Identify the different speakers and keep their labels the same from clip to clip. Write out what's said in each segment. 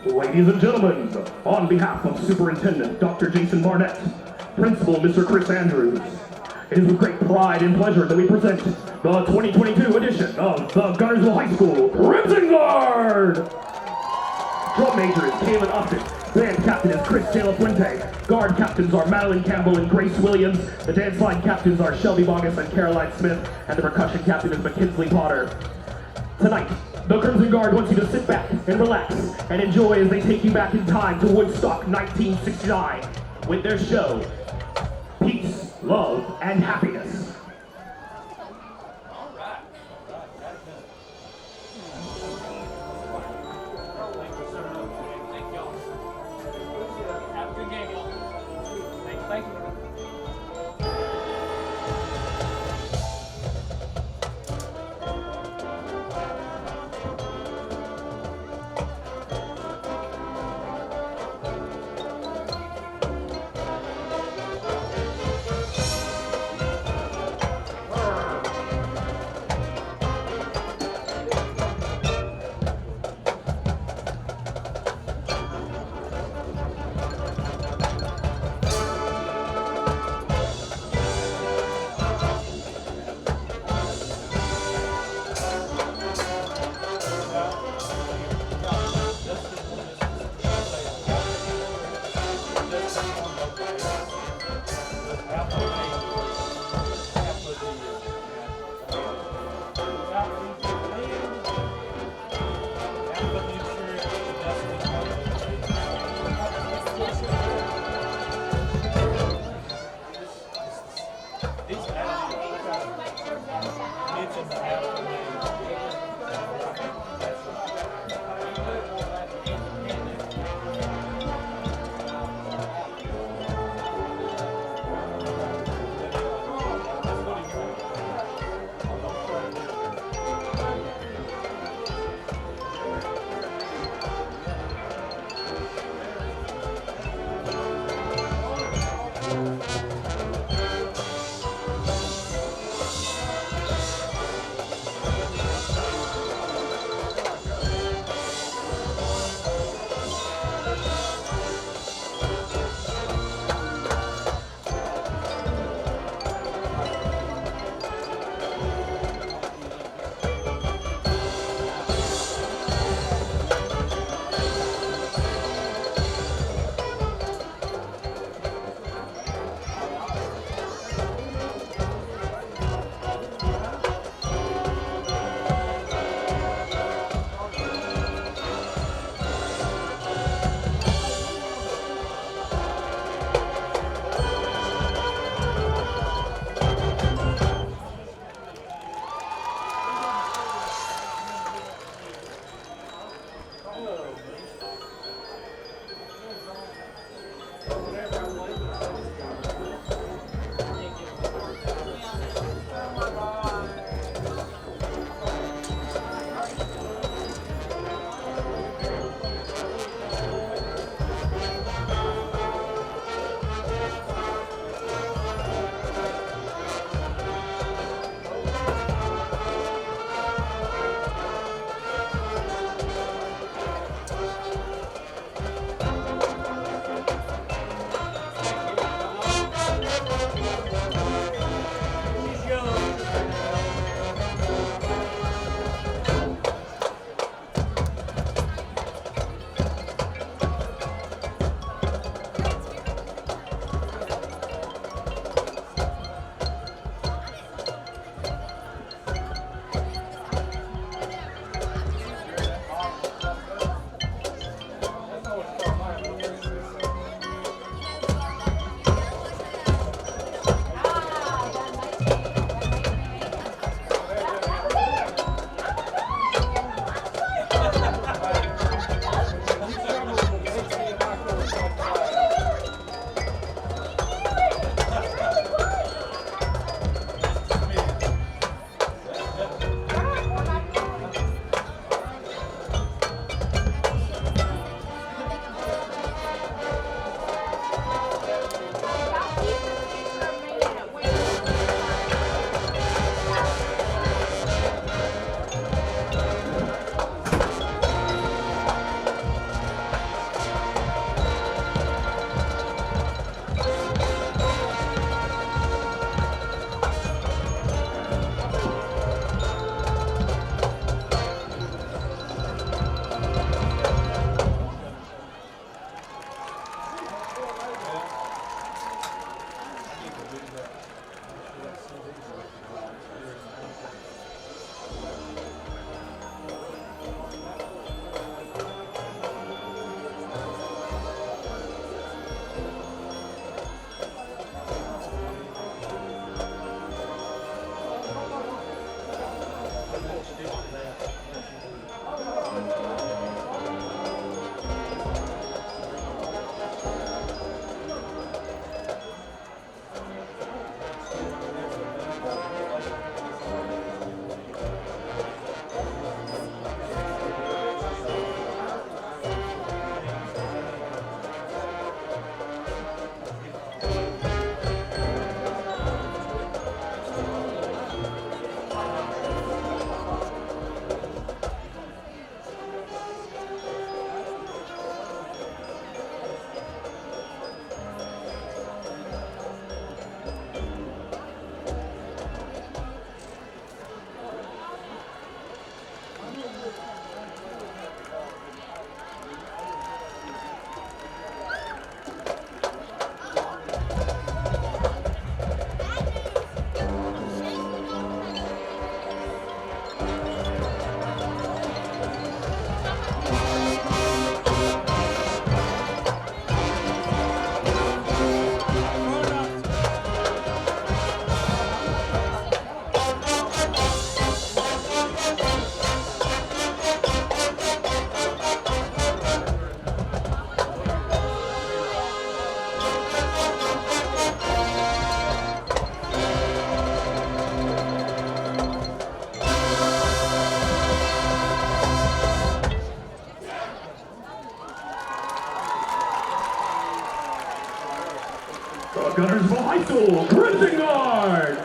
Speaker 1: Ladies and gentlemen, on behalf of Superintendent Dr. Jason Barnett, Principal Mr. Chris Andrews, it is with great pride and pleasure that we present the 2022 edition of the Guntersville High School Crimson Guard! Drum major is Kaylin Upton, band captain is Chris De La Fuente, guard captains are Madeline Campbell and Grace Williams, the dance line captains are Shelby Bogus and Caroline Smith, and the percussion captain is McKinsley Potter. Tonight, the Crimson Guard wants you to sit back and relax and enjoy as they take you back in time to Woodstock 1969 with their show, Peace, Love, and Happiness. High School Crimson Guard.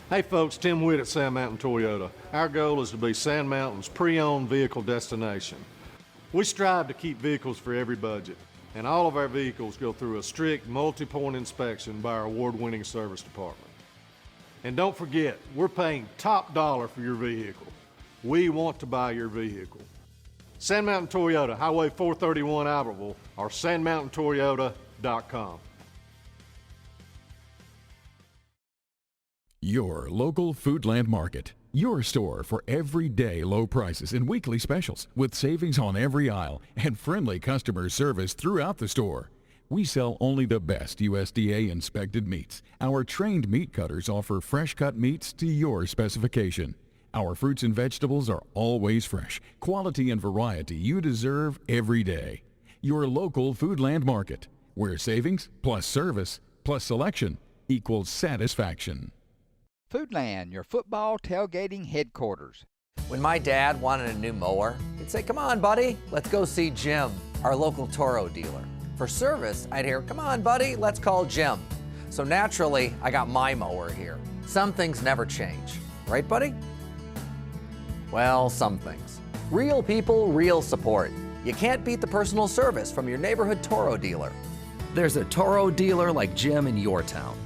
Speaker 2: Hey folks, Tim Witt at Sand Mountain Toyota. Our goal is to be Sand Mountain's pre-owned vehicle destination. We strive to keep vehicles for every budget, and all of our vehicles go through a strict multi-point inspection by our award-winning service department. And don't forget, we're paying top dollar for your vehicle. We want to buy your vehicle. Sand Mountain Toyota, Highway 431 Albertville, or sandmountaintoyota.com.
Speaker 3: Your local Foodland Market. Your store for everyday low prices and weekly specials with savings on every aisle and friendly customer service throughout the store. We sell only the best USDA inspected meats. Our trained meat cutters offer fresh cut meats to your specification. Our fruits and vegetables are always fresh, quality and variety you deserve every day. Your local Foodland Market, where savings plus service plus selection equals satisfaction.
Speaker 4: Foodland, your football tailgating headquarters.
Speaker 5: When my dad wanted a new mower, he'd say, "Come on, buddy, let's go see Jim, our local Toro dealer." For service, I'd hear, "Come on, buddy, let's call Jim." So naturally, I got my mower here. Some things never change. Right, buddy? Well, some things. Real people, real support. You can't beat the personal service from your neighborhood Toro dealer. There's a Toro dealer like Jim in your town.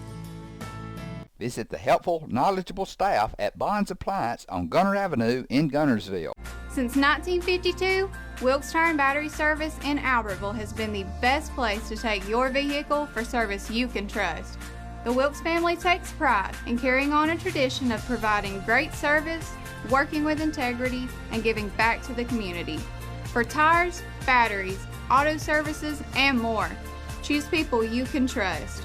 Speaker 4: Visit the helpful, knowledgeable staff at Bond's Appliance on Gunter Avenue in Guntersville.
Speaker 6: Since 1952, Wilkes Tire and Battery Service in Albertville has been the best place to take your vehicle for service you can trust. The Wilkes family takes pride in carrying on a tradition of providing great service, working with integrity, and giving back to the community. For tires, batteries, auto services, and more, choose people you can trust.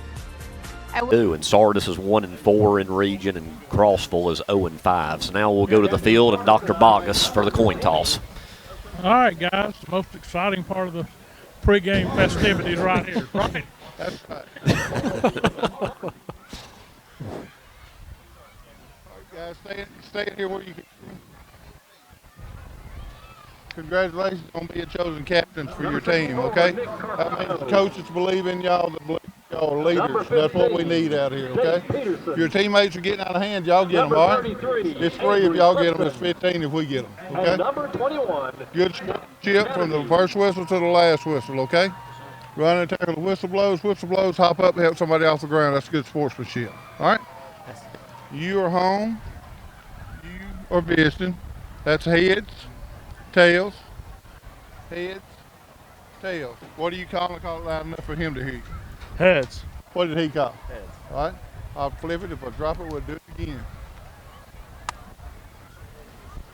Speaker 7: And Sardis is 1-4 in region, and Crossville is 0-5. So now we'll go to the field and Dr. Bacchus for the coin toss.
Speaker 8: All right, guys, the most exciting part of the pregame festivities right here. Right.
Speaker 9: That's right. All right, guys, stay in here where you can. Congratulations on being chosen captains for your team, okay? That means the coaches believe in y'all, that believe y'all are leaders. That's what we need out here, okay? If your teammates are getting out of hand, y'all get them, all right? It's 3 if y'all get them. It's 15 if we get them, okay? Number 21. Good chip from the first whistle to the last whistle, okay? Run and tackle, the whistle blows, hop up and help somebody off the ground. That's good sportsmanship, all right? You are home. You are visiting. That's heads. Tails, heads, tails. What do you call it? Call it loud enough for him to hear you.
Speaker 8: Heads.
Speaker 9: What did he call? Heads. All right. I'll flip it. If I drop it, we'll do it again.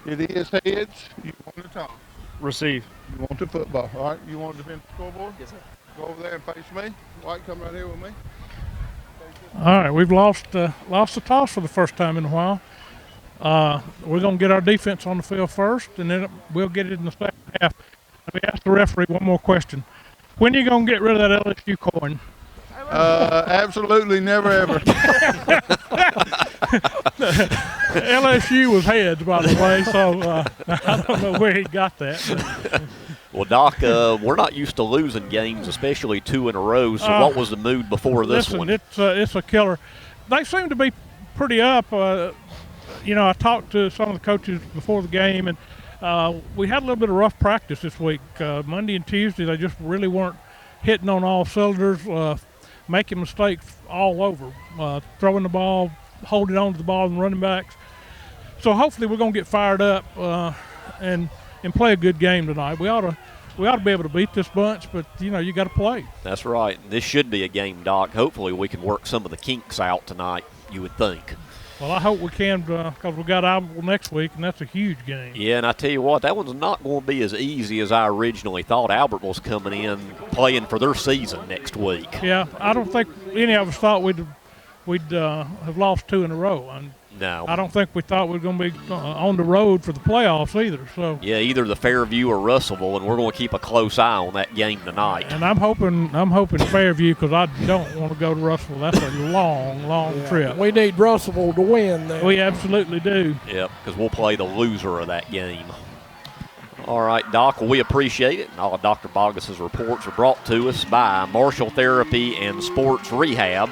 Speaker 9: It is heads. You want to talk.
Speaker 8: Receive.
Speaker 9: You want the football. All right. You want to defend the scoreboard? Yes, sir. Go over there and face me. White, come right here with me.
Speaker 8: All right, we've lost the toss for the first time in a while. We're going to get our defense on the field first, and then we'll get it in the second half. Let me ask the referee one more question. When are you going to get rid of that LSU coin?
Speaker 9: Absolutely never, ever.
Speaker 8: LSU was heads, by the way, so I don't know where he got that.
Speaker 7: Well, Doc, we're not used to losing games, especially 2 in a row, so what was the mood before this one?
Speaker 8: It's a killer. They seem to be pretty up. I talked to some of the coaches before the game, and we had a little bit of rough practice this week. Monday and Tuesday, they just really weren't hitting on all cylinders, making mistakes all over, throwing the ball, holding on to the ball, and running backs. So hopefully we're going to get fired up and play a good game tonight. We ought to be able to beat this bunch, but, you got to play.
Speaker 7: That's right. This should be a game, Doc. Hopefully we can work some of the kinks out tonight, you would think.
Speaker 8: Well, I hope we can because we got Albertville next week, and that's a huge game.
Speaker 7: Yeah, and I tell you what, that one's not going to be as easy as I originally thought. Albertville's coming in playing for their season next week.
Speaker 8: Yeah, I don't think any of us thought we'd have lost 2 in a row. And
Speaker 7: No.
Speaker 8: I don't think we thought we were going to be on the road for the playoffs either. So
Speaker 7: Yeah, either the Fairview or Russellville, and we're going to keep a close eye on that game tonight.
Speaker 8: And I'm hoping Fairview, because I don't want to go to Russellville. That's a long trip.
Speaker 10: We need Russellville to win then.
Speaker 8: We absolutely do.
Speaker 7: Yep, because we'll play the loser of that game. All right, Doc, well, we appreciate it. And all of Dr. Bogus's reports are brought to us by Marshall Therapy and Sports Rehab.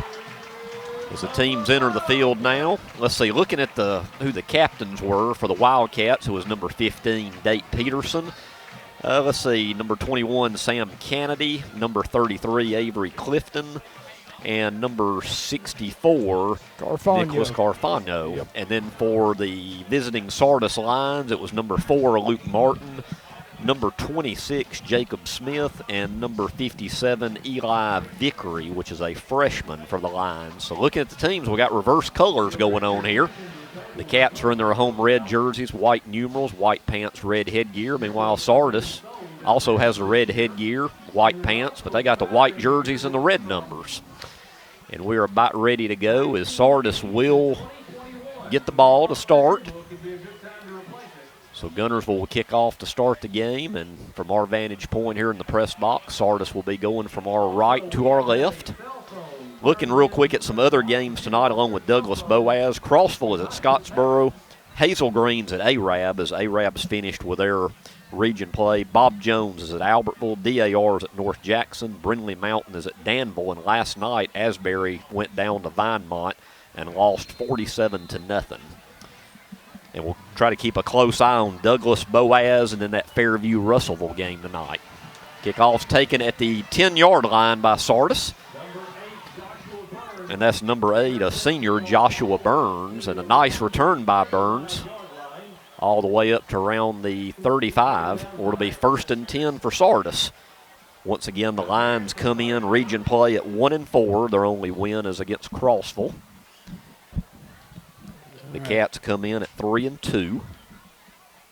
Speaker 7: As the teams enter the field now, let's see, looking at who the captains were for the Wildcats, who was number 15, Date Peterson. Let's see, number 21, Sam Kennedy, number 33, Avery Clifton, and number 64, Nicholas Carfano.
Speaker 10: Yep.
Speaker 7: And then for the visiting Sardis Lions, it was number 4, Luke Martin, number 26, Jacob Smith, and number 57, Eli Vickery, which is a freshman for the Lions. So looking at the teams, we got reverse colors going on here. The Cats are in their home red jerseys, white numerals, white pants, red headgear. Meanwhile, Sardis also has the red headgear, white pants, but they got the white jerseys and the red numbers. And we're about ready to go as Sardis will get the ball to start. So Guntersville will kick off to start the game, and from our vantage point here in the press box, Sardis will be going from our right to our left. Looking real quick at some other games tonight along with Douglas Boaz. Crossville is at Scottsboro. Hazel Green's at Arab as Arab's finished with their region play. Bob Jones is at Albertville. DAR is at North Jackson. Brindley Mountain is at Danville. And last night, Asbury went down to Vinemont and lost 47-0. And we'll try to keep a close eye on Douglas Boaz and then that Fairview Russellville game tonight. Kickoff's taken at the 10-yard line by Sardis. And that's number 8, a senior, Joshua Burns. And a nice return by Burns all the way up to around the 35. Or it'll be 1st and 10 for Sardis. Once again, the Lions come in region play at 1-4. Their only win is against Crossville. The Cats come in at 3-2.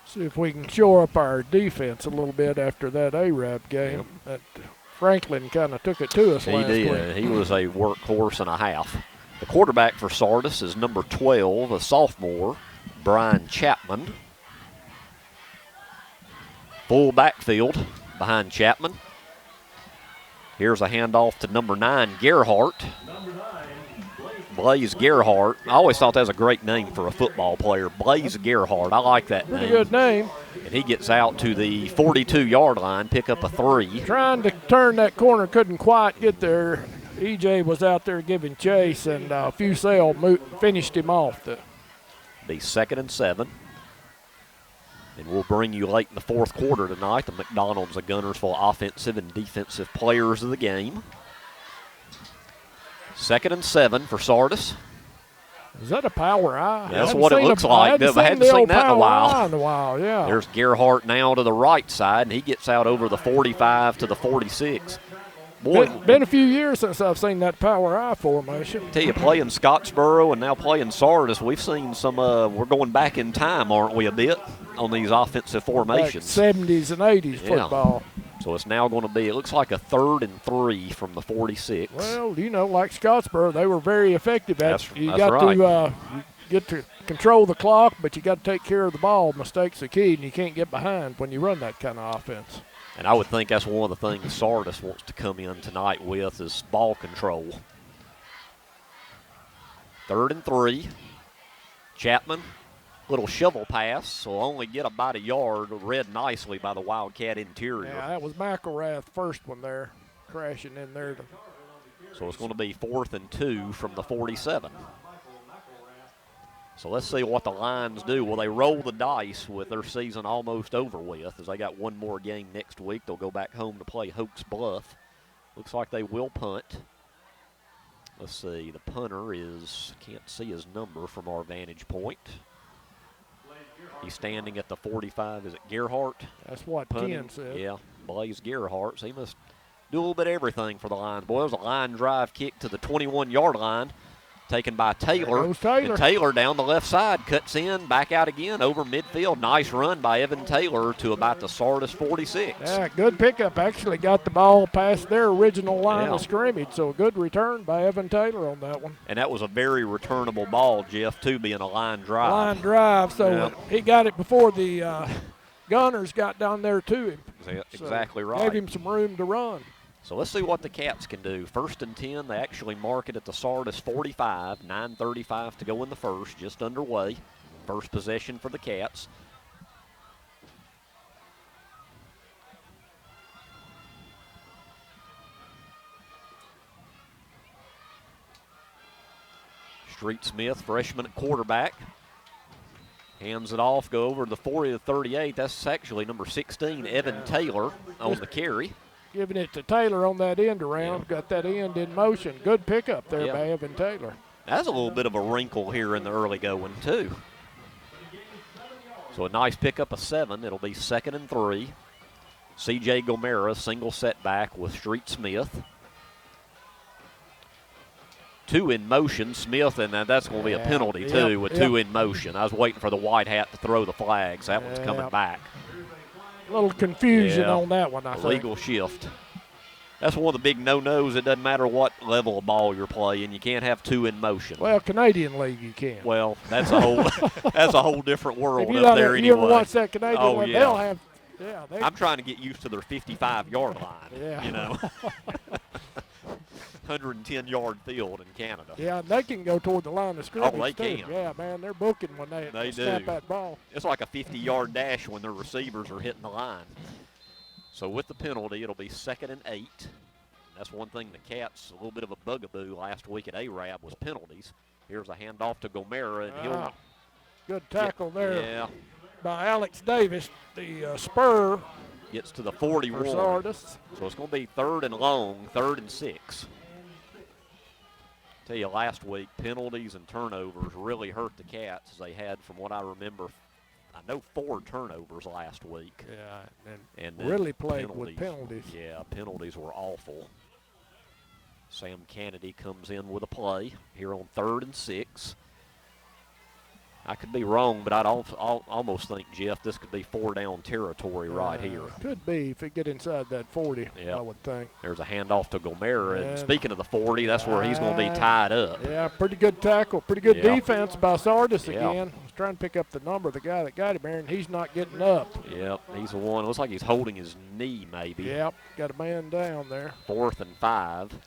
Speaker 10: See if we can shore up our defense a little bit after that Arab game. That Franklin kind of took it to us last week. He did.
Speaker 7: He was a workhorse and a half. The quarterback for Sardis is number 12, a sophomore, Brian Chapman. Full backfield behind Chapman. Here's a handoff to number 9, Gerhardt. Blaze Gerhardt. I always thought that was a great name for a football player. Blaze Gerhardt. I like that name.
Speaker 10: Pretty good name.
Speaker 7: And he gets out to the 42-yard line, pick up a 3.
Speaker 10: Trying to turn that corner, couldn't quite get there. EJ was out there giving chase, and Fusel finished him off.
Speaker 7: Be 2nd and 7. And we'll bring you late in the 4th quarter tonight the McDonald's of Guntersville offensive and defensive players of the game. 2nd and 7 for Sardis.
Speaker 10: Is that a power eye?
Speaker 7: That's what it looks like. I hadn't seen that in a while.
Speaker 10: Yeah.
Speaker 7: There's Gerhardt now to the right side, and he gets out over the 45 to the 46. Boy,
Speaker 10: been a few years since I've seen that power eye formation.
Speaker 7: Tell you, playing Scottsboro and now playing Sardis, we've seen some. We're going back in time, aren't we? A bit on these offensive formations.
Speaker 10: Like 70s and 80s football.
Speaker 7: So it's now going to be. It looks like a 3rd and 3 from the 46.
Speaker 10: Well, like Scottsboro, they were very effective at it. You
Speaker 7: that's
Speaker 10: got
Speaker 7: right.
Speaker 10: to get to control the clock, but you got to take care of the ball. Mistakes are key, and you can't get behind when you run that kind of offense.
Speaker 7: And I would think that's one of the things Sardis wants to come in tonight with is ball control. 3rd and 3. Chapman, little shovel pass, so only get about a yard, read nicely by the Wildcat interior.
Speaker 10: Yeah, that was McElrath, first one there, crashing in there.
Speaker 7: So it's going to be 4th and 2 from the 47. So let's see what the Lions do. Will they roll the dice with their season almost over with? As they got one more game next week, they'll go back home to play Hoax Bluff. Looks like they will punt. Let's see, the punter can't see his number from our vantage point. He's standing at the 45. Is it Gerhardt?
Speaker 10: That's what Ken said.
Speaker 7: Yeah, Blaze Gerhardt. So he must do a little bit of everything for the Lions. Boy, it was a line drive kick to the 21-yard line taken by Taylor.
Speaker 10: goes Taylor.
Speaker 7: And Taylor down the left side, cuts in, back out again, over midfield. Nice run by Evan Taylor to about the Sardis 46.
Speaker 10: Yeah, good pickup. Actually got the ball past their original line of scrimmage, so a good return by Evan Taylor on that one.
Speaker 7: And that was a very returnable ball, Jeff, too, being a line drive.
Speaker 10: Line drive, so he got it before the Gunners got down there to him.
Speaker 7: Exactly right.
Speaker 10: Gave him some room to run.
Speaker 7: So let's see what the Cats can do. 1st and 10, they actually mark it at the Sardis 45. 9:35 to go in the first, just underway. First possession for the Cats. Street Smith, freshman at quarterback. Hands it off, go over to the 40 to 38. That's actually number 16, Evan Taylor, on the carry.
Speaker 10: Giving it to Taylor on that end around. Got that end in motion. Good pickup there by Evan Taylor.
Speaker 7: That's a little bit of a wrinkle here in the early going, too. So a nice pickup of 7. It'll be 2nd and 3. C.J. Gomera, single setback with Street Smith. 2 in motion, Smith, and that's going to be a penalty, too, with 2 in motion. I was waiting for the white hat to throw the flags. That one's coming back. A
Speaker 10: little confusion on that one, I think.
Speaker 7: Illegal shift. That's one of the big no-nos. It doesn't matter what level of ball you're playing. You can't have 2 in motion.
Speaker 10: Well, Canadian League you can.
Speaker 7: Well, that's a whole that's a whole different world up there anyway.
Speaker 10: You ever watch that Canadian one? They'll have
Speaker 7: I'm trying to get used to their 55-yard line. You know. 110-yard field in Canada.
Speaker 10: Yeah, and they can go toward the line of scrimmage,
Speaker 7: they
Speaker 10: too.
Speaker 7: can.
Speaker 10: Yeah, man, they're booking when they snap that ball.
Speaker 7: It's like a 50-yard dash when their receivers are hitting the line. So with the penalty, it'll be 2nd and 8. That's one thing the Cats, a little bit of a bugaboo last week at ARAB was penalties. Here's a handoff to Gomera, and he'll...
Speaker 10: Good tackle there by Alex Davis, the spur.
Speaker 7: Gets to the 41.
Speaker 10: For Sardis.
Speaker 7: So it's going to be 3rd and long, 3rd and 6. Tell you, last week, penalties and turnovers really hurt the Cats. They had, from what I remember, I know 4 turnovers last week.
Speaker 10: Yeah,
Speaker 7: and
Speaker 10: really played with penalties.
Speaker 7: Yeah, penalties were awful. Sam Kennedy comes in with a play here on 3rd and 6. I could be wrong, but I'd almost think, Jeff, this could be 4-down territory right here.
Speaker 10: Could be if it get inside that 40, I would think.
Speaker 7: There's a handoff to Gomera, and speaking of the 40, that's where he's going to be tied up.
Speaker 10: Yeah, pretty good tackle, pretty good defense by Sardis again. I was trying to pick up the number of the guy that got him there, and he's not getting up.
Speaker 7: Yep, he's the one. Looks like he's holding his knee, maybe.
Speaker 10: Yep, got a man down there.
Speaker 7: 4th and 5.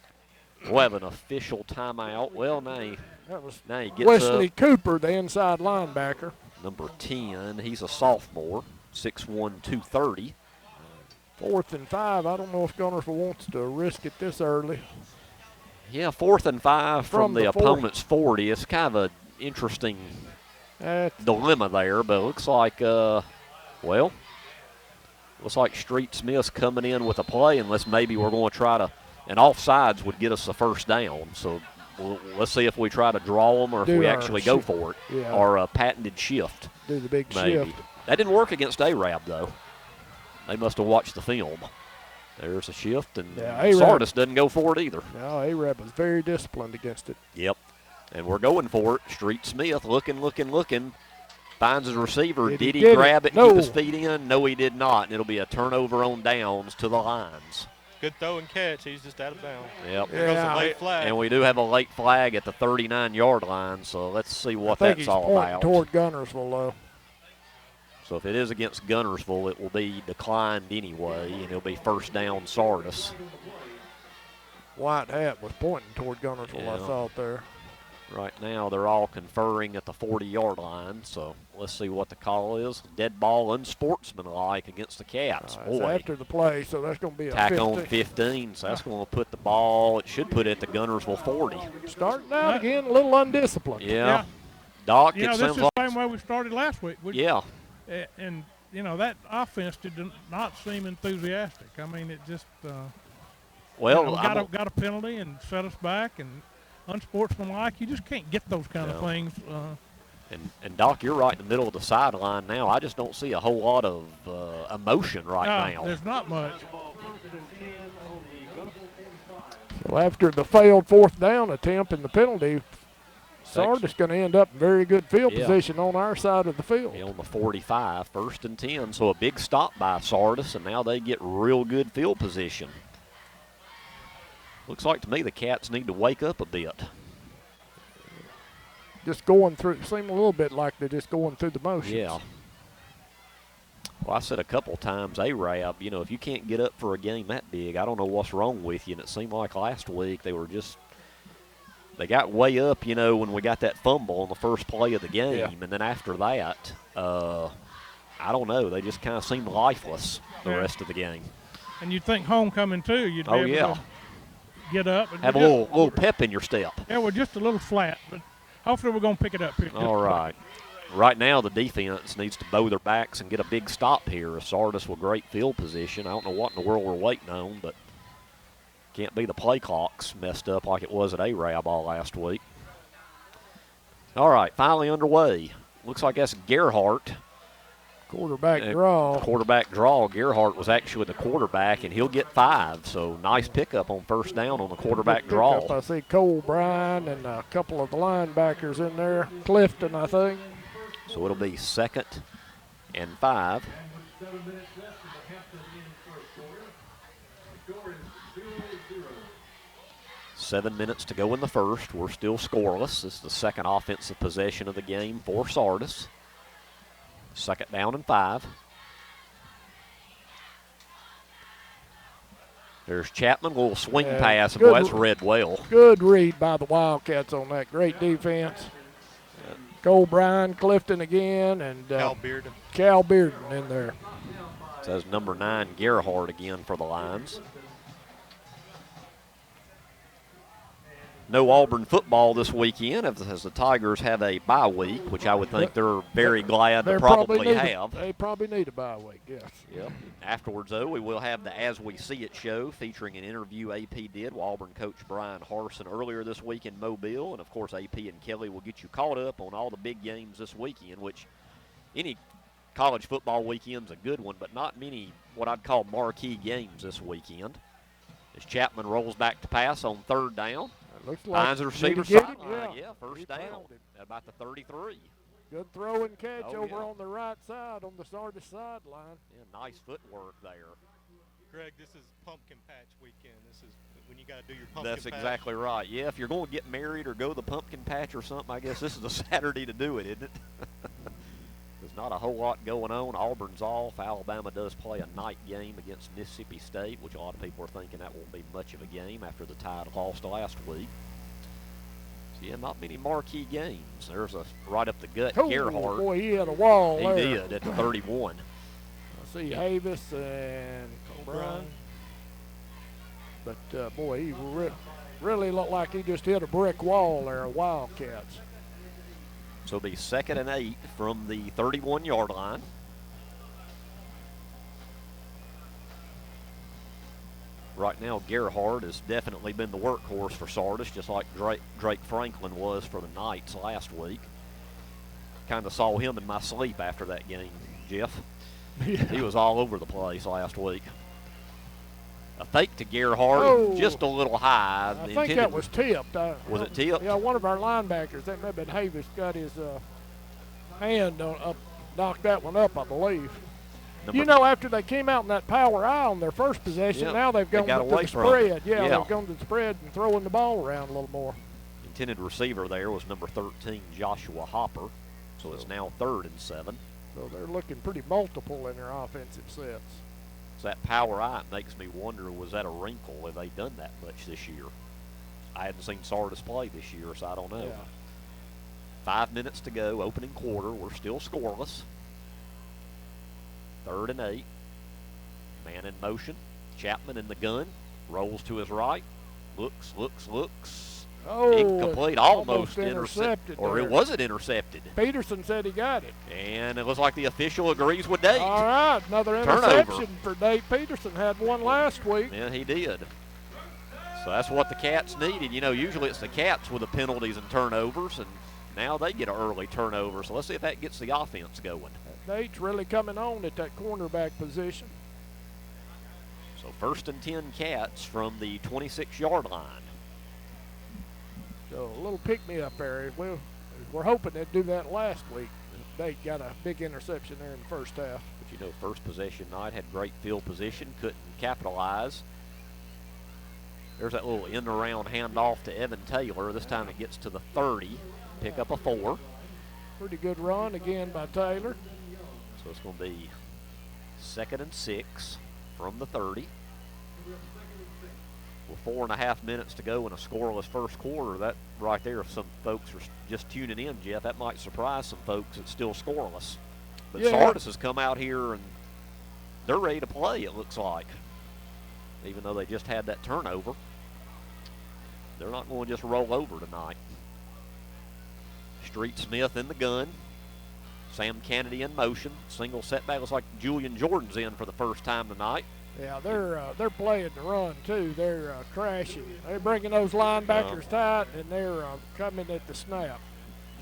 Speaker 7: We'll have an official timeout. Well,
Speaker 10: that was
Speaker 7: he gets
Speaker 10: Wesley Cooper, the inside linebacker.
Speaker 7: Number 10, he's a sophomore, 6'1", 230.
Speaker 10: 4th and 5. I don't know if Guntersville wants to risk it this early.
Speaker 7: Yeah, 4th and 5 from the opponent's 40. It's kind of an interesting dilemma there, but it looks like, looks like Street Smith's coming in with a play, unless maybe we're going to try to, and offsides would get us the first down. So let's see if we try to draw them or if we actually go for it, or a patented shift.
Speaker 10: Do the big
Speaker 7: maybe.
Speaker 10: shift.
Speaker 7: That didn't work against ARAB, though. They must have watched the film. There's a shift, and Sardis doesn't go for it either.
Speaker 10: No, ARAB was very disciplined against it.
Speaker 7: Yep, and we're going for it. Street Smith looking. Finds his receiver. Did he grab it and keep his feet in? No, he did not, and it'll be a turnover on downs to the lines.
Speaker 11: Good throw and catch. He's just out of bounds.
Speaker 7: Yep.
Speaker 11: There goes the late flag.
Speaker 7: And we do have a late flag at the 39-yard line, so let's see what that's all about.
Speaker 10: Toward Guntersville, though.
Speaker 7: So if it is against Guntersville, it will be declined anyway, and it'll be 1st down Sardis.
Speaker 10: White hat was pointing toward Guntersville, I thought there.
Speaker 7: Right now, they're all conferring at the 40-yard line, so let's see what the call is. Dead ball, unsportsmanlike against the Cats.
Speaker 10: It's after the play, so that's going to be a
Speaker 7: tack
Speaker 10: 15.
Speaker 7: on 15, so that's going to put the ball, it should put it at the Guntersville 40.
Speaker 10: Starting out again, a little undisciplined.
Speaker 7: Yeah. Doc,
Speaker 8: this is the same way we started last week. And, that offense did not seem enthusiastic. I mean, it just got a penalty and set us back, and unsportsmanlike. You just can't get those kind of things.
Speaker 7: And Doc, you're right in the middle of the sideline now. I just don't see a whole lot of emotion now.
Speaker 8: There's not much.
Speaker 10: So after the failed 4th down attempt and the penalty, Sardis going to end up in very good field position on our side of the field.
Speaker 7: On the 45, 1st and 10. So a big stop by Sardis, and now they get real good field position. Looks like to me the Cats need to wake up a bit.
Speaker 10: Just going through, seem a little bit like they're just going through the motions.
Speaker 7: Yeah. Well, I said a couple times, Arab, you know, if you can't get up for a game that big, I don't know what's wrong with you. And it seemed like last week they were just, they got way up, you know, when we got that fumble on the first play of the game.
Speaker 10: Yeah.
Speaker 7: And then after that, I don't know, they just kind of seemed lifeless the rest of the game.
Speaker 8: And you'd think homecoming, too. You'd be able to get up. And
Speaker 7: have a little pep in your step.
Speaker 8: Yeah, we're just a little flat, but hopefully we're going to pick it up here.
Speaker 7: All right. Right now, the defense needs to bow their backs and get a big stop here. Sardis with great field position. I don't know what in the world we're waiting on, but can't be the play clocks messed up like it was at Arab all last week. All right, finally underway. Looks like that's Gerhardt.
Speaker 10: Quarterback draw.
Speaker 7: Quarterback draw. Gerhardt was actually the quarterback, and he'll get 5. So nice pickup on 1st down on the quarterback draw.
Speaker 10: I see Cole Bryan and a couple of the linebackers in there. Clifton, I think.
Speaker 7: So it'll be 2nd and 5. Seven minutes to go in the first. We're still scoreless. This is the second offensive possession of the game for Sardis. 2nd down and 5. There's Chapman, a little swing pass, and boy, that's read well.
Speaker 10: Good read by the Wildcats on that. Great defense. Cole Bryan, Clifton again, and Cal Bearden in there.
Speaker 7: Says number 9, Gerhardt again for the Lions. No Auburn football this weekend as the Tigers have a bye week, which I would think they're very glad to probably have.
Speaker 10: They probably need a bye week, yes.
Speaker 7: Yep. Afterwards, though, we will have the As We See It show featuring an interview AP did with Auburn coach Brian Harsin earlier this week in Mobile. And, of course, AP and Kelly will get you caught up on all the big games this weekend, which any college football weekend's a good one, but not many what I'd call marquee games this weekend. As Chapman rolls back to pass on 3rd down.
Speaker 10: Looks like
Speaker 7: finds the receiver sideline. Yeah, 1st down at about the 33.
Speaker 10: Good throw and catch over on the right side on the Sardis sideline.
Speaker 7: Yeah, nice footwork there.
Speaker 11: Greg, this is pumpkin patch weekend. This is when you got to do your pumpkin
Speaker 7: patch. That's
Speaker 11: patch.
Speaker 7: Exactly right. Yeah, if you're going to get married or go to the pumpkin patch or something, I guess this is a Saturday to do it, isn't it? There's not a whole lot going on. Auburn's off. Alabama does play a night game against Mississippi State, which a lot of people are thinking that won't be much of a game after the Tide lost last week. So, yeah, not many marquee games. There's a right up the gut, Gerhardt.
Speaker 10: Boy, he had a wall there.
Speaker 7: He did at the 31.
Speaker 10: I see Havis and Bryan. But, boy, he really looked like he just hit a brick wall there, Wildcats.
Speaker 7: So it'll be 2nd and 8 from the 31-yard line. Right now, Gerhardt has definitely been the workhorse for Sardis, just like Drake Franklin was for the Knights last week. Kind of saw him in my sleep after that game, Jeff.
Speaker 10: Yeah.
Speaker 7: He was all over the place last week. A fake to Gerhardt, just a little high.
Speaker 10: I think that was tipped.
Speaker 7: Was it tipped?
Speaker 10: Yeah, one of our linebackers, that may have been Havis, got his hand up, knocked that one up, I believe. You know, after they came out in that power eye on their first possession, now they've gone to the spread. Yeah, they've gone to the spread and throwing the ball around a little more.
Speaker 7: Intended receiver there was number 13, Joshua Hopper. So it's now 3rd and 7.
Speaker 10: So they're looking pretty multiple in their offensive sets.
Speaker 7: So that power eye makes me wonder, was that a wrinkle? Have they done that much this year? I hadn't seen Sardis play this year, so I don't know.
Speaker 10: Yeah.
Speaker 7: 5 minutes to go, opening quarter. We're still scoreless. 3rd and 8. Man in motion. Chapman in the gun. Rolls to his right. Looks. Incomplete. Almost intercepted. Or it wasn't intercepted.
Speaker 10: Peterson said he got it.
Speaker 7: And it looks like the official agrees with Dave.
Speaker 10: All right, another interception for Dave Peterson. Had one last week.
Speaker 7: Yeah, he did. So that's what the Cats needed. You know, usually it's the Cats with the penalties and turnovers, and now they get an early turnover. So let's see if that gets the offense going.
Speaker 10: Nate's really coming on at that cornerback position.
Speaker 7: So 1st and 10 Cats from the 26-yard line.
Speaker 10: So a little pick-me-up there. We're hoping they'd do that last week. They got a big interception there in the first half.
Speaker 7: But you know, first possession night had great field position, couldn't capitalize. There's that little end-around handoff to Evan Taylor. This time it gets to the 30, pick up a 4.
Speaker 10: Pretty good run again by Taylor.
Speaker 7: So it's going to be 2nd and 6 from the 30. With 4.5 minutes to go in a scoreless first quarter, that right there, if some folks are just tuning in, Jeff, that might surprise some folks. It's still scoreless. But
Speaker 10: yeah.
Speaker 7: Sardis has come out here and they're ready to play, it looks like. Even though they just had that turnover, they're not going to just roll over tonight. Street Smith in the gun. Sam Kennedy in motion. Single setback. Looks like Julian Jordan's in for the first time tonight.
Speaker 10: Yeah, they're playing the run too. They're crashing. They're bringing those linebackers tight, and they're coming at the snap.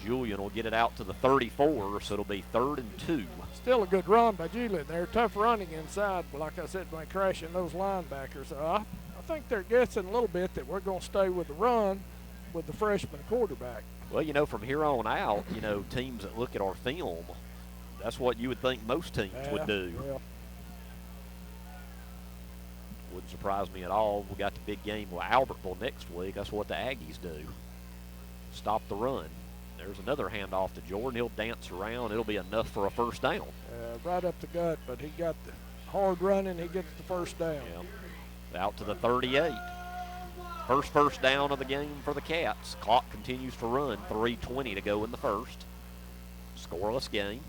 Speaker 7: Julian will get it out to the 34, so it'll be 3rd and 2.
Speaker 10: Still a good run by Julian. They're tough running inside, but like I said, by crashing those linebackers. I think they're guessing a little bit that we're going to stay with the run with the freshman quarterback.
Speaker 7: Well, you know, from here on out, you know, teams that look at our film, that's what you would think most teams would do.
Speaker 10: Yeah.
Speaker 7: Wouldn't surprise me at all. We got the big game with Albertville next week. That's what the Aggies do. Stop the run. There's another handoff to Jordan. He'll dance around. It'll be enough for a first down.
Speaker 10: Right up the gut, but he got the hard running. He gets the first down.
Speaker 7: Yeah. Out to the 38. First down of the game for the Cats. Clock continues to run. 3:20 to go in the first. Scoreless game.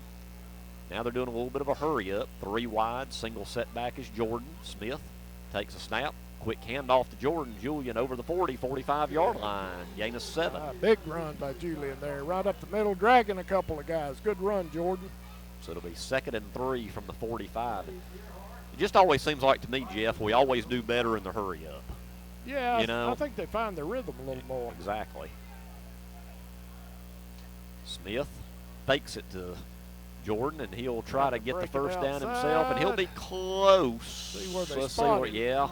Speaker 7: Now they're doing a little bit of a hurry up. 3 wide. Single setback is Jordan. Smith takes a snap. Quick handoff to Jordan. Julian over the 40, 45-yard line. Gain of 7.
Speaker 10: Big run by Julian there. Right up the middle, dragging a couple of guys. Good run, Jordan.
Speaker 7: So it'll be 2nd and 3 from the 45. It just always seems like to me, Jeff, we always do better in the hurry up.
Speaker 10: Yeah,
Speaker 7: you know?
Speaker 10: I think they find their rhythm a little more.
Speaker 7: Exactly. Smith fakes it to Jordan, and he'll try to get the first down himself, and he'll be close.
Speaker 10: See where they
Speaker 7: Let's
Speaker 10: spot
Speaker 7: see yeah.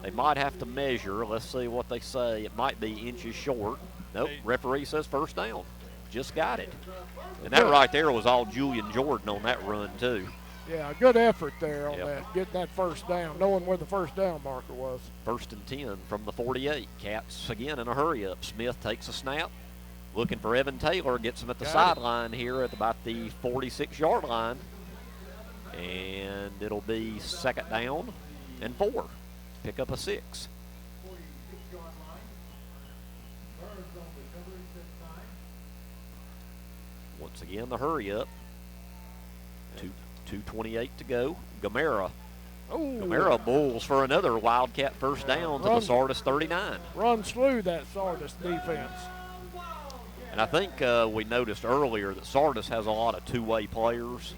Speaker 7: They might have to measure. Let's see what they say. It might be inches short. Nope, referee says first down. Just got it. And that right there was all Julian Jordan on that run, too.
Speaker 10: Yeah, good effort there on that, getting that first down, knowing where the first down marker was.
Speaker 7: 1st and 10 from the 48. Cats again in a hurry up. Smith takes a snap. Looking for Evan Taylor. Gets him at the sideline here at about the 46-yard line. And it'll be 2nd down and 4. Pick up a 6. Once again, the hurry up. 2:28 to go. Gamera bulls for another Wildcat first down to the Sardis 39.
Speaker 10: Runs through that Sardis defense.
Speaker 7: And I think we noticed earlier that Sardis has a lot of two-way players.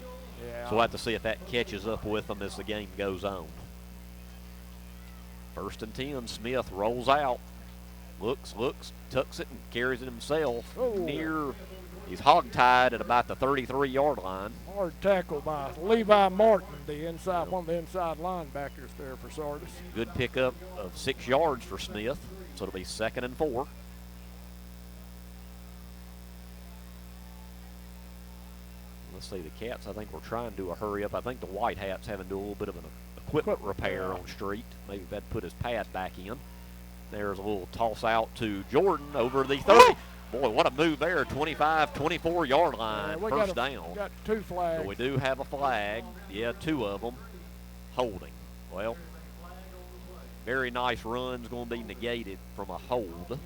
Speaker 10: Yeah.
Speaker 7: So we'll have to see if that catches up with them as the game goes on. 1st and 10, Smith rolls out. Looks, tucks it and carries it himself. He's hog-tied at about the 33-yard line.
Speaker 10: Hard tackle by Levi Martin, one of the inside linebackers there for Sardis.
Speaker 7: Good pickup of 6 yards for Smith, so it'll be 2nd and 4. Let's see, the Cats, I think we're trying to do a hurry up. I think the White Hats having to do a little bit of an equipment repair on Street. Maybe they'd put his pad back in. There's a little toss out to Jordan over the 30. Boy, what a move there. 25, 24-yard line. First down.
Speaker 10: Got 2 flags.
Speaker 7: So we do have a flag. Yeah, 2 of them. Holding. Well, very nice run's going to be negated from a hold.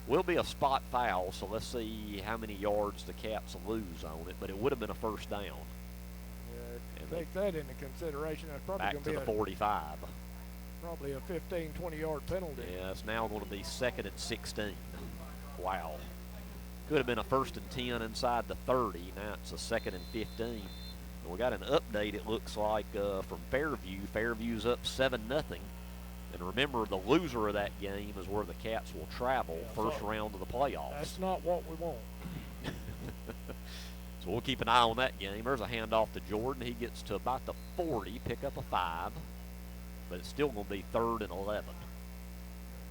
Speaker 7: Will be a spot foul, so let's see how many yards the Cats lose on it, but it would have been a first down.
Speaker 10: Yeah, take that into consideration. That's probably
Speaker 7: back
Speaker 10: going
Speaker 7: to
Speaker 10: be
Speaker 7: the 45.
Speaker 10: Probably a 15, 20-yard penalty.
Speaker 7: Yeah, it's now going to be 2nd and 16. Wow. Could have been a 1st and 10 inside the 30. Now it's a 2nd and 15. And we got an update, it looks like, from Fairview. Fairview's up 7-0. And remember, the loser of that game is where the Cats will travel first round of the playoffs.
Speaker 10: That's not what we want.
Speaker 7: So we'll keep an eye on that game. There's a handoff to Jordan. He gets to about the 40, pick up a 5. But it's still going to be 3rd and 11.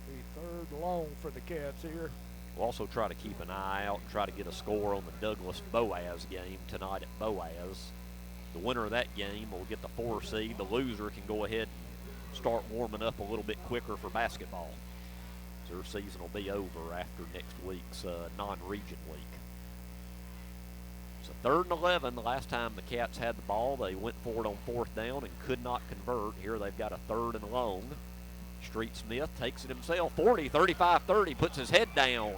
Speaker 10: Be Third and long for the Cats here.
Speaker 7: We'll also try to keep an eye out and try to get a score on the Douglas-Boaz game tonight at Boaz. The winner of that game will get the 4 seed. The loser can go ahead and start warming up a little bit quicker for basketball. Their season will be over after next week's non-region week. So 3rd and 11. The last time the Cats had the ball, they went for it on 4th down and could not convert. Here they've got a 3rd and long. Street Smith takes it himself. 40, 35, 30, puts his head down.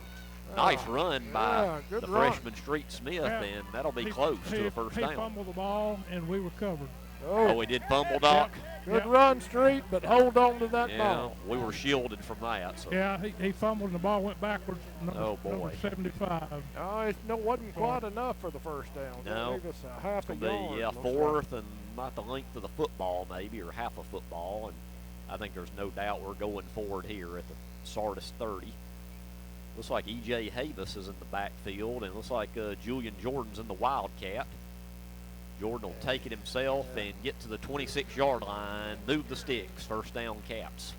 Speaker 7: Nice run by the freshman Street Smith, and that'll be close to a first down.
Speaker 8: He fumbled the ball, and we recovered.
Speaker 7: Oh, he did fumble, Doc?
Speaker 10: Good run, Street, but hold on to that ball.
Speaker 7: We were shielded from that. So.
Speaker 8: Yeah, he fumbled, and the ball went backwards. Number 75.
Speaker 10: Oh, it wasn't quite enough for the first down.
Speaker 7: No.
Speaker 10: Gave us a half a yard.
Speaker 7: Yeah, 4th and not the length of the football maybe, or half a football. And I think there's no doubt we're going forward here at the Sardis 30. Looks like E.J. Havis is in the backfield, and looks like Julian Jordan's in the Wildcat. Jordan will take it himself and get to the 26-yard line, move the sticks, first down Cats.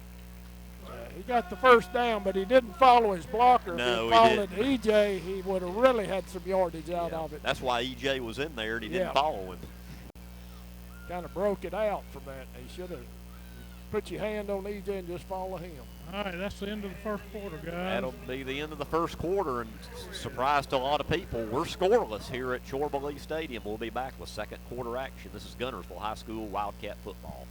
Speaker 10: He got the first down, but he didn't follow his blocker.
Speaker 7: No,
Speaker 10: if he followed E.J., he would have really had some yardage out of it.
Speaker 7: That's why E.J. was in there, and he didn't follow him.
Speaker 10: Kind of broke it out from that. He should have put your hand on E.J. and just follow him.
Speaker 8: All right, that's the end of the first quarter, guys.
Speaker 7: That'll be the end of the first quarter, and surprise to a lot of people, we're scoreless here at Chorba-Lee Stadium. We'll be back with second quarter action. This is Guntersville High School Wildcat football.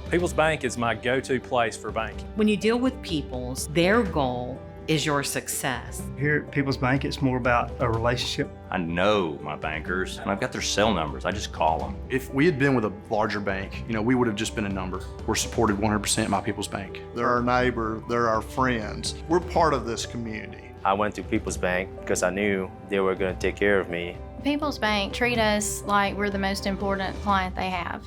Speaker 12: People's Bank is my go-to place for banking.
Speaker 13: When you deal with People's, their goal is your success.
Speaker 14: Here at People's Bank, it's more about a relationship.
Speaker 15: I know my bankers, and I've got their cell numbers. I just call them.
Speaker 16: If we had been with a larger bank, we would have just been a number. We're supported 100% by People's Bank.
Speaker 9: They're our neighbor, they're our friends. We're part of this community.
Speaker 12: I went to People's Bank because I knew they were going to take care of me.
Speaker 17: People's Bank treat us like we're the most important client they have.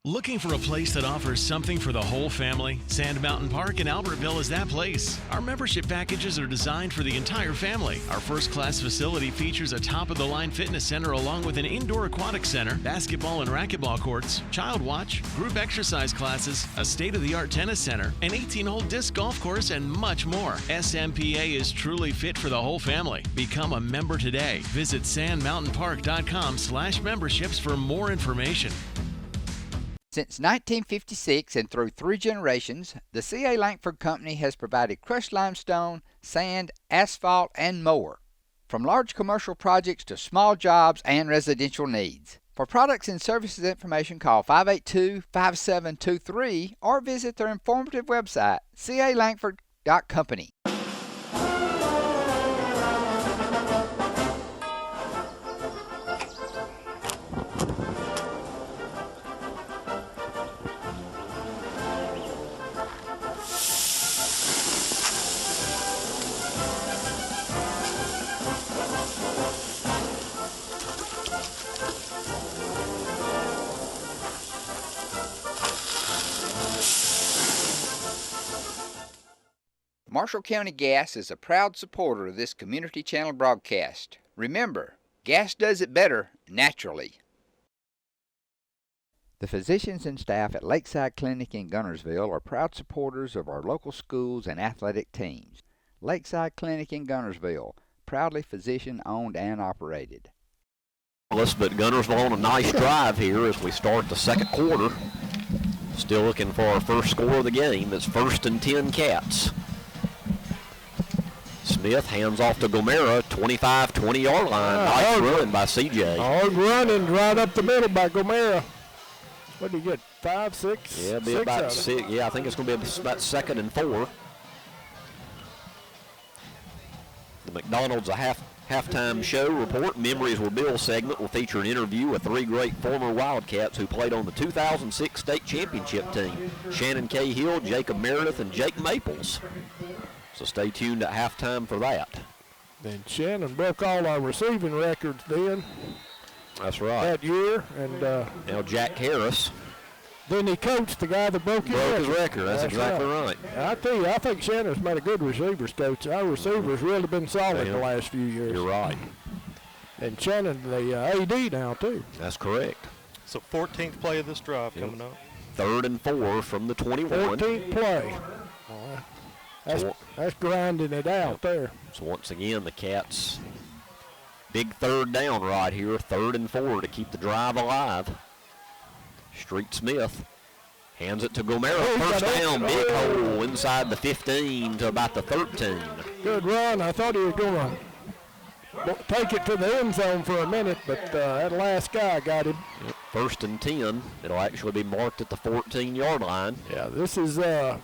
Speaker 18: Looking for a place that offers something for the whole family? Sand Mountain Park in Albertville is that place. Our membership packages are designed for the entire family. Our first-class facility features a top-of-the-line fitness center along with an indoor aquatic center, basketball and racquetball courts, child watch, group exercise classes, a state-of-the-art tennis center, an 18-hole disc golf course, and much more. SMPA is truly fit for the whole family. Become a member today. Visit sandmountainpark.com/memberships for more information.
Speaker 4: Since 1956 and through 3 generations, the C.A. Langford Company has provided crushed limestone, sand, asphalt, and more. From large commercial projects to small jobs and residential needs. For products and services information, call 582-5723 or visit their informative website, calangford.company. Marshall County Gas is a proud supporter of this community channel broadcast. Remember, gas does it better naturally. The physicians and staff at Lakeside Clinic in Guntersville are proud supporters of our local schools and athletic teams. Lakeside Clinic in Guntersville, proudly physician-owned and operated.
Speaker 7: But Guntersville on a nice drive here as we start the second quarter. Still looking for our first score of the game. It's 1st and 10 Cats. Smith hands off to Gomera, 25, 20-yard line. Nice run by CJ.
Speaker 10: Hard running right up the middle by Gomera. What did he get, 5, 6?
Speaker 7: Yeah, be about 6. Yeah, I think it's going to be about 2nd and 4. The McDonald's halftime show report, Memories Were Built segment will feature an interview with 3 great former Wildcats who played on the 2006 state championship team. Shannon Cahill, Jacob Meredith, and Jake Maples. So stay tuned at halftime for that.
Speaker 10: Then Shannon broke all our receiving records then.
Speaker 7: That's right.
Speaker 10: That year. And
Speaker 7: now Jack Harris.
Speaker 10: Then he coached the guy that broke
Speaker 7: his record. That's exactly right.
Speaker 10: I tell you, I think Shannon's made a good receivers coach. Our receivers really been solid the last few years.
Speaker 7: You're right.
Speaker 10: And Shannon, the AD now, too.
Speaker 7: That's correct.
Speaker 11: So 14th play of this drive coming up.
Speaker 7: 3rd and 4 from the 21.
Speaker 10: 14th play. All right. That's grinding it out there.
Speaker 7: So once again, the Cats, big third down right here, 3rd and 4 to keep the drive alive. Street Smith hands it to Gomera. First down, big hole inside the 15 to about the 13.
Speaker 10: Good run. I thought he was going to take it to the end zone for a minute, but that last guy got him.
Speaker 7: Yep, 1st and 10. It'll actually be marked at the 14-yard line.
Speaker 10: Yeah, this is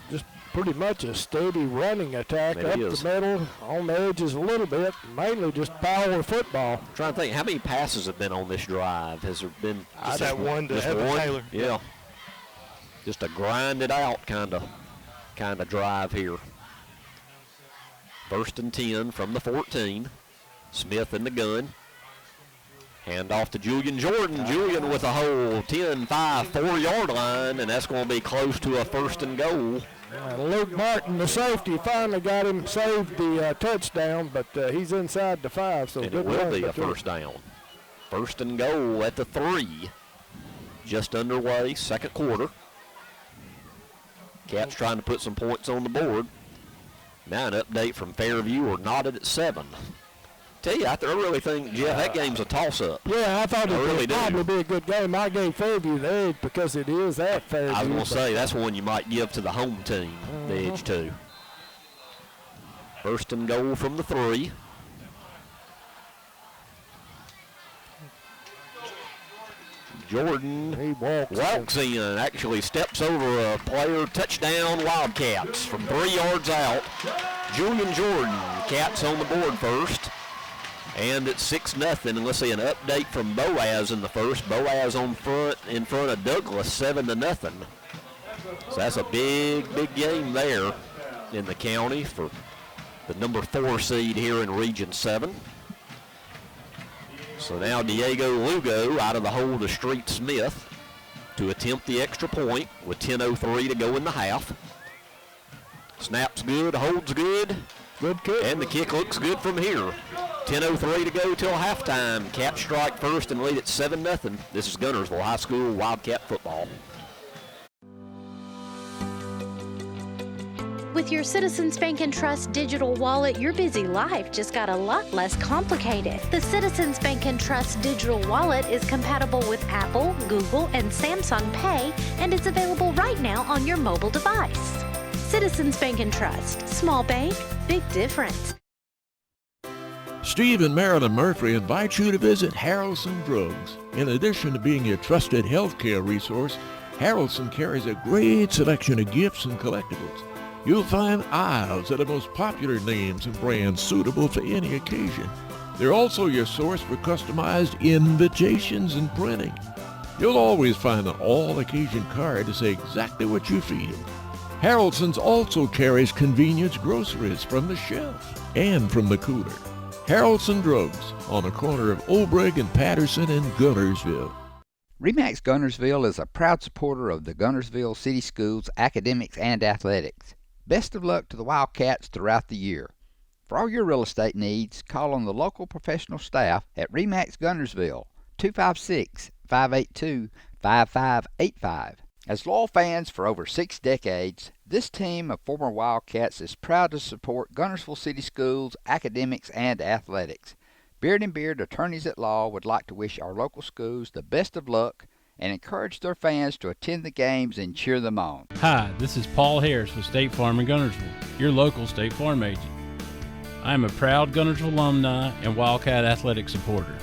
Speaker 10: just pretty much a steady running attack up the middle, on the edges a little bit, mainly just power football.
Speaker 7: I'm trying to think, how many passes have been on this drive? Has there been
Speaker 11: just that one to Evan Taylor?
Speaker 7: Yeah. Just a grinded out kind of drive here. 1st and 10 from the 14. Smith in the gun. Hand off to Julian Jordan. Julian with a hole, 10-5, 4-yard line, and that's going to be close to a 1st and goal.
Speaker 10: Luke Martin, the safety, finally got him, saved the touchdown, but he's inside the 5, so
Speaker 7: and
Speaker 10: good
Speaker 7: it will
Speaker 10: run
Speaker 7: be a 1st down. 1st and goal at the 3. Just underway, 2nd quarter. Cats trying to put some points on the board. Now an update from Fairview, we're knotted at 7. Tell you, I really think, Jeff, that game's a toss-up.
Speaker 10: Yeah, I thought it
Speaker 7: really
Speaker 10: would probably be a good game. I gave Fairview the edge because it is at Fairview.
Speaker 7: I was going to say, that's one you might give to the home team, the edge too. 1st and goal from the 3. Jordan
Speaker 10: he walks
Speaker 7: in, actually steps over a player, touchdown Wildcats from 3 yards out. Julian Jordan, Cats on the board first. And it's 6-0, and let's see an update from Boaz in the first. Boaz in front of Douglas, 7-0. So that's a big game there in the county for the number 4 seed here in Region 7. So now Diego Lugo out of the hole to Street Smith to attempt the extra point with 10:03 to go in the half. Snaps good, holds good.
Speaker 10: Good kick.
Speaker 7: And the kick looks good from here. 10:03 to go till halftime. Cats strike first and lead at 7-0. This is Guntersville High School Wildcat football.
Speaker 19: With your Citizens Bank and Trust digital wallet, your busy life just got a lot less complicated. The Citizens Bank and Trust digital wallet is compatible with Apple, Google, and Samsung Pay, and it's available right now on your mobile device. Citizens Bank and Trust. Small bank, big difference.
Speaker 20: Steve and Marilyn Murphy invite you to visit Harrelson Drugs. In addition to being your trusted healthcare resource, Harrelson carries a great selection of gifts and collectibles. You'll find aisles of the most popular names and brands suitable for any occasion. They're also your source for customized invitations and printing. You'll always find an all-occasion card to say exactly what you feel. Harrelson's also carries convenience groceries from the shelf and from the cooler. Harrelson Drugs on the corner of Olbrich and Patterson in Guntersville.
Speaker 4: RE/MAX Guntersville is a proud supporter of the Guntersville City Schools academics and athletics. Best of luck to the Wildcats throughout the year. For all your real estate needs, call on the local professional staff at RE/MAX Guntersville, 256-582-5585. As loyal fans for over 6 decades, this team of former Wildcats is proud to support Guntersville City Schools academics and athletics. Beard and Beard Attorneys at Law would like to wish our local schools the best of luck and encourage their fans to attend the games and cheer them on.
Speaker 21: Hi, this is Paul Harris with State Farm in Guntersville, your local State Farm agent. I am a proud Guntersville alumni and Wildcat athletic supporter.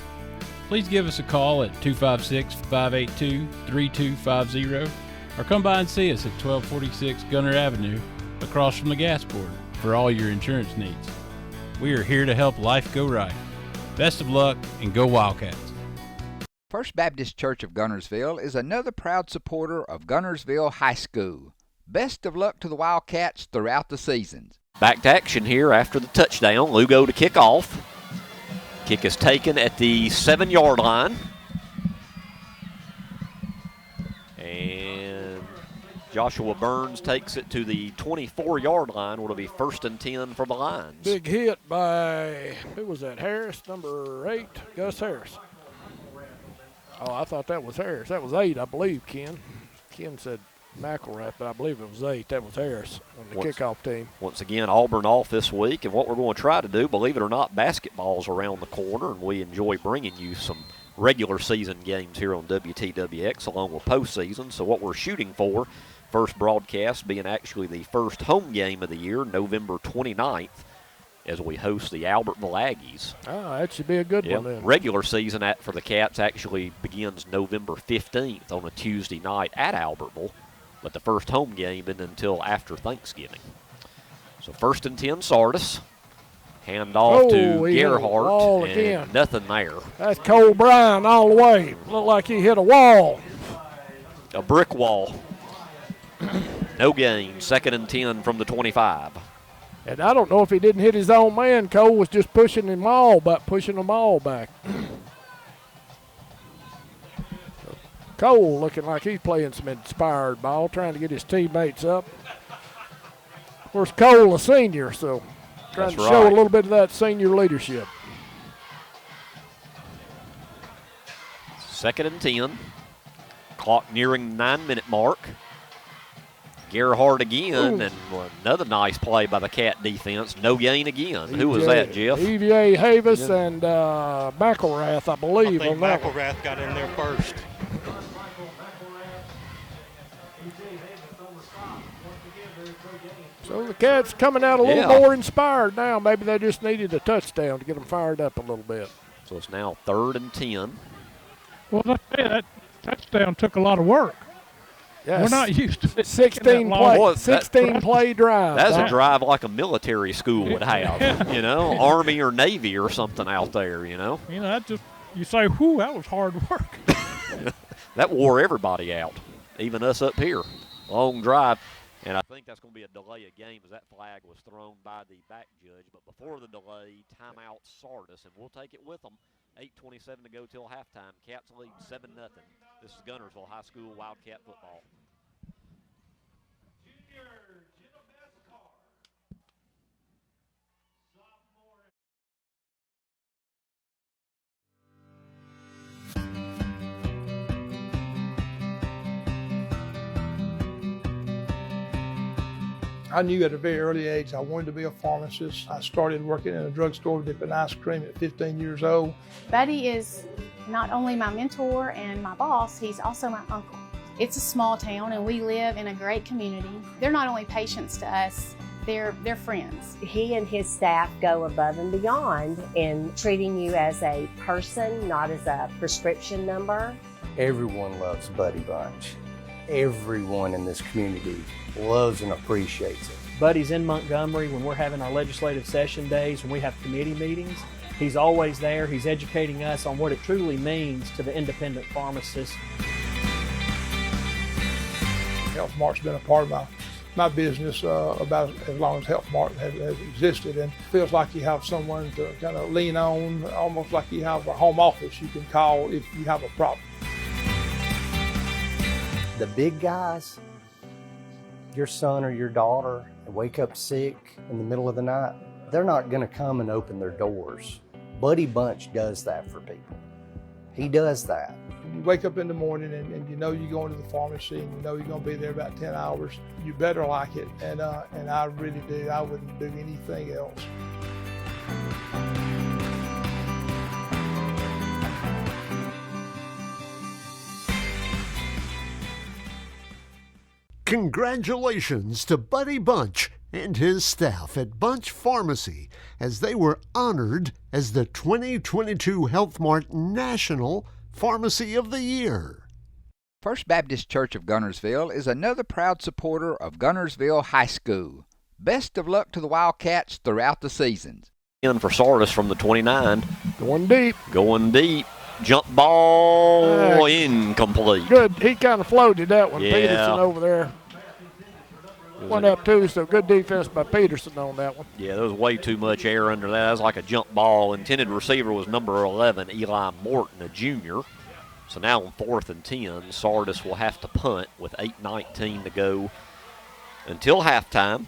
Speaker 21: Please give us a call at 256-582-3250 or come by and see us at 1246 Gunter Avenue across from the gas port for all your insurance needs. We are here to help life go right. Best of luck and go Wildcats.
Speaker 4: First Baptist Church of Guntersville is another proud supporter of Guntersville High School. Best of luck to the Wildcats throughout the seasons.
Speaker 7: Back to action here after the touchdown. Lugo to kick off. Kick is taken at the 7-yard line. And Joshua Burns takes it to the 24-yard line. It'll be 1st and 10 for the Lions.
Speaker 10: Big hit by, who was that, Harris, number 8, Gus Harris. Oh, I thought that was Harris. That was 8, I believe, Ken. Ken said McElrath, but I believe it was 8. That was Harris on the kickoff team.
Speaker 7: Once again, Auburn off this week, and what we're going to try to do, believe it or not, basketball's around the corner, and we enjoy bringing you some regular season games here on WTWX along with postseason. So what we're shooting for, first broadcast being actually the first home game of the year, November 29th, as we host the Albertville Aggies.
Speaker 10: That should be a good one then.
Speaker 7: Regular season for the Cats actually begins November 15th on a Tuesday night at Albertville, but the first home game isn't until after Thanksgiving. So 1st and 10 Sardis. Hand off to Gerhardt, and nothing there.
Speaker 10: That's Cole Bryan all the way. Looked like he hit a wall.
Speaker 7: A brick wall. No gain. 2nd and 10 from the 25.
Speaker 10: And I don't know if he didn't hit his own man. Cole was just pushing them all back. Cole looking like he's playing some inspired ball, trying to get his teammates up. Of course, Cole a senior, so trying to show a little bit of that senior leadership.
Speaker 7: 2nd and 10. Clock nearing the 9-minute mark. Gerhardt again, and another nice play by the Cat defense. No gain again. Who was that, Jeff?
Speaker 10: EVA Havis and McElrath, I believe.
Speaker 11: I think McElrath got in there first.
Speaker 10: So the Cats coming out a little more inspired now. Maybe they just needed a touchdown to get them fired up a little bit.
Speaker 7: So it's now 3rd and 10.
Speaker 8: Well, that touchdown took a lot of work.
Speaker 10: Yes.
Speaker 8: We're not used to it.
Speaker 10: 16 play drive.
Speaker 7: That's a drive like a military school would have, Army or Navy or something out there,
Speaker 8: that just, you say, whew, that was hard work.
Speaker 7: That wore everybody out, even us up here. Long drive. And I think that's going to be a delay of game as that flag was thrown by the back judge. But before the delay, timeout Sardis, and we'll take it with them. 8:27 to go till halftime. Cats lead 7-0. This is Guntersville High School Wildcat football.
Speaker 1: I knew at a very early age I wanted to be a pharmacist. I started working in a drugstore dipping ice cream at 15 years old.
Speaker 17: Buddy is not only my mentor and my boss, he's also my uncle. It's a small town and we live in a great community. They're not only patients to us, they're friends.
Speaker 22: He and his staff go above and beyond in treating you as a person, not as a prescription number.
Speaker 23: Everyone loves Buddy Bunch. Everyone in this community loves and appreciates it.
Speaker 24: Buddy's in Montgomery when we're having our legislative session days, when we have committee meetings. He's always there. He's educating us on what it truly means to the independent pharmacist.
Speaker 1: Health Mart's been a part of my business about as long as Health Mart has existed, and it feels like you have someone to kind of lean on, almost like you have a home office you can call if you have a problem.
Speaker 23: The big guys, your son or your daughter wake up sick in the middle of the night, they're not going to come and open their doors. Buddy Bunch does that for people. He does that.
Speaker 1: You wake up in the morning and you know you're going to the pharmacy and you know you're going to be there about 10 hours. You better like it, and I really do. I wouldn't do anything else.
Speaker 25: Congratulations to Buddy Bunch and his staff at Bunch Pharmacy as they were honored as the 2022 Health Mart National Pharmacy of the Year.
Speaker 4: First Baptist Church of Guntersville is another proud supporter of Guntersville High School. Best of luck to the Wildcats throughout the seasons.
Speaker 7: In for Sardis from the 29.
Speaker 10: Going deep.
Speaker 7: Jump ball incomplete.
Speaker 10: Good. He kind of floated that one.
Speaker 7: Yeah.
Speaker 10: Peterson over there. Went up too, so good defense by Peterson on that one.
Speaker 7: Yeah, there was way too much air under that. That was like a jump ball. Intended receiver was number 11, Eli Morton, a junior. So now on 4th and 10, Sardis will have to punt with 8:19 to go until halftime.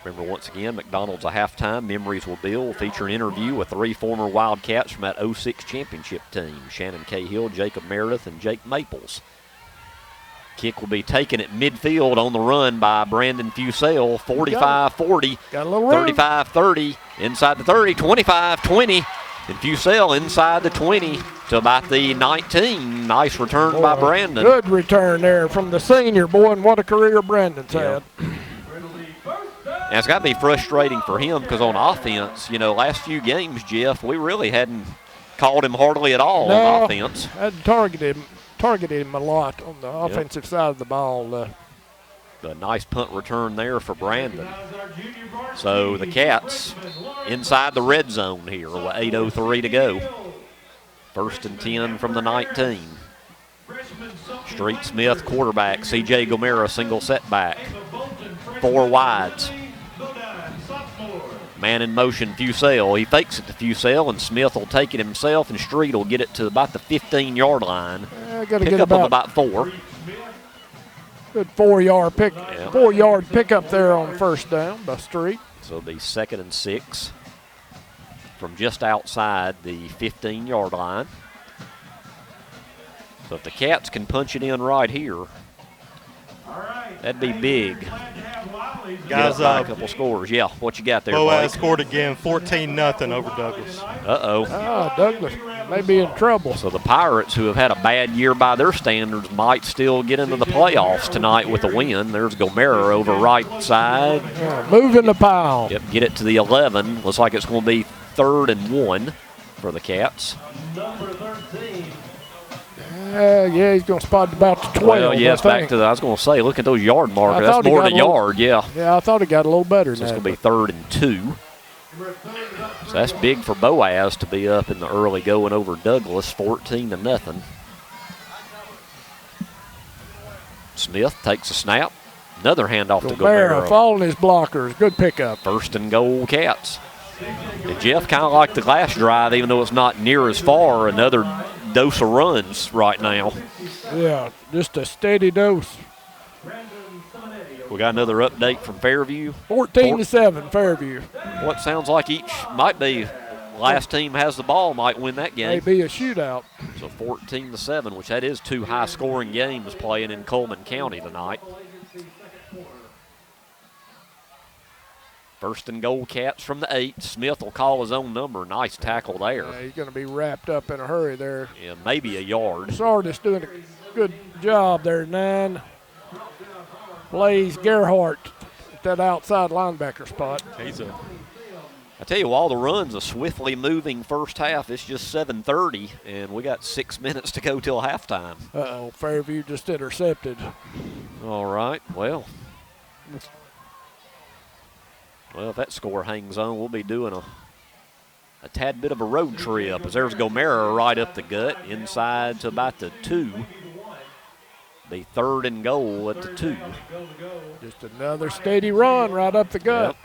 Speaker 7: Remember, once again, McDonald's a halftime. Memories will build. Feature an interview with 3 former Wildcats from that 06 championship team, Shannon Cahill, Jacob Meredith, and Jake Maples. Kick will be taken at midfield on the run by Brandon Fusell. 45-40,
Speaker 10: got a little room.
Speaker 7: 35-30, inside the 30, 25-20. And Fusell inside the 20 to about the 19. Nice return by Brandon.
Speaker 10: Good return there from the senior, boy, and what a career Brandon's had.
Speaker 7: And it's got to be frustrating for him because on offense, last few games, Jeff, we really hadn't called him hardly at all on offense.
Speaker 10: Had targeted him a lot on the offensive side of the ball.
Speaker 7: The nice punt return there for Brandon. So the Cats inside the red zone here with 8:03 to go. 1st and 10 from the 19. Street Smith quarterback, C.J. Gomera single setback. 4 wides. Man in motion, Fusell. He fakes it to Fusell, and Smith will take it himself, and Street will get it to about the 15-yard line. Pick up of about 4.
Speaker 10: Good 4-yard pick, 4-yard pickup there on first down by Street.
Speaker 7: So it'll be 2nd and 6 from just outside the 15-yard line. So if the Cats can punch it in right here, that'd be big.
Speaker 11: Guys,
Speaker 7: a couple scores. Yeah, what you got there,
Speaker 11: Boaz
Speaker 7: Blake?
Speaker 11: scored again, 14-0 over Douglas.
Speaker 7: Uh-oh.
Speaker 10: Douglas may be in trouble.
Speaker 7: So the Pirates, who have had a bad year by their standards, might still get into the playoffs tonight with a win. There's Gomera over right side.
Speaker 10: Moving the pile.
Speaker 7: Yep, get it to the 11. Looks like it's going to be 3rd and 1 for the Cats.
Speaker 10: He's going to spot about the 12.
Speaker 7: Well, yes, back to I was going to say, look at those yard markers. That's more than a yard, yeah.
Speaker 10: Yeah, I thought he got a little better
Speaker 7: So
Speaker 10: than
Speaker 7: it's
Speaker 10: that.
Speaker 7: going to be 3rd and 2. So that's big for Boaz to be up in the early going over Douglas, 14-0. Smith takes a snap. Another handoff to Gomera.
Speaker 10: Following his blockers. Good pickup.
Speaker 7: 1st and goal, Cats. And Jeff, kind of like the last drive, even though it's not near as far, another dose of runs right now.
Speaker 10: Yeah, just a steady dose.
Speaker 7: We got another update from Fairview.
Speaker 10: 14-7, Fairview.
Speaker 7: What sounds like each might be last team has the ball might win that game.
Speaker 10: Maybe a shootout.
Speaker 7: So 14-7, which that is 2 high-scoring games playing in Coleman County tonight. 1st and goal, Cats from the 8. Smith will call his own number. Nice tackle there.
Speaker 10: Yeah, he's going to be wrapped up in a hurry there.
Speaker 7: Yeah, maybe a yard.
Speaker 10: Sardis doing a good job there, 9. Blaze Gerhardt at that outside linebacker spot.
Speaker 7: I tell you, all the runs a swiftly moving first half. It's just 7:30, and we got 6 minutes to go till halftime.
Speaker 10: Uh-oh, Fairview just intercepted.
Speaker 7: All right, well, if that score hangs on, we'll be doing a tad bit of a road trip, as there's Gomera right up the gut, inside to about the 2. The 3rd and goal at the 2.
Speaker 10: Just another steady run right up the gut.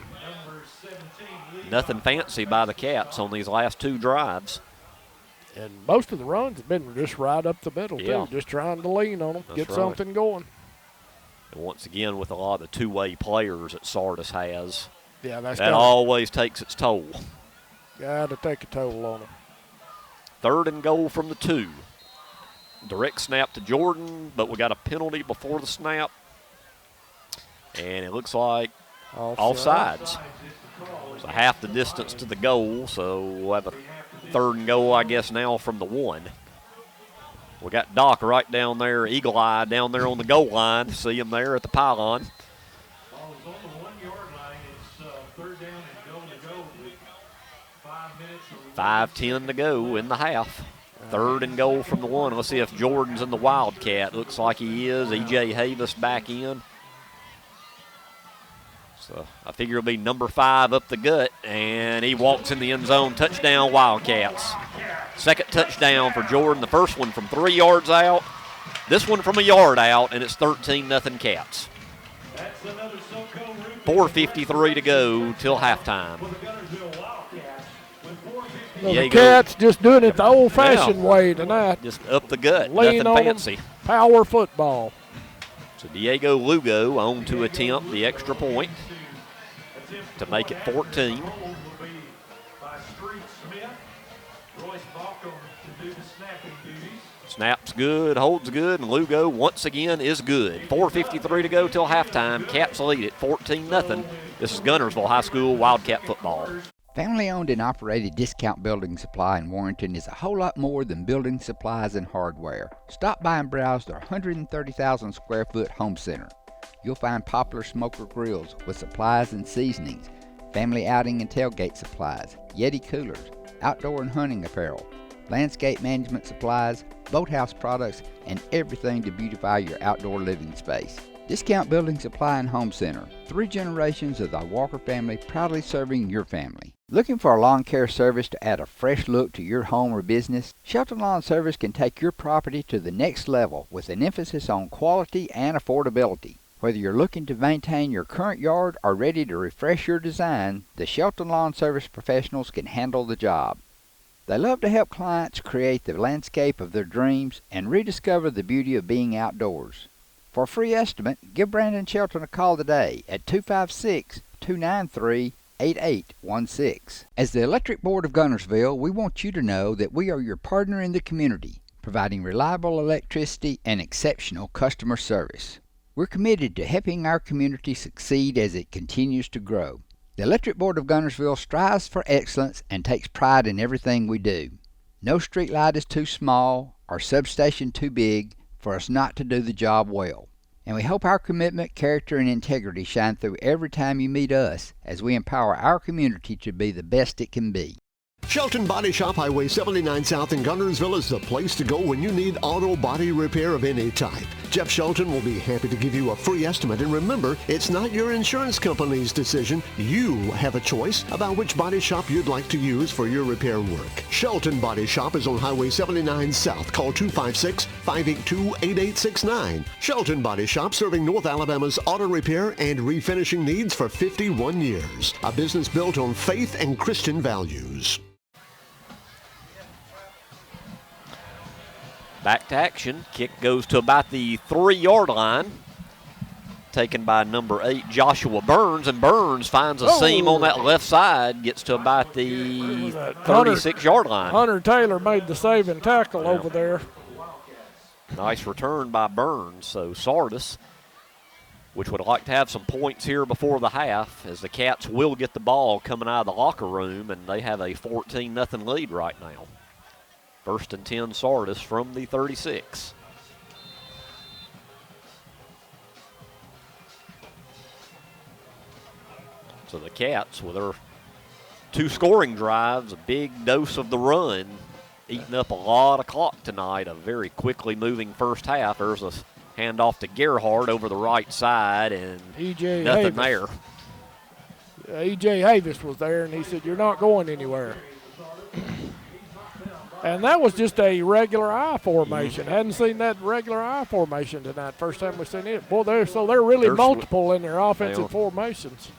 Speaker 7: Yep. Nothing fancy by the Cats on these last 2 drives.
Speaker 10: And most of the runs have been just right up the middle, too. Just trying to lean on them, get something going.
Speaker 7: And once again, with a lot of the two-way players that Sardis has,
Speaker 10: yeah, that
Speaker 7: always takes its toll.
Speaker 10: Got to take a toll on them.
Speaker 7: 3rd and goal from the 2. Direct snap to Jordan, but we got a penalty before the snap. And it looks like offsides. So half the distance to the goal, so we'll have a 3rd and goal, I guess, now from the 1. We got Doc right down there, eagle eye down there on the goal line. See him there at the pylon. 5:10 to go in the half. 3rd and goal from the 1. Let's see if Jordan's in the Wildcat. Looks like he is. E.J. Havis back in. So I figure it'll be number 5 up the gut, and he walks in the end zone. Touchdown, Wildcats. 2nd touchdown for Jordan. The first one from 3 yards out. This one from a yard out, and it's 13-0 Cats. 4:53 to go till halftime.
Speaker 10: Well, the Cats just doing it the old-fashioned way tonight.
Speaker 7: Just up the gut,
Speaker 10: Laying
Speaker 7: nothing
Speaker 10: on
Speaker 7: fancy.
Speaker 10: Power football.
Speaker 7: So Diego Lugo on to attempt the extra point to make it 14. Snaps good, holds good, and Lugo once again is good. 4:53 to go till halftime. Caps lead at 14-0. This is Guntersville High School Wildcat football.
Speaker 4: Family-owned and operated Discount Building Supply in Warrenton is a whole lot more than building supplies and hardware. Stop by and browse their 130,000 square foot home center. You'll find popular smoker grills with supplies and seasonings, family outing and tailgate supplies, Yeti coolers, outdoor and hunting apparel, landscape management supplies, boathouse products, and everything to beautify your outdoor living space. Discount Building Supply and Home Center. 3 generations of the Walker family proudly serving your family. Looking for a lawn care service to add a fresh look to your home or business? Shelton Lawn Service can take your property to the next level with an emphasis on quality and affordability. Whether you're looking to maintain your current yard or ready to refresh your design, the Shelton Lawn Service professionals can handle the job. They love to help clients create the landscape of their dreams and rediscover the beauty of being outdoors. For a free estimate, give Brandon Shelton a call today at 256-293-8816. As the Electric Board of Guntersville, we want you to know that we are your partner in the community, providing reliable electricity and exceptional customer service. We're committed to helping our community succeed as it continues to grow. The Electric Board of Guntersville strives for excellence and takes pride in everything we do. No street light is too small or substation too big for us not to do the job well. And we hope our commitment, character, and integrity shine through every time you meet us as we empower our community to be the best it can be.
Speaker 25: Shelton Body Shop, Highway 79 South in Guntersville is the place to go when you need auto body repair of any type. Jeff Shelton will be happy to give you a free estimate. And remember, it's not your insurance company's decision. You have a choice about which body shop you'd like to use for your repair work. Shelton Body Shop is on Highway 79 South. Call 256-582-8869. Shelton Body Shop, serving North Alabama's auto repair and refinishing needs for 51 years. A business built on faith and Christian values.
Speaker 7: Back to action. Kick goes to about the 3-yard line. Taken by number 8, Joshua Burns, and Burns finds a seam on that left side, gets to about the 36-yard line.
Speaker 10: Hunter Taylor made the saving tackle over there.
Speaker 7: Nice return by Burns. So Sardis, which would like to have some points here before the half, as the Cats will get the ball coming out of the locker room, and they have a 14-0 lead right now. 1st and 10 Sardis from the 36. So the Cats, with their 2 scoring drives, a big dose of the run, eating up a lot of clock tonight. A very quickly moving first half. There's a handoff to Gerhardt over the right side, and nothing there.
Speaker 10: E.J. Havis was there, and he said, "You're not going anywhere." And that was just a regular I formation. Hadn't seen that regular I formation tonight. First time we've seen it. Boy, they're really multiple in their offensive formations.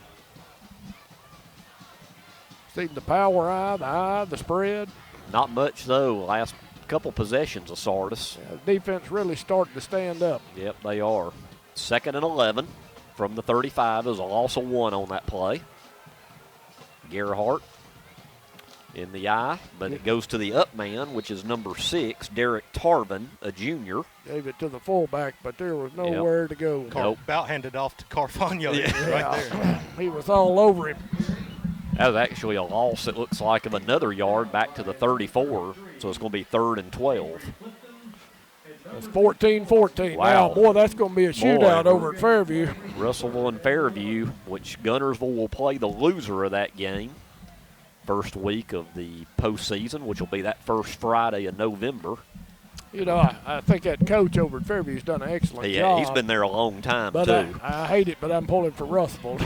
Speaker 10: Seen the power I, the spread.
Speaker 7: Not much, though. Last couple possessions of Sardis.
Speaker 10: Yeah, the defense really starting to stand up.
Speaker 7: Yep, they are. 2nd and 11 from the 35. There's a loss of 1 on that play. Gerhardt in the eye, but it goes to the up man, which is number 6, Derek Tarvin, a junior.
Speaker 10: Gave it to the fullback, but there was nowhere to go.
Speaker 11: About handed off to Carfagno right there.
Speaker 10: He was all over him.
Speaker 7: That was actually a loss, it looks like, of another yard back to the 34, so it's going to be 3rd and 12.
Speaker 10: It's 14-14
Speaker 7: Wow.
Speaker 10: now. Boy, that's going to be a shootout over at Fairview.
Speaker 7: Russellville and Fairview, which Guntersville will play the loser of that game. First week of the postseason, which will be that first Friday in November.
Speaker 10: You know, I think that coach over at Fairview's done an excellent job.
Speaker 7: He's been there a long time,
Speaker 10: but
Speaker 7: too.
Speaker 10: I hate it, but I'm pulling for Russellville.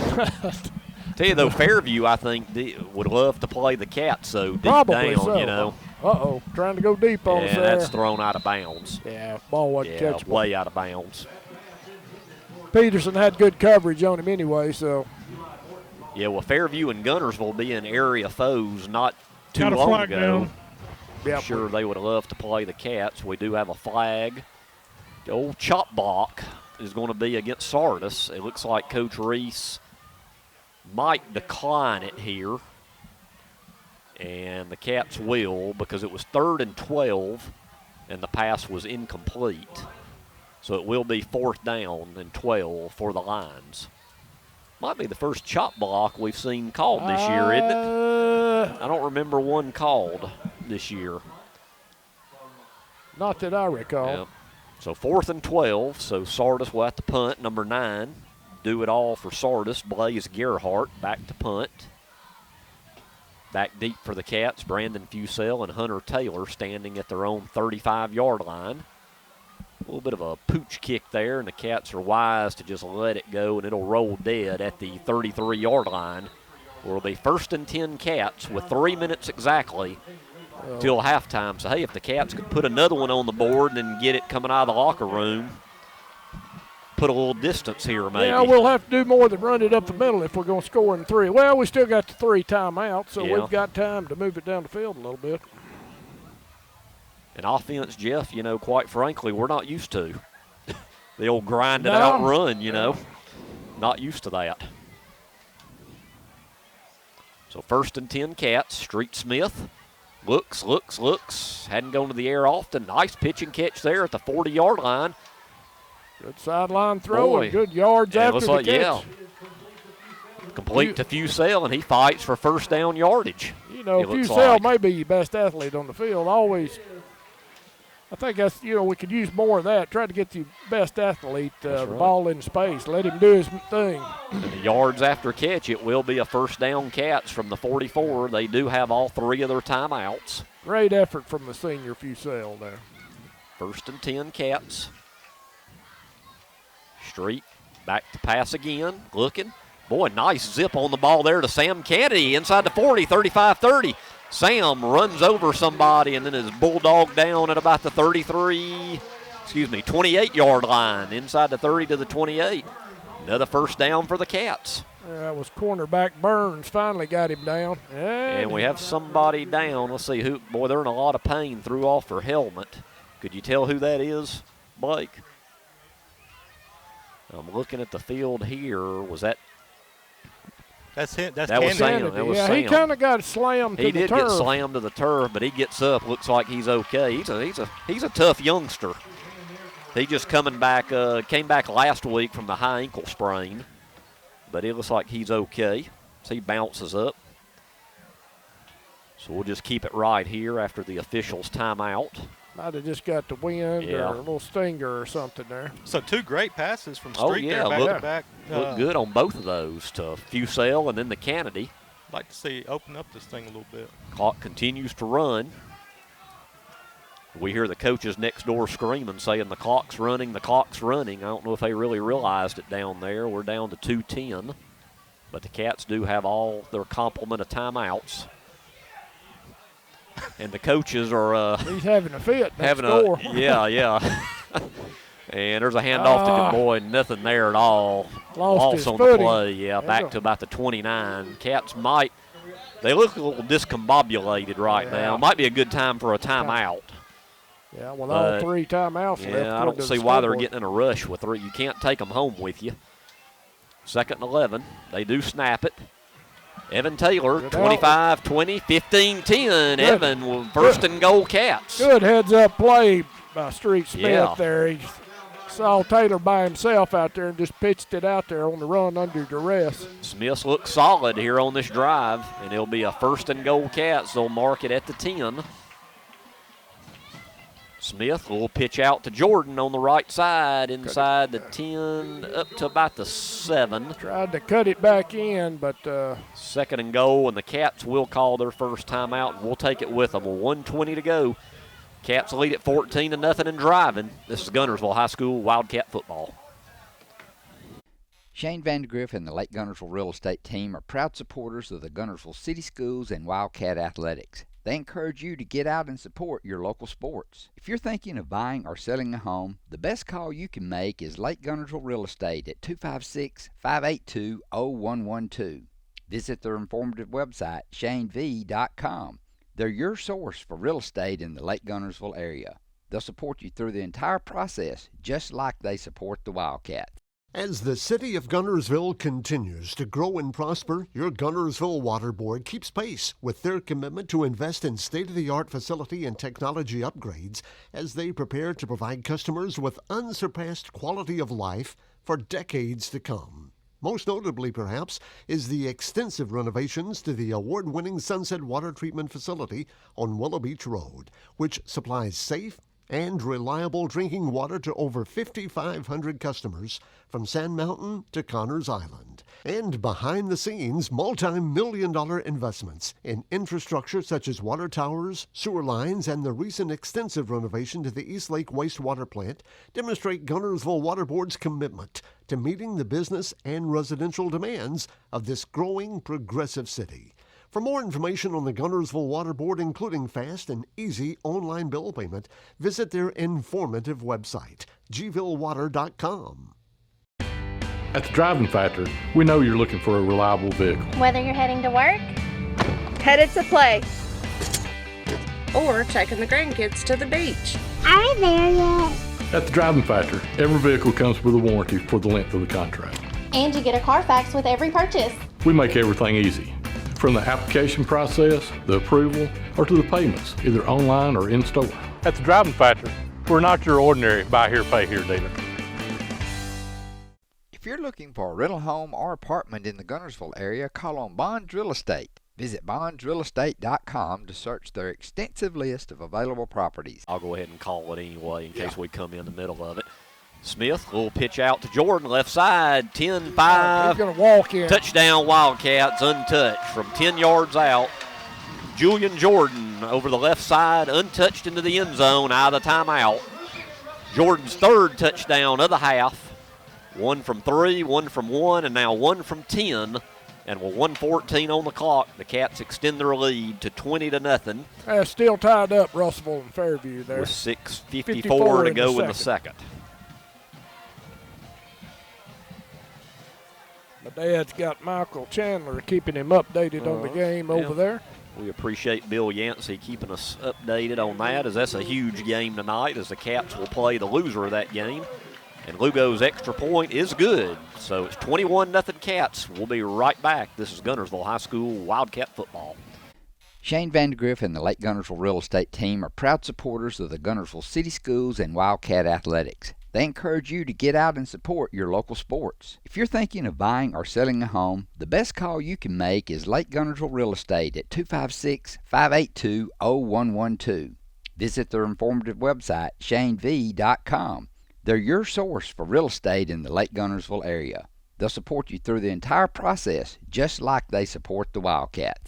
Speaker 7: Tell you, though, Fairview, I think, would love to play the Cats, so deep
Speaker 10: Probably
Speaker 7: down,
Speaker 10: so.
Speaker 7: you know.
Speaker 10: Uh-oh, trying to go deep on us there.
Speaker 7: Yeah, that's thrown out of bounds.
Speaker 10: Yeah, ball wasn't catchable.
Speaker 7: Way out of bounds.
Speaker 10: Peterson had good coverage on him anyway, so.
Speaker 7: Yeah, well, Fairview and Guntersville being area foes not too
Speaker 8: Got a
Speaker 7: long
Speaker 8: flag
Speaker 7: ago.
Speaker 8: down.
Speaker 10: Yep.
Speaker 7: I'm sure they would have loved to play the Cats. We do have a flag. The old chop block is going to be against Sardis. It looks like Coach Reese might decline it here. And the Cats will, because it was 3rd and 12, and the pass was incomplete. So it will be 4th down and 12 for the Lions. Might be the first chop block we've seen called this year, isn't it? I don't remember one called this year.
Speaker 10: Not that I recall.
Speaker 7: Yep. So 4th and 12, so Sardis will have to punt. Number 9, do it all for Sardis. Blaze Gerhardt back to punt. Back deep for the Cats, Brandon Fusell and Hunter Taylor standing at their own 35-yard line. A little bit of a pooch kick there, and the Cats are wise to just let it go, and it'll roll dead at the 33-yard line. It'll be 1st and 10 Cats with 3 minutes exactly till halftime. So, hey, if the Cats could put another one on the board and then get it coming out of the locker room, put a little distance here maybe.
Speaker 10: Yeah, we'll have to do more than run it up the middle if we're going to score in 3. Well, we still got the 3 timeouts, so we've got time to move it down the field a little bit.
Speaker 7: An offense, Jeff, you know, quite frankly, we're not used to. The old grind it out run, you know. Not used to that. So 1st and 10 Cats. Street Smith looks. Hadn't gone to the air often. Nice pitch and catch there at the 40-yard line.
Speaker 10: Good sideline throw and good yards after the catch.
Speaker 7: Yeah. Complete to Fusell, and he fights for 1st down yardage.
Speaker 10: You know, Fusell may be your best athlete on the field. Always, I think that's, you know, we could use more of that. Try to get the best athlete the ball in space. Let him do his thing.
Speaker 7: And the yards after catch, it will be a 1st down Cats from the 44. They do have all 3 of their timeouts.
Speaker 10: Great effort from the senior Fusell there.
Speaker 7: 1st and 10 Cats. Street back to pass again, looking. Boy, nice zip on the ball there to Sam Kennedy inside the 40, 35-30. Sam runs over somebody and then is bulldogged down at about the 28-yard line, inside the 30 to the 28. Another 1st down for the Cats.
Speaker 10: That was cornerback Burns finally got him down.
Speaker 7: And we have somebody down. Let's see who. Boy, they're in a lot of pain. Threw off her helmet. Could you tell who that is, Blake? I'm looking at the field here. Was that?
Speaker 11: That's him. That
Speaker 7: was Sam. That was Sam.
Speaker 10: He kind of got slammed to the turf.
Speaker 7: He did get slammed to the turf, but he gets up. Looks like he's okay. He's a tough youngster. He just came back last week from the high ankle sprain, but it looks like he's okay. So he bounces up. So we'll just keep it right here after the officials' timeout.
Speaker 10: Might have just got the wind or a little stinger or something there.
Speaker 11: So 2 great passes from Street there back to back.
Speaker 7: Looked good on both of those, to Fusell and then the Kennedy.
Speaker 11: I'd like to see open up this thing a little bit.
Speaker 7: Clock continues to run. We hear the coaches next door screaming, saying the clock's running, the clock's running. I don't know if they really realized it down there. We're down to 2:10, but the Cats do have all their complement of timeouts. And the coaches are
Speaker 10: he's having a fit.
Speaker 7: Yeah. And there's a handoff to good boy. Nothing there at all.
Speaker 10: Lost
Speaker 7: on
Speaker 10: footing.
Speaker 7: The play. Yeah, back to about the 29. Cats they look a little discombobulated right now. Might be a good time for a timeout.
Speaker 10: Yeah, with all 3 timeouts left.
Speaker 7: Yeah, I don't see why they're getting in a rush with 3. You can't take them home with you. 2nd and 11. They do snap it. Evan Taylor, 25-20, 15-10. Evan, 1st and goal Cats.
Speaker 10: Good heads-up play by Street Smith there. He saw Taylor by himself out there and just pitched it out there on the run under duress.
Speaker 7: Smith looks solid here on this drive, and it'll be a 1st and goal Cats. They'll mark it at the 10. Smith will pitch out to Jordan on the right side, inside the 10, up to about the 7.
Speaker 10: Tried to cut it back in, but
Speaker 7: 2nd and goal, and the Cats will call their first timeout, and we'll take it with them. 1:20 to go. Cats lead at 14-0 and driving. This is Guntersville High School Wildcat football.
Speaker 4: Shane Vandergriff and the Lake Guntersville Real Estate Team are proud supporters of the Guntersville City Schools and Wildcat Athletics. They encourage you to get out and support your local sports. If you're thinking of buying or selling a home, the best call you can make is Lake Guntersville Real Estate at 256-582-0112. Visit their informative website, shanev.com. They're your source for real estate in the Lake Guntersville area. They'll support you through the entire process, just like they support the Wildcats.
Speaker 25: As the city of Guntersville continues to grow and prosper, your Guntersville Water Board keeps pace with their commitment to invest in state-of-the-art facility and technology upgrades as they prepare to provide customers with unsurpassed quality of life for decades to come. Most notably, perhaps, is the extensive renovations to the award-winning Sunset Water Treatment Facility on Willow Beach Road, which supplies safe and reliable drinking water to over 5,500 customers from Sand Mountain to Connors Island. And behind the scenes, multi-million-dollar investments in infrastructure such as water towers, sewer lines, and the recent extensive renovation to the East Lake wastewater plant demonstrate Guntersville Water Board's commitment to meeting the business and residential demands of this growing progressive city. For more information on the Guntersville Water Board, including fast and easy online bill payment, visit their informative website, gvillewater.com.
Speaker 2: At the Driving Factor, we know you're looking for a reliable vehicle.
Speaker 3: Whether you're heading to work,
Speaker 5: headed to play,
Speaker 3: or taking the grandkids to the beach.
Speaker 5: Are we there yet?
Speaker 2: At the Driving Factor, every vehicle comes with a warranty for the length of the contract.
Speaker 3: And you get a Carfax with every purchase.
Speaker 2: We make everything easy. From the application process, the approval, or to the payments, either online or in store.
Speaker 8: At the Driving Factor, we're not your ordinary buy here, pay here dealer.
Speaker 4: If you're looking for a rental home or apartment in the Guntersville area, call on Bonds Real Estate. Visit bondsrealestate.com to search their extensive list of available properties.
Speaker 7: I'll go ahead and call it anyway in case we come in the middle of it. Smith, little pitch out to Jordan, left side, 10-5.
Speaker 10: He's going to walk in.
Speaker 7: Touchdown Wildcats, untouched from 10 yards out. Julian Jordan over the left side, untouched into the end zone, out of the timeout. Jordan's third touchdown of the half. One from 3, one from 1, and now 1 from 10. And with 1:14 on the clock, the Cats extend their lead to 20-0.
Speaker 10: Still tied up, Russellville and Fairview there.
Speaker 7: With 6:54 to go in the second.
Speaker 10: My dad's got Michael Chandler keeping him updated on the game over there.
Speaker 7: We appreciate Bill Yancey keeping us updated on that, as that's a huge game tonight, as the Cats will play the loser of that game. And Lugo's extra point is good. So it's 21-0 Cats. We'll be right back. This is Guntersville High School Wildcat football.
Speaker 4: Shane Vandegrift and the Lake Guntersville Real Estate team are proud supporters of the Guntersville City Schools and Wildcat Athletics. They encourage you to get out and support your local sports. If you're thinking of buying or selling a home, the best call you can make is Lake Guntersville Real Estate at 256-582-0112. Visit their informative website, shanev.com. They're your source for real estate in the Lake Guntersville area. They'll support you through the entire process, just like they support the Wildcats.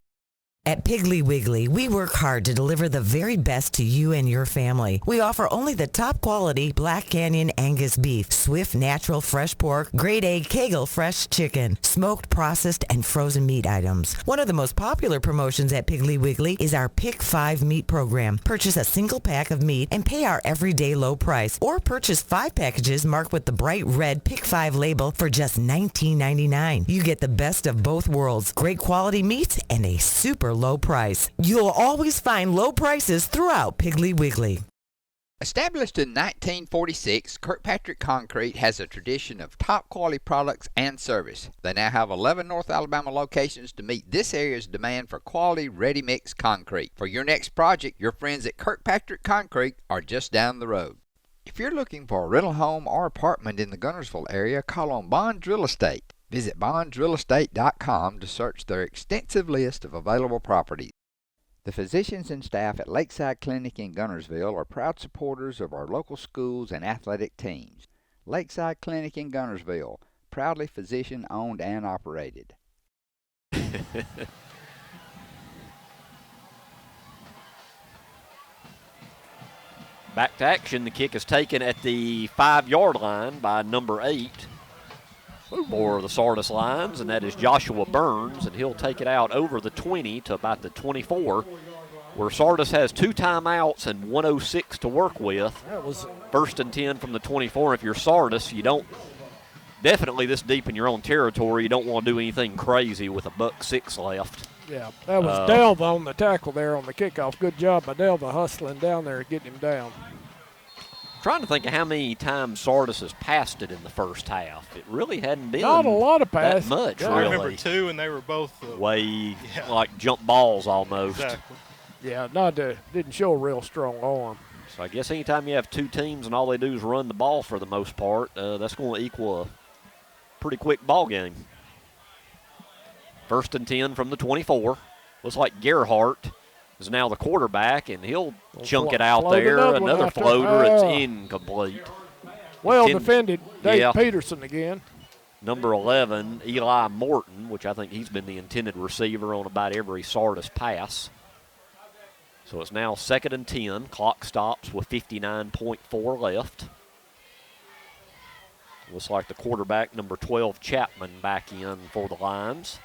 Speaker 6: At Piggly Wiggly, we work hard to deliver the very best to you and your family. We offer only the top quality Black Canyon Angus beef, Swift natural fresh pork, grade A Kegel fresh chicken, smoked, processed, and frozen meat items. One of the most popular promotions at Piggly Wiggly is our Pick 5 meat program. Purchase a single pack of meat and pay our everyday low price, or purchase 5 packages marked with the bright red Pick 5 label for just $19.99. You get the best of both worlds, great quality meats and a super low price. You'll always find low prices throughout Piggly Wiggly.
Speaker 4: Established in 1946, Kirkpatrick Concrete has a tradition of top quality products and service. They now have 11 North Alabama locations to meet this area's demand for quality ready-mix concrete. For your next project, your friends at Kirkpatrick Concrete are just down the road. If you're looking for a rental home or apartment in the Guntersville area, call on Bonds Real Estate. Visit bondsrealestate.com to search their extensive list of available properties. The physicians and staff at Lakeside Clinic in Guntersville are proud supporters of our local schools and athletic teams. Lakeside Clinic in Guntersville, proudly physician-owned and operated.
Speaker 7: Back to action. The kick is taken at the 5-yard line by number 8. For the Sardis Lions, and that is Joshua Burns, and he'll take it out over the 20 to about the 24, where Sardis has 2 timeouts and 1:06 to work with.
Speaker 10: That was
Speaker 7: 1st and 10 from the 24. If you're Sardis, you don't, definitely this deep in your own territory, you don't want to do anything crazy with a $1.06 left.
Speaker 10: Yeah, that was Delva on the tackle there on the kickoff. Good job by Delva hustling down there and getting him down.
Speaker 7: Trying to think of how many times Sardis has passed it in the first half. It really hadn't been
Speaker 10: not a lot of
Speaker 7: that
Speaker 10: pass.
Speaker 7: much,
Speaker 10: Yeah.
Speaker 7: really.
Speaker 11: I remember 2, and they were both
Speaker 7: way like jump balls almost.
Speaker 11: Exactly.
Speaker 10: Yeah, didn't show a real strong arm.
Speaker 7: So I guess anytime you have two teams and all they do is run the ball for the most part, that's going to equal a pretty quick ball game. 1st and 10 from the 24. Looks like Gerhardt is now the quarterback, and he'll chunk it out there. Another floater. It's incomplete.
Speaker 10: Well defended. Dave Peterson again.
Speaker 7: Number 11, Eli Morton, which I think he's been the intended receiver on about every Sardis pass. So it's now 2nd and 10. Clock stops with 59.4 left. Looks like the quarterback, number 12, Chapman, back in for the Lions.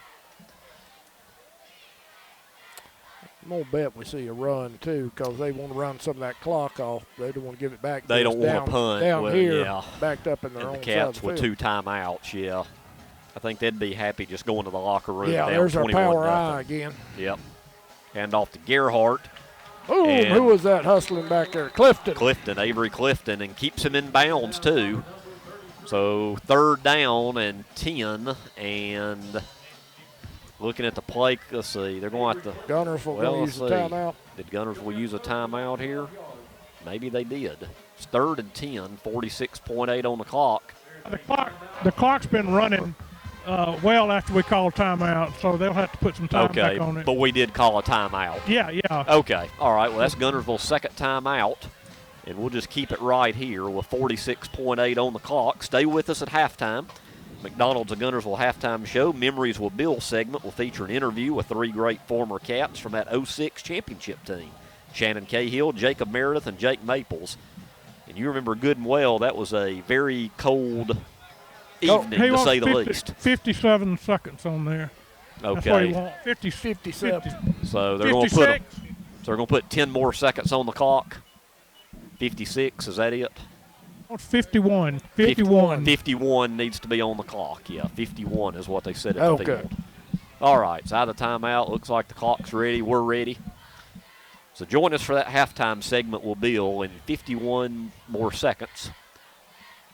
Speaker 10: I'm going to bet we see a run, too, because they want to run some of that clock off. They don't want to give it back.
Speaker 7: They don't want to punt.
Speaker 10: Down here, backed up in their own
Speaker 7: side of the field. And the Cats with 2 timeouts, I think they'd be happy just going to the locker room.
Speaker 10: Yeah,
Speaker 7: down
Speaker 10: there's our
Speaker 7: 21-0.
Speaker 10: power eye again.
Speaker 7: Yep. Hand off to Gerhardt.
Speaker 10: Oh, who was that hustling back there? Clifton.
Speaker 7: Avery Clifton, and keeps him in bounds, too. So 3rd down and 10, and looking at the play, let's see, they're going to have to.
Speaker 10: Guntersville going to use a timeout.
Speaker 7: Did Guntersville use a timeout here? Maybe they did. It's 3rd and 10, 46.8 on the clock.
Speaker 8: The clock's been running well after we called timeout, so they'll have to put some time back on it.
Speaker 7: But we did call a timeout.
Speaker 8: Yeah.
Speaker 7: Okay, all right. Well, that's Guntersville's 2nd timeout, and we'll just keep it right here with 46.8 on the clock. Stay with us at halftime. McDonald's of Guntersville halftime show, Memories Will Build segment, will feature an interview with 3 great former Cats from that 06 championship team. Shannon Cahill, Jacob Meredith, and Jake Maples. And you remember good and well, that was a very cold evening, to say the least.
Speaker 8: 57 seconds on there.
Speaker 7: Okay.
Speaker 8: That's what he wants. 57.
Speaker 7: So they're going to put 10 more seconds on the clock. 56, is that it?
Speaker 8: 51.
Speaker 7: 51 needs to be on the clock. Yeah, 51 is what they said at the field. All right, it's out of the timeout. Looks like the clock's ready. We're ready. So join us for that halftime segment. Will Bill in 51 more seconds.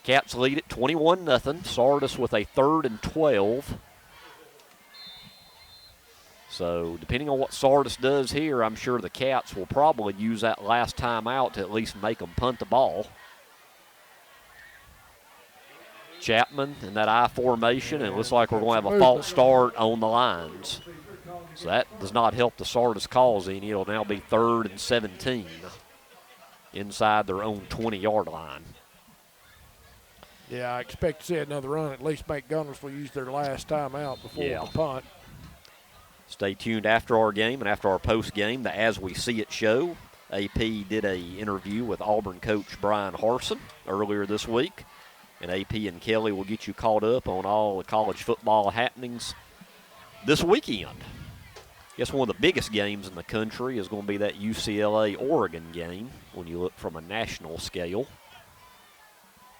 Speaker 7: Cats lead at 21-0. Sardis with a 3rd and 12. So depending on what Sardis does here, I'm sure the Cats will probably use that last timeout to at least make them punt the ball. Chapman in that I formation, and it looks like we're going to have a false start on the lines. So that does not help the Sardis cause any. It'll now be 3rd and 17 inside their own 20-yard line.
Speaker 10: Yeah, I expect to see another run, at least make Guntersville use their last timeout before the punt.
Speaker 7: Stay tuned after our game and after our post game, the As We See It show. AP did a interview with Auburn coach Brian Harsin earlier this week, and AP and Kelly will get you caught up on all the college football happenings this weekend. I guess one of the biggest games in the country is going to be that UCLA-Oregon game when you look from a national scale.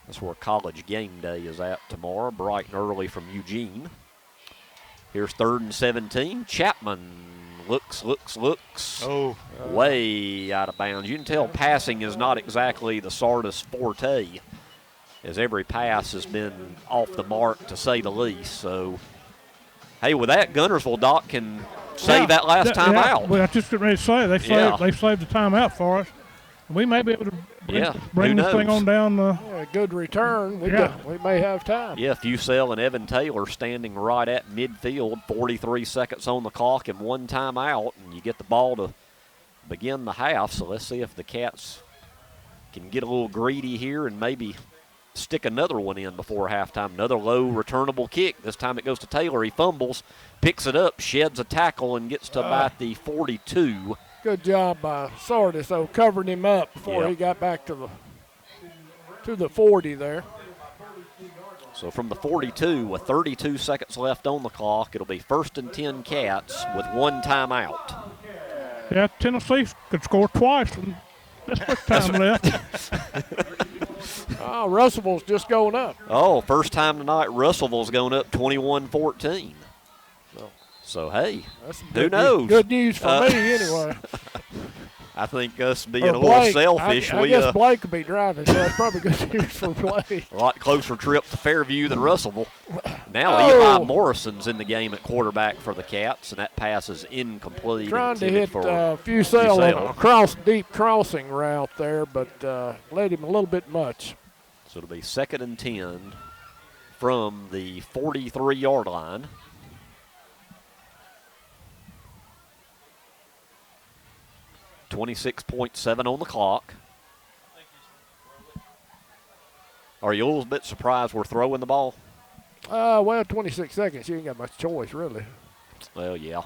Speaker 7: That's where College Game Day is at tomorrow, bright and early from Eugene. Here's 3rd and 17. Chapman looks. Way out of bounds. You can tell passing is not exactly the Sardis forte, as every pass has been off the mark, to say the least. So, hey, with that, Guntersville, Doc, can save that last time out.
Speaker 8: Well, I just got ready to say, they saved the timeout for us. We may be able to bring this thing on down the
Speaker 10: good return. We may have time.
Speaker 7: Yeah, Fusel and Evan Taylor standing right at midfield, 43 seconds on the clock and 1 timeout, and you get the ball to begin the half. So let's see if the Cats can get a little greedy here and maybe stick another one in before halftime. Another low returnable kick. This time it goes to Taylor. He fumbles, picks it up, sheds a tackle, and gets to about the 42.
Speaker 10: Good job by Sardis, though, covering him up before he got back to the 40 there.
Speaker 7: So from the 42, with 32 seconds left on the clock, it'll be 1st and 10 Cats with 1 timeout.
Speaker 8: Yeah, Tennessee could score twice, and that's much time left.
Speaker 10: Russellville's just going up.
Speaker 7: Oh, first time tonight, Russellville's going up 21-14. So, hey, who knows?
Speaker 10: Good news for me, anyway.
Speaker 7: I think us being a little selfish.
Speaker 10: I guess Blake could be driving, so it's probably good news for Blake.
Speaker 7: A lot closer trip to Fairview than Russellville. Now Eli Morrison's in the game at quarterback for the Cats, and that pass is incomplete.
Speaker 10: Trying to hit Fusel on a deep crossing route there, but led him a little bit much.
Speaker 7: So it'll be 2nd and 10 from the 43-yard line. .7 on the clock. Are you a little bit surprised we're throwing the ball?
Speaker 10: Well, 26 seconds. You ain't got much choice, really.
Speaker 7: Well, yeah.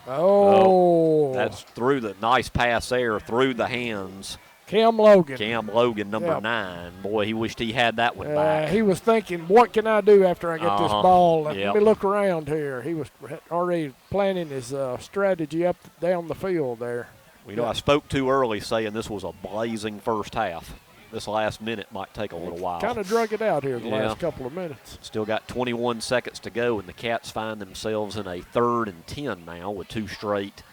Speaker 10: That's
Speaker 7: through the nice pass there, through the hands.
Speaker 10: Cam Logan,
Speaker 7: number 9. Boy, he wished he had that one back.
Speaker 10: He was thinking, what can I do after I get this ball? Let
Speaker 7: Yep.
Speaker 10: me look around here. He was already planning his strategy up down the field there.
Speaker 7: Well, I spoke too early saying this was a blazing first half. This last minute might take a little while.
Speaker 10: Kind of drug it out here the last couple of minutes.
Speaker 7: Still got 21 seconds to go, and the Cats find themselves in a 3rd and 10 now with 2 straight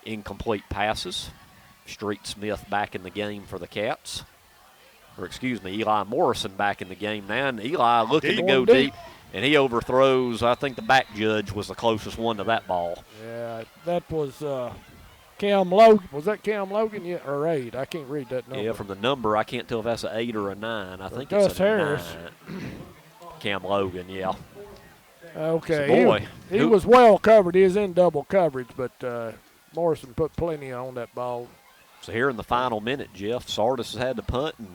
Speaker 7: incomplete passes. Street Smith back in the game for the Cats. Eli Morrison back in the game now. And Eli looking to go deep, and he overthrows. I think the back judge was the closest one to that ball.
Speaker 10: Yeah, that was Cam Logan. Was that Cam Logan yet, or 8? I can't read that number.
Speaker 7: Yeah, from the number, I can't tell if that's an 8 or a 9. I think
Speaker 10: Gus
Speaker 7: it's a
Speaker 10: Harris.
Speaker 7: 9. Cam Logan, yeah.
Speaker 10: Okay,
Speaker 7: so boy,
Speaker 10: he was well covered. He was in double coverage, but Morrison put plenty on that ball.
Speaker 7: So here in the final minute, Jeff, Sardis has had to punt, and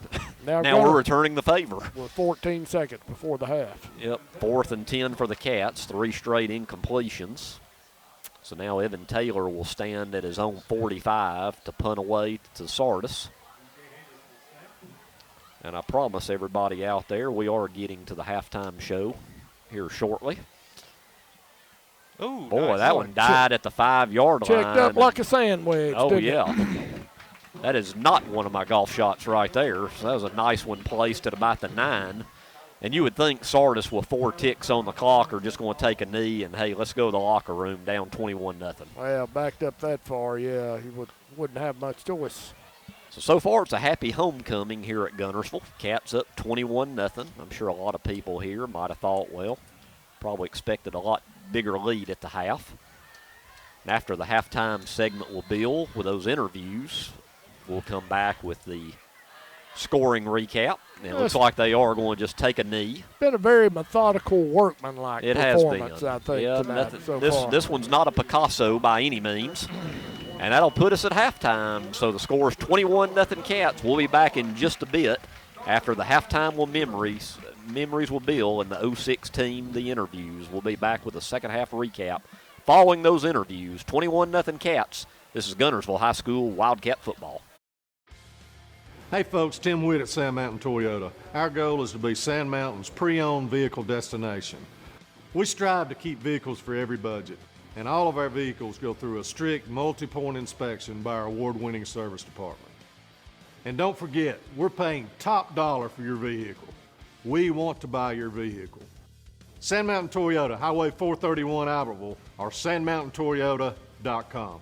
Speaker 10: now
Speaker 7: we're returning the favor.
Speaker 10: With 14 seconds before the half.
Speaker 7: Yep, 4th and 10 for the Cats, 3 straight incompletions. So now Evan Taylor will stand at his own 45 to punt away to Sardis. And I promise everybody out there, we are getting to the halftime show here shortly.
Speaker 11: Ooh,
Speaker 7: boy,
Speaker 11: nice.
Speaker 7: that one died at the 5-yard line.
Speaker 10: Checked up like a sandwich.
Speaker 7: Oh,
Speaker 10: didn't
Speaker 7: yeah.
Speaker 10: it?
Speaker 7: That is not one of my golf shots right there. So that was a nice one placed at about the 9. And you would think Sardis with 4 ticks on the clock are just going to take a knee and, hey, let's go to the locker room down 21-0.
Speaker 10: Well, backed up that far, yeah, he wouldn't have much choice.
Speaker 7: So far it's a happy homecoming here at Guntersville. Cats up 21-0. I'm sure a lot of people here might have thought, well, probably expected a lot bigger lead at the half. And after the halftime segment will build with those interviews, we'll come back with the scoring recap. And it looks like they are going to just take a knee.
Speaker 10: Been a very methodical, workmanlike performance, I think, tonight so far.
Speaker 7: This one's not a Picasso by any means. And that'll put us at halftime. So the score is 21-0 Cats. We'll be back in just a bit after the halftime memories will build, and the 06 team, the interviews. We'll be back with a second half recap. Following those interviews, 21-0 Cats. This is Guntersville High School Wildcat football.
Speaker 9: Hey folks, Tim Witt at Sand Mountain Toyota. Our goal is to be Sand Mountain's pre-owned vehicle destination. We strive to keep vehicles for every budget, and all of our vehicles go through a strict multi-point inspection by our award-winning service department. And don't forget, we're paying top dollar for your vehicle. We want to buy your vehicle. Sand Mountain Toyota, Highway 431 Albertville, or sandmountaintoyota.com.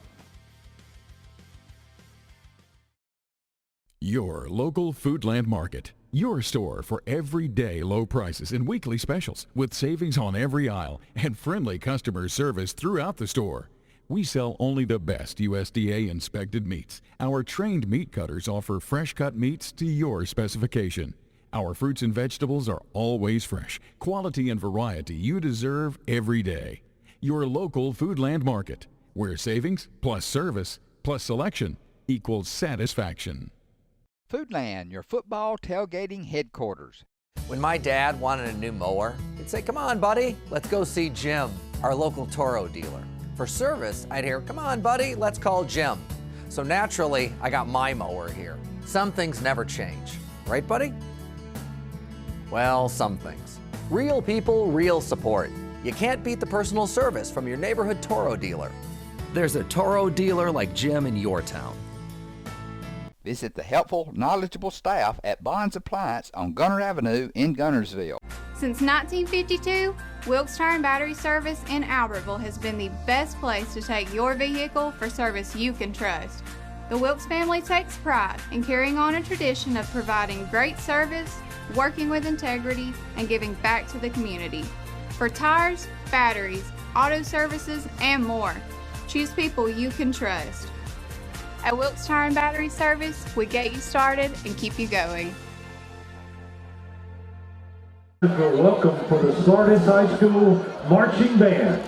Speaker 13: Your local Foodland Market. Your store for everyday low prices and weekly specials with savings on every aisle and friendly customer service throughout the store. We sell only the best USDA inspected meats. Our trained meat cutters offer fresh cut meats to your specification. Our fruits and vegetables are always fresh. Quality and variety you deserve every day. Your local Foodland Market, where savings plus service plus selection equals satisfaction.
Speaker 4: Foodland, your football tailgating headquarters.
Speaker 14: When my dad wanted a new mower, he'd say, "Come on, buddy, let's go see Jim, our local Toro dealer." For service, I'd hear, "Come on, buddy, let's call Jim." So naturally, I got my mower here. Some things never change. Right, buddy? Well, some things. Real people, real support. You can't beat the personal service from your neighborhood Toro dealer. There's a Toro dealer like Jim in your town.
Speaker 4: Visit the helpful, knowledgeable staff at Bond's Appliance on Gunter Avenue in Guntersville.
Speaker 5: Since 1952,
Speaker 12: Wilkes Tire and Battery Service in Albertville has been the best place to take your vehicle for service you can trust. The Wilkes family takes pride in carrying on a tradition of providing great service, working with integrity, and giving back to the community. For tires, batteries, auto services, and more, choose people you can trust. At Wilkes Tire and Battery Service, we get you started and keep you going.
Speaker 15: Welcome for the Sardis High School Marching Band.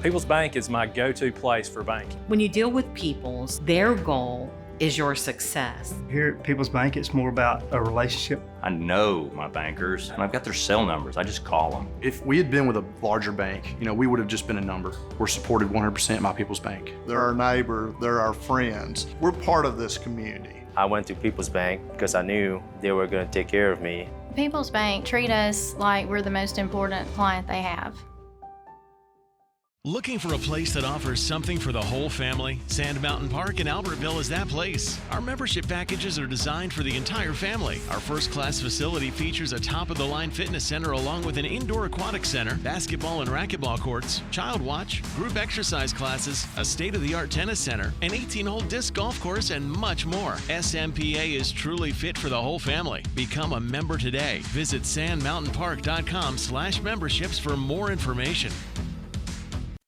Speaker 16: People's Bank is my go-to place for banking.
Speaker 18: When you deal with People's, their goal is your success.
Speaker 19: Here at People's Bank, it's more about a relationship.
Speaker 20: I know my bankers, and I've got their cell numbers. I just call them.
Speaker 21: If we had been with a larger bank, we would have just been a number. We're supported 100% by People's Bank.
Speaker 26: They're our neighbor, they're our friends. We're part of this community.
Speaker 27: I went to People's Bank because I knew they were going to take care of me.
Speaker 28: People's Bank treat us like we're the most important client they have.
Speaker 29: Looking for a place that offers something for the whole family? Sand Mountain Park in Albertville is that place. Our membership packages are designed for the entire family. Our first-class facility features a top-of-the-line fitness center along with an indoor aquatic center, basketball and racquetball courts, child watch, group exercise classes, a state-of-the-art tennis center, an 18-hole disc golf course, and much more. SMPA is truly fit for the whole family. Become a member today. Visit sandmountainpark.com/memberships for more information.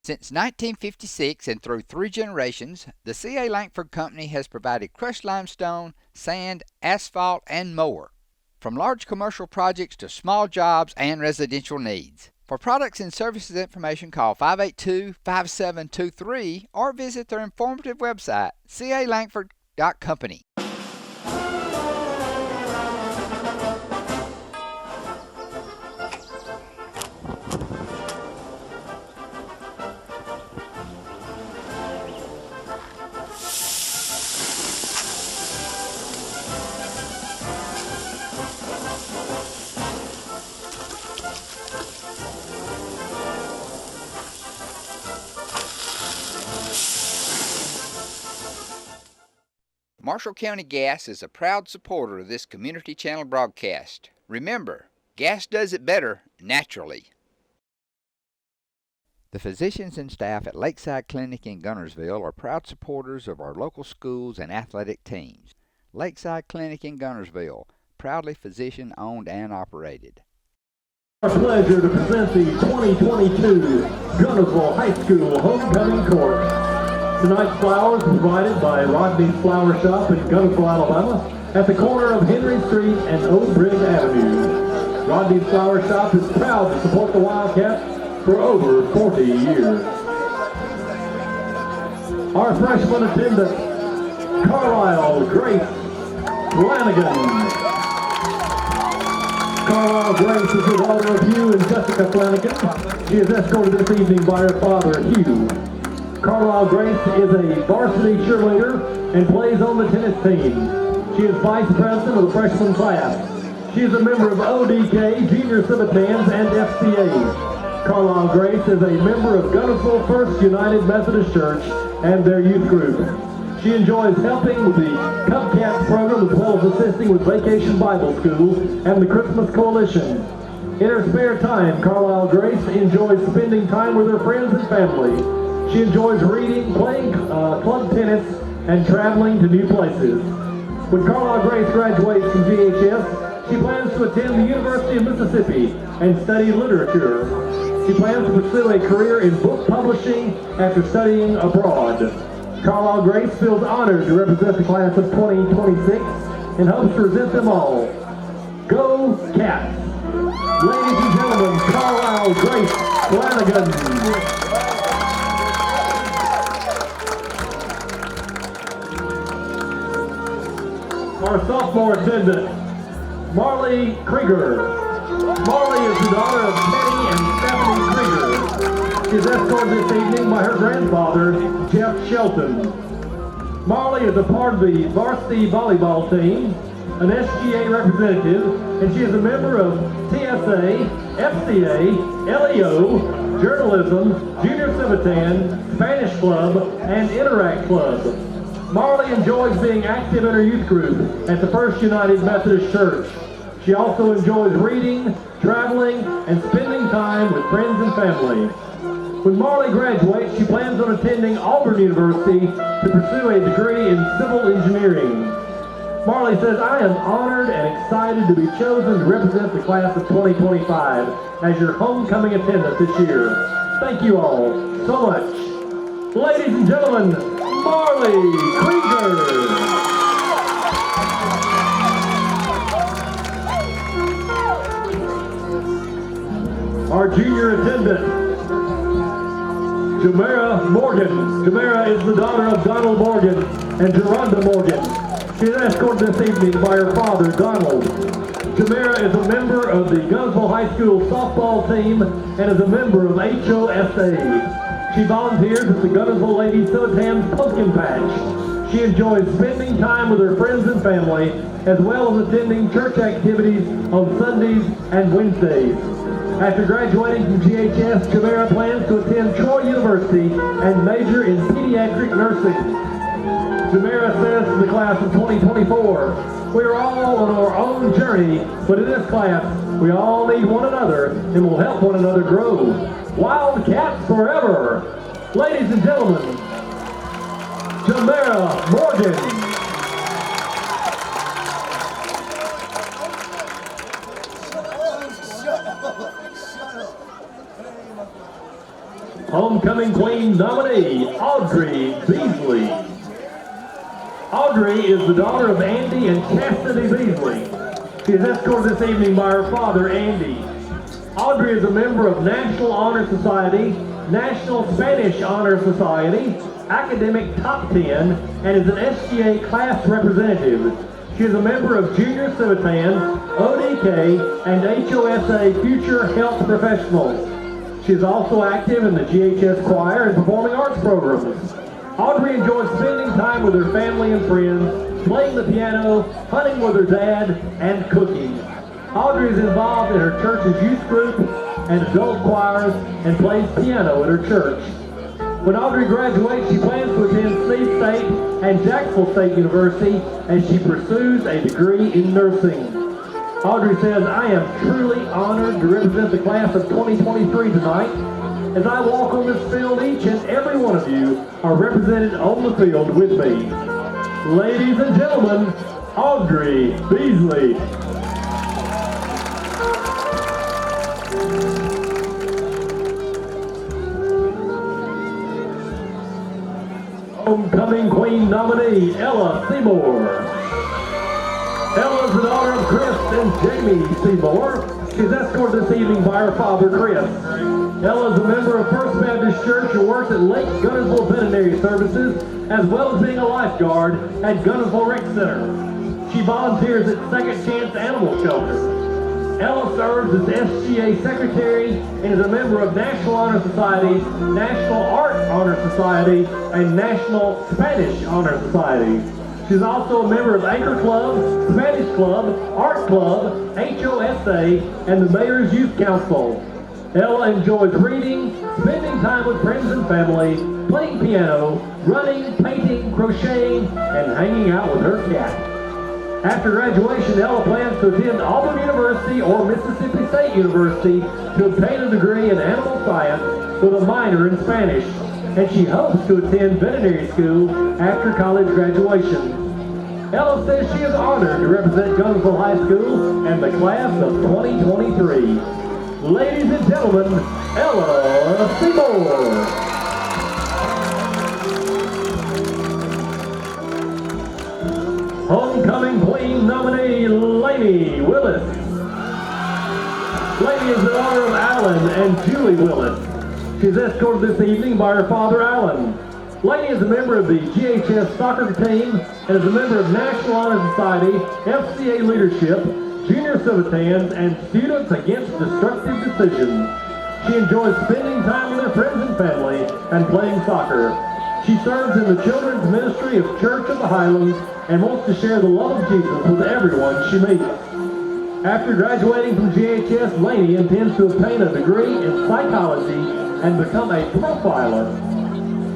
Speaker 4: Since 1956 and through 3 generations, the C.A. Langford Company has provided crushed limestone, sand, asphalt, and more. From large commercial projects to small jobs and residential needs. For products and services information, call 582-5723 or visit their informative website, calangford.company. Marshall County Gas is a proud supporter of this community channel broadcast. Remember, gas does it better naturally. The physicians and staff at Lakeside Clinic in Guntersville are proud supporters of our local schools and athletic teams. Lakeside Clinic in Guntersville, proudly physician-owned and operated.
Speaker 15: Our pleasure to present the 2022 Guntersville High School Homecoming Court. Tonight's flowers provided by Rodney's Flower Shop in Guntersville, Alabama, at the corner of Henry Street and Oak Bridge Avenue. Rodney's Flower Shop is proud to support the Wildcats for over 40 years. Our freshman attendant, Carlisle Grace Flanagan. Carlisle Grace is the daughter of Hugh and Jessica Flanagan. She is escorted this evening by her father, Hugh. Carlisle Grace is a varsity cheerleader and plays on the tennis team. She is vice president of the freshman class. She is a member of ODK, Junior Civitans, and FCA. Carlisle Grace is a member of Guntersville First United Methodist Church and their youth group. She enjoys helping with the Cub Cats program as well as assisting with Vacation Bible School and the Christmas Coalition. In her spare time, Carlisle Grace enjoys spending time with her friends and family. She enjoys reading, playing club tennis, and traveling to new places. When Carlisle Grace graduates from GHS, she plans to attend the University of Mississippi and study literature. She plans to pursue a career in book publishing after studying abroad. Carlisle Grace feels honored to represent the class of 2026 and hopes to present them all. Go Cats! Ladies and gentlemen, Carlisle Grace Flanagan. Our sophomore attendant, Marley Krieger. Marley is the daughter of Penny and Stephanie Krieger. She is escorted this evening by her grandfather, Jeff Shelton. Marley is a part of the varsity volleyball team, an SGA representative, and she is a member of TSA, FCA, LEO, Journalism, Junior Civitan, Spanish Club, and Interact Club. Marley enjoys being active in her youth group at the First United Methodist Church. She also enjoys reading, traveling, and spending time with friends and family. When Marley graduates, she plans on attending Auburn University to pursue a degree in civil engineering. Marley says, "I am honored and excited to be chosen to represent the class of 2025 as your homecoming attendant this year. Thank you all so much." Ladies and gentlemen, Marley Krieger. Our junior attendant, Jamera Morgan. Jamera is the daughter of Donald Morgan and Geronda Morgan. She is escorted this evening by her father, Donald. Jamera is a member of the Guntersville High School softball team and is a member of HOSA. She volunteers at the Guntersville Lady Civitan's Pumpkin Patch. She enjoys spending time with her friends and family, as well as attending church activities on Sundays and Wednesdays. After graduating from GHS, Jamera plans to attend Troy University and major in pediatric nursing. Jamera says to the class of 2024, we are all on our own journey, but in this class, we all need one another and will help one another grow. Wildcats forever! Ladies and gentlemen, Jamera Morgan. Homecoming Queen nominee, Audrey Beasley. Audrey is the daughter of Andy and Chastity Beasley. She is escorted this evening by her father, Andy. Audrey is a member of National Honor Society, National Spanish Honor Society, Academic Top 10, and is an SGA class representative. She is a member of Junior Civitans, ODK, and HOSA Future Health Professionals. She is also active in the GHS choir and performing arts programs. Audrey enjoys spending time with her family and friends, playing the piano, hunting with her dad, and cooking. Audrey is involved in her church's youth group and adult choirs and plays piano at her church. When Audrey graduates, she plans to attend Steve State and Jacksonville State University as she pursues a degree in nursing. Audrey says, I am truly honored to represent the class of 2023 tonight. As I walk on this field, each and every one of you are represented on the field with me. Ladies and gentlemen, Audrey Beasley. Homecoming Queen nominee, Ella Seymour. Ella is the daughter of Chris and Jamie Seymour. She's escorted this evening by her father, Chris. Ella is a member of First Baptist Church and works at Lake Guntersville Veterinary Services, as well as being a lifeguard at Guntersville Rec Center. She volunteers at Second Chance Animal Shelter. Ella serves as SGA Secretary and is a member of National Honor Society, National Art Honor Society, and National Spanish Honor Society. She's also a member of Anchor Club, Spanish Club, Art Club, HOSA, and the Mayor's Youth Council. Ella enjoys reading, spending time with friends and family, playing piano, running, painting, crocheting, and hanging out with her cat. After graduation, Ella plans to attend Auburn University or Mississippi State University to obtain a degree in animal science with a minor in Spanish, and she hopes to attend veterinary school after college graduation. Ella says she is honored to represent Guntersville High School and the class of 2023. Ladies and gentlemen, Ella Seymour. Homecoming Queen nominee, Lainey Willis. Lainey is the daughter of Alan and Julie Willis. She's escorted this evening by her father, Alan. Lainey is a member of the GHS soccer team and is a member of National Honor Society, FCA Leadership, Junior Civitans, and Students Against Destructive Decisions. She enjoys spending time with her friends and family and playing soccer. She serves in the children's ministry of Church of the Highlands and wants to share the love of Jesus with everyone she meets. After graduating from GHS, Lainey intends to obtain a degree in psychology and become a profiler.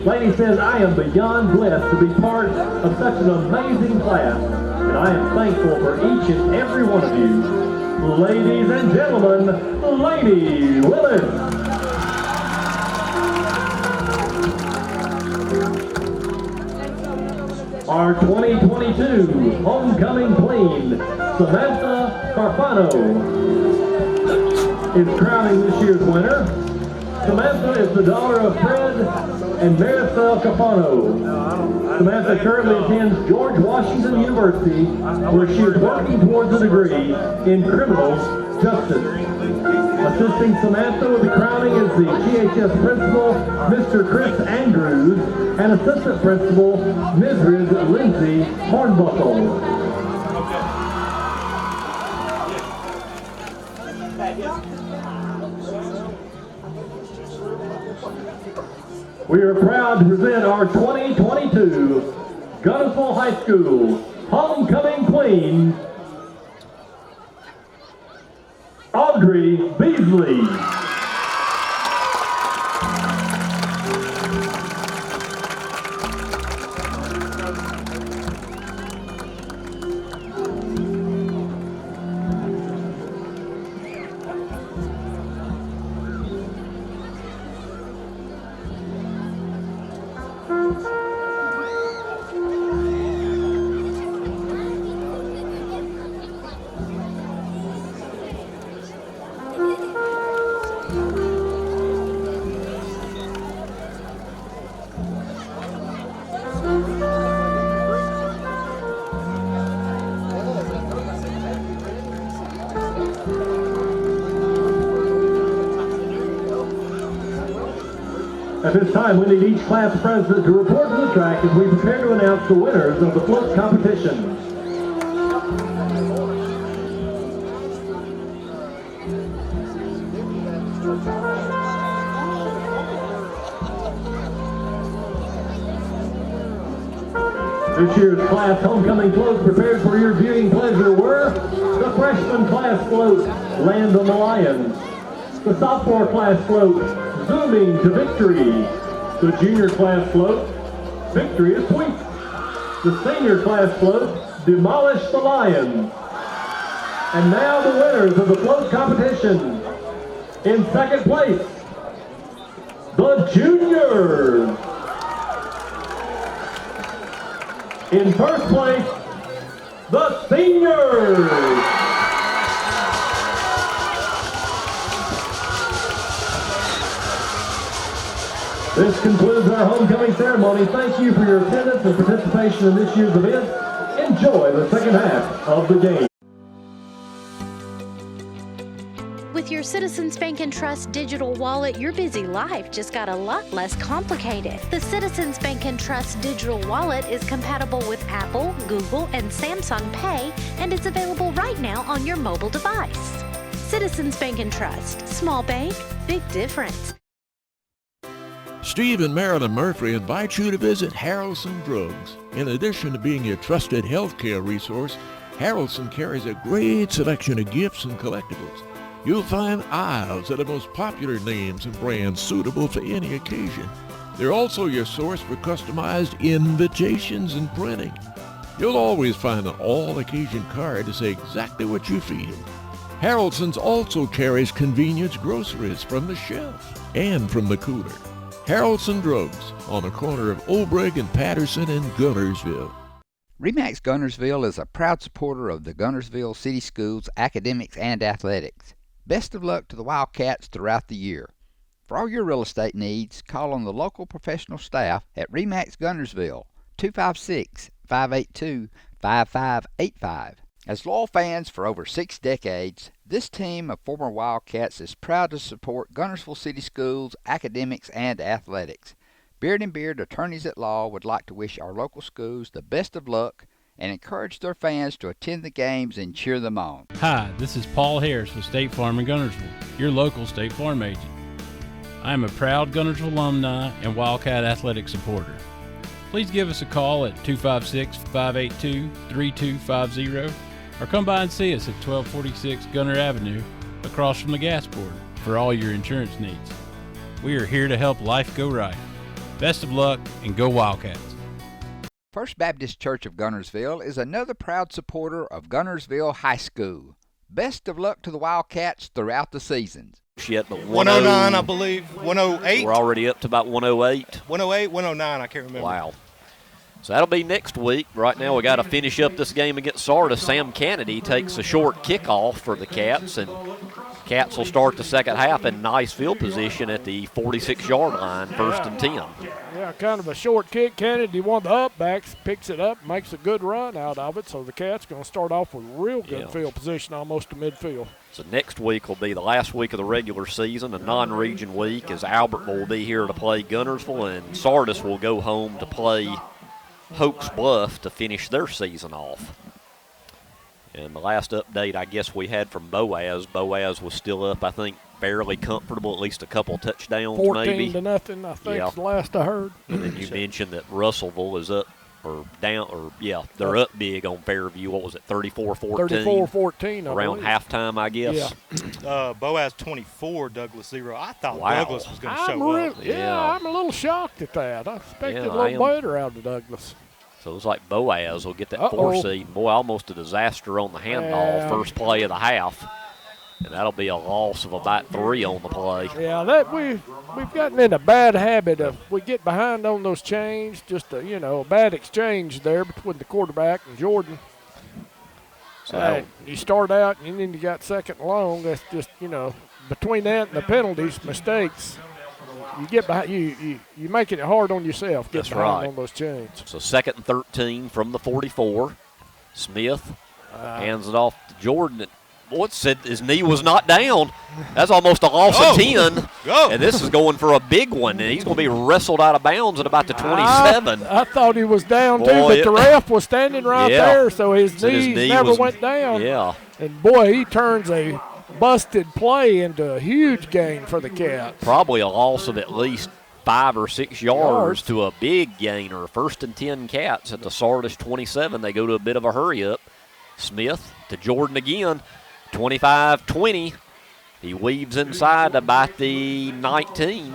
Speaker 15: Lainey says, I am beyond blessed to be part of such an amazing class, and I am thankful for each and every one of you. Ladies and gentlemen, Lainey Willis. Our 2022 Homecoming Queen, Samantha Carfano, is crowning this year's winner. Samantha is the daughter of Fred and Maricel Cafano. Samantha currently attends George Washington University, where she is working towards a degree in criminal justice. Assisting Samantha with the crowning is the GHS principal, Mr. Chris Andrews, and assistant principal, Mrs. Lindsay Hornbuckle. We are proud to present our 2022 Guntersville High School Homecoming Queen, Audrey Beasley. At this time, we need each class president to report to the track as we prepare to announce the winners of the float competition. This year's class homecoming floats prepared for your viewing pleasure were the freshman class float, Land on the Lions, the sophomore class float, Zooming to Victory, the junior class float, Victory is Sweet, the senior class float, Demolish the Lions. And now the winners of the float competition. In second place, the juniors. In first place, the seniors. This concludes our homecoming ceremony. Thank you for your attendance and participation in this year's event. Enjoy the second half of the game.
Speaker 1: With your Citizens Bank and Trust digital wallet, your busy life just got a lot less complicated. The Citizens Bank and Trust digital wallet is compatible with Apple, Google, and Samsung Pay, and it's available right now on your mobile device. Citizens Bank and Trust. Small bank, big difference.
Speaker 2: Steve and Marilyn Murphy invite you to visit Harrelson Drugs. In addition to being your trusted healthcare resource, Harrelson carries a great selection of gifts and collectibles. You'll find aisles of the most popular names and brands suitable for any occasion. They're also your source for customized invitations and printing. You'll always find an all-occasion card to say exactly what you feel. Harrelson's also carries convenience groceries from the shelf and from the cooler. Harrelson Drugs on the corner of Obrig and Patterson in Guntersville.
Speaker 4: RE/MAX Guntersville is a proud supporter of the Guntersville City Schools academics and athletics. Best of luck to the Wildcats throughout the year. For all your real estate needs, call on the local professional staff at RE/MAX Guntersville, 256-582-5585. As loyal fans for over 6 decades, this team of former Wildcats is proud to support Guntersville City Schools, academics, and athletics. Beard and Beard Attorneys at Law would like to wish our local schools the best of luck and encourage their fans to attend the games and cheer them on.
Speaker 3: Hi, this is Paul Harris with State Farm in Guntersville, your local State Farm agent. I am a proud Guntersville alumni and Wildcat athletic supporter. Please give us a call at 256-582-3250 or come by and see us at 1246 Gunter Avenue across from the gas board for all your insurance needs. We are here to help life go right. Best of luck and go Wildcats.
Speaker 4: First Baptist Church of Guntersville is another proud supporter of Guntersville High School. Best of luck to the Wildcats throughout the seasons.
Speaker 7: Yet, but
Speaker 11: 109, I believe. 108.
Speaker 7: We're already up to about 108.
Speaker 11: 108, 109, I can't remember.
Speaker 7: Wow. So that'll be next week. Right now we got to finish up this game against Sardis. Sam Kennedy takes a short kickoff for the Cats, and Cats will start the second half in nice field position at the 46-yard line, 1st and 10.
Speaker 10: Yeah, kind of a short kick. Kennedy, one of the upbacks, picks it up, makes a good run out of it. So the Cats going to start off with real good field position, almost to midfield.
Speaker 7: So next week will be the last week of the regular season, a non-region week, as Albertville will be here to play Guntersville, and Sardis will go home to play Hope's Bluff to finish their season off. And the last update I guess we had from Boaz was still up, I think, fairly comfortable, at least a couple touchdowns
Speaker 10: 14
Speaker 7: maybe.
Speaker 10: 14-0, I think, is the last I heard.
Speaker 7: And then you mentioned that Russellville is up or down, or they're up big on Fairview. What was it, 34-14?
Speaker 10: 34-14,
Speaker 7: around halftime, I guess.
Speaker 11: Yeah. Boaz 24, Douglas 0. I thought Douglas was going to show up.
Speaker 10: Yeah, I'm a little shocked at that. I expected a little better out of Douglas.
Speaker 7: So it's like Boaz will get that 4 seed. Boy, almost a disaster on the handball, first play of the half. And that'll be a loss of about 3 on the play.
Speaker 10: Yeah, we've gotten in a bad habit of we get behind on those chains, just a bad exchange there between the quarterback and Jordan. So you start out and then you got second and long. That's just between that and the penalties, mistakes. You get behind, you making it hard on yourself. Get behind on those chains.
Speaker 7: So 2nd and 13 from the 44. Smith hands it off to Jordan. Boy, said his knee was not down. That's almost a loss of 10. And this is going for a big one, and he's going to be wrestled out of bounds at about the 27.
Speaker 10: I thought he was down too, but the ref was standing right there, so his knee never went down.
Speaker 7: Yeah.
Speaker 10: And boy, he turns a busted play into a huge gain for the Cats.
Speaker 7: Probably a loss of at least 5 or 6 yards to a big gainer. 1st and 10 Cats at the Sardis 27. They go to a bit of a hurry up. Smith to Jordan again. 25-20. He weaves inside about the 19.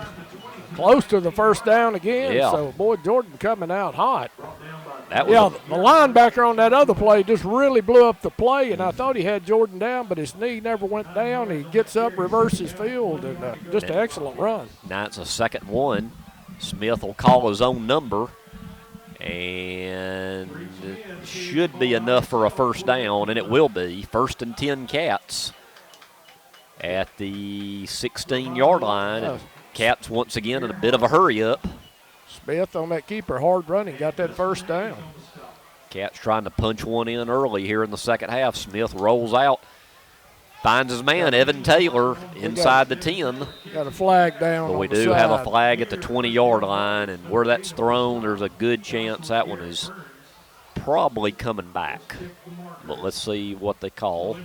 Speaker 10: Close to the first down again.
Speaker 7: Yeah.
Speaker 10: So, boy, Jordan coming out hot.
Speaker 7: That was
Speaker 10: the linebacker on that other play just really blew up the play, and I thought he had Jordan down, but his knee never went down. He gets up, reverses field, and just an excellent run.
Speaker 7: Now it's a 2nd and 1. Smith will call his own number, and it should be enough for a first down, and it will be. 1st and 10 Cats at the 16-yard line. And Cats once again in a bit of a hurry up.
Speaker 10: Smith on that keeper, hard running, got that first down.
Speaker 7: Cats trying to punch one in early here in the second half. Smith rolls out, finds his man, Evan Taylor, inside the 10.
Speaker 10: Got a flag down.
Speaker 7: But we do have a flag at the 20-yard line, and where that's thrown, there's a good chance that one is probably coming back. But let's see what they call.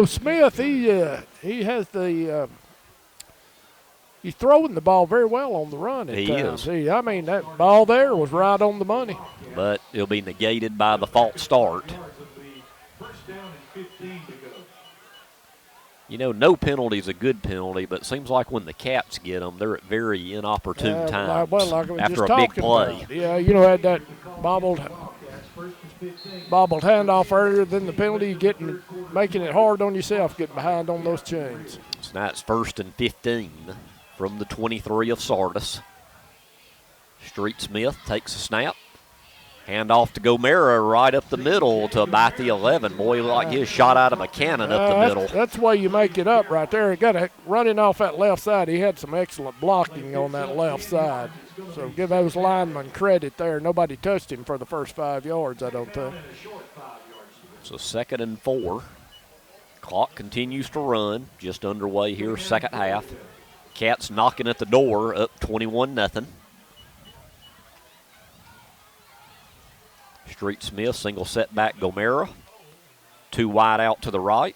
Speaker 10: Smith, he has the he's throwing the ball very well on the run at times. I mean, that ball there was right on the money.
Speaker 7: But it'll be negated by the false start. No penalty is a good penalty, but it seems like when the Cats get them, they're at very inopportune times after a big play.
Speaker 10: Yeah, had that bobbled handoff earlier than the penalty, making it hard on yourself, getting behind on those chains.
Speaker 7: So now it's 1st and 15 from the 23 of Sardis. Street Smith takes a snap. Hand off to Gomera right up the middle to about the 11. Boy, he looked like he was shot out of a cannon up the middle.
Speaker 10: That's the way you make it up right there. He got running off that left side. He had some excellent blocking on that left side. So give those linemen credit there. Nobody touched him for the first 5 yards, I don't think.
Speaker 7: So 2nd and 4. Clock continues to run. Just underway here, second half. Cats knocking at the door, up 21-0. Street Smith, single setback Gomera. 2 wide out to the right.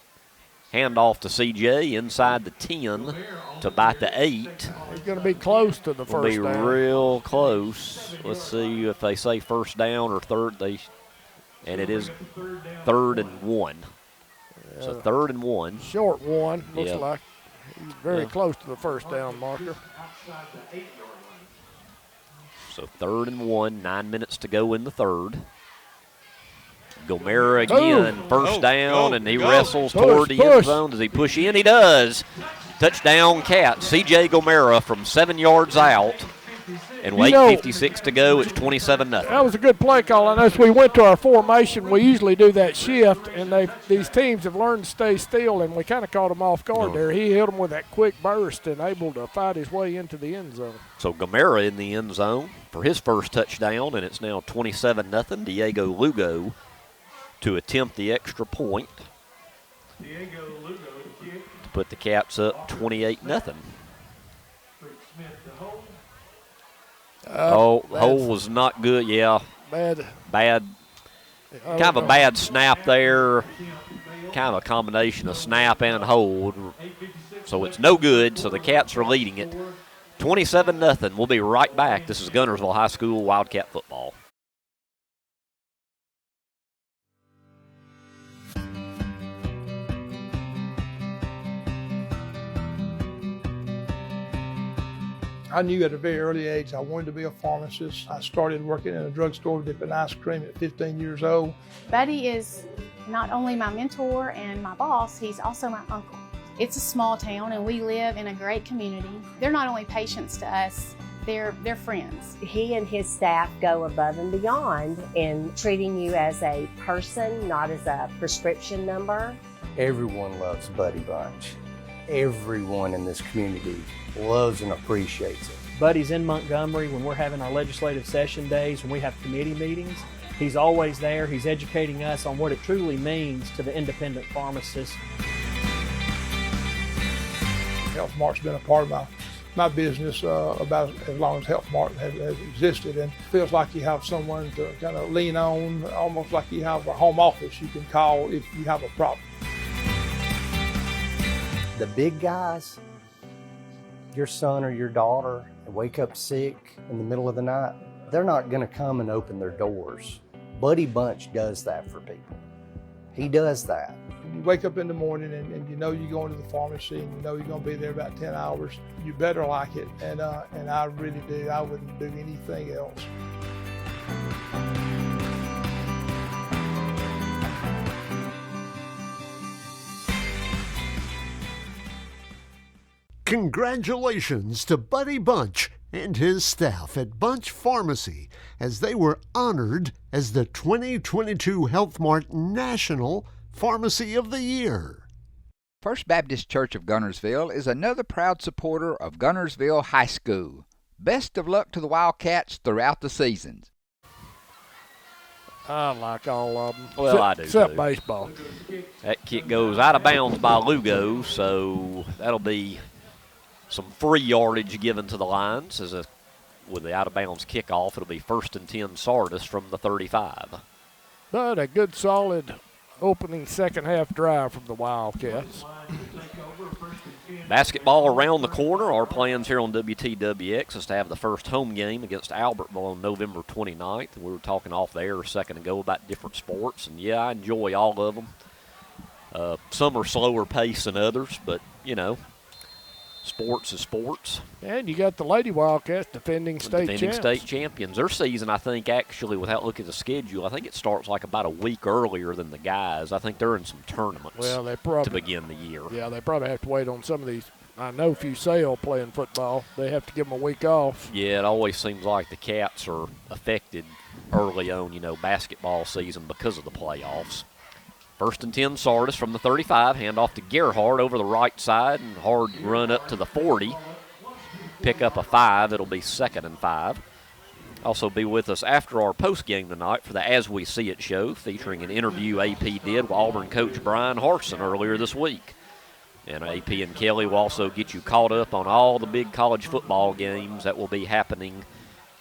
Speaker 7: Hand off to CJ inside the 10 to about the 8.
Speaker 10: He's going to be close to the first down.
Speaker 7: Be real close. Let's see if they say first down or third. And it is 3rd and 1. So 3rd and 1.
Speaker 10: Short one, looks like. He's very close to the first down marker.
Speaker 7: So 3rd and 1, 9 minutes to go in the third. Gomera again, first down, and he wrestles toward the end zone. Does he push in? He does. Touchdown Cats. C.J. Gomera from 7 yards out. And with 8:56 to go, it's 27-0.
Speaker 10: That was a good play call. And as we went to our formation, we usually do that shift, and these teams have learned to stay still, and we kind of caught them off guard there. He hit them with that quick burst and able to fight his way into the end zone.
Speaker 7: So Gamera in the end zone for his first touchdown, and it's now 27-0. Diego Lugo to attempt the extra point.
Speaker 10: Diego Lugo to kick.
Speaker 7: To put the Cats up 28-0. Hole was not good. Yeah.
Speaker 10: Bad.
Speaker 7: Kind of a bad snap there. Kind of a combination of snap and hold. So it's no good. So the Cats are leading it 27-0. We'll be right back. This is Guntersville High School Wildcat football.
Speaker 6: I knew at a very early age I wanted to be a pharmacist. I started working in a drugstore dipping ice cream at 15 years old.
Speaker 28: Buddy is not only my mentor and my boss, he's also my uncle. It's a small town and we live in a great community. They're not only patients to us, they're friends.
Speaker 8: He and his staff go above and beyond in treating you as a person, not as a prescription number.
Speaker 9: Everyone loves Buddy Bunch. Everyone in this community loves and appreciates it.
Speaker 13: Buddy's in Montgomery when we're having our legislative session days, when we have committee meetings. He's always there. He's educating us on what it truly means to the independent pharmacist.
Speaker 6: Health Mart's been a part of my business about as long as Health Mart has existed, and it feels like you have someone to kind of lean on, almost like you have a home office you can call if you have a problem.
Speaker 9: The big guys, your son or your daughter wake up sick in the middle of the night, they're not going to come and open their doors. Buddy Bunch does that for people. He does that.
Speaker 6: You wake up in the morning and you know you're going to the pharmacy and you know you're going to be there about 10 hours. You better like it, and I really do. I wouldn't do anything else.
Speaker 17: Congratulations to Buddy Bunch and his staff at Bunch Pharmacy as they were honored as the 2022 Health Mart National Pharmacy of the Year.
Speaker 4: First Baptist Church of Guntersville is another proud supporter of Guntersville High School. Best of luck to the Wildcats throughout the seasons.
Speaker 10: I like all of them.
Speaker 7: Well, I do
Speaker 10: except
Speaker 7: too.
Speaker 10: Baseball.
Speaker 7: That kick goes out of bounds by Lugo, so that'll be some free yardage given to the Lions with the out-of-bounds kickoff. It'll be 1st and 10 Sardis from the 35.
Speaker 10: But a good, solid opening second half drive from the Wildcats.
Speaker 7: Basketball around the corner. Our plans here on WTWX is to have the first home game against Albertville on November 29th. We were talking off the air a second ago about different sports, and yeah, I enjoy all of them. Some are slower pace than others, but, you know, sports is sports.
Speaker 10: And you got the Lady Wildcats defending state
Speaker 7: champions. Their season, I think, actually, without looking at the schedule, I think it starts like about a week earlier than the guys. I think they're in some tournaments to begin the year.
Speaker 10: Yeah, they probably have to wait on some of these. I know Fusail playing football. They have to give them a week off.
Speaker 7: Yeah, it always seems like the Cats are affected early on, basketball season because of the playoffs. 1st and 10 Sardis from the 35. Hand off to Gerhardt over the right side, and hard run up to the 40. Pick up a 5. It'll be 2nd and 5. Also be with us after our post game tonight for the As We See It show, featuring an interview AP did with Auburn coach Brian Harsin earlier this week. And AP and Kelly will also get you caught up on all the big college football games that will be happening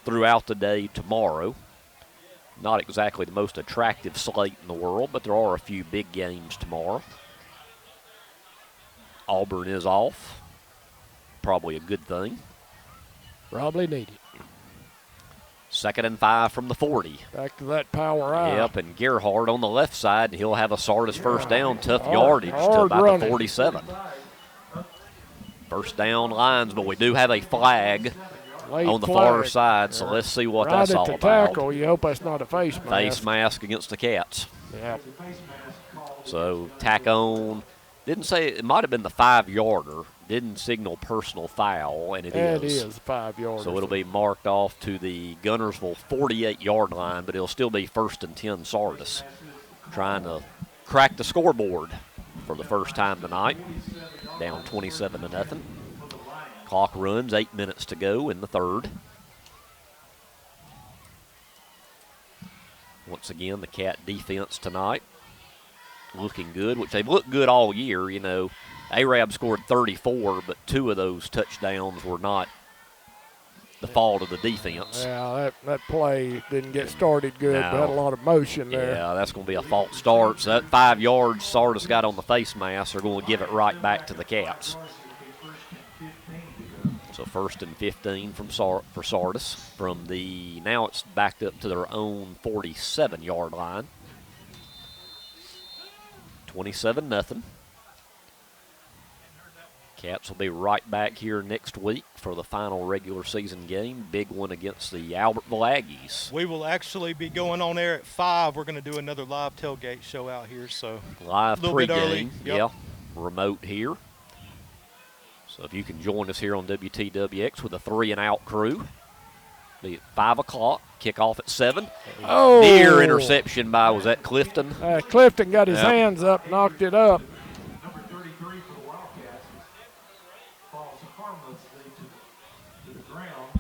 Speaker 7: throughout the day tomorrow. Not exactly the most attractive slate in the world, but there are a few big games tomorrow. Auburn is off. Probably a good thing.
Speaker 10: Probably needed.
Speaker 7: 2nd and 5 from the 40.
Speaker 10: Back to that power eye.
Speaker 7: Yep, and Gerhardt on the left side, and he'll have a Sardis first down. Tough yardage to about the 47. First down Lions, but we do have a flag on the far side, so let's see what that's all about.
Speaker 10: Tackle, you hope that's not a face mask.
Speaker 7: Face mask against the Cats.
Speaker 10: Yeah.
Speaker 7: So tack on Didn't say it might have been the 5-yarder. Didn't signal personal foul, and it is.
Speaker 10: It is 5-yarder.
Speaker 7: So it'll be marked off to the Guntersville 48-yard line, but it'll still be 1st and 10 Sardis. Trying to crack the scoreboard for the first time tonight. Down 27-0. Clock runs, 8 minutes to go in the third. Once again, the Cat defense tonight looking good, which they've looked good all year. You know, Arab scored 34, but 2 of those touchdowns were not the fault of the defense.
Speaker 10: Yeah, that play didn't get started good, but had a lot of motion there.
Speaker 7: Yeah, that's going to be a false start. So that 5 yards Sardis got on the face mask, they're going to give it right back to the Cats. So 1st and 15 for Sardis. Now it's backed up to their own 47-yard line. 27-0. Cats will be right back here next week for the final regular season game. Big one against the Albertville Aggies.
Speaker 11: We will actually be going on air at 5. We're going to do another live tailgate show out here. So
Speaker 7: live pregame,
Speaker 11: yep.
Speaker 7: Yeah, remote here. So if you can join us here on WTWX with a 3-and-out crew, be at 5 o'clock, kickoff at 7.
Speaker 10: Oh!
Speaker 7: Near interception by, was that Clifton?
Speaker 10: Clifton got his hands up, knocked it up.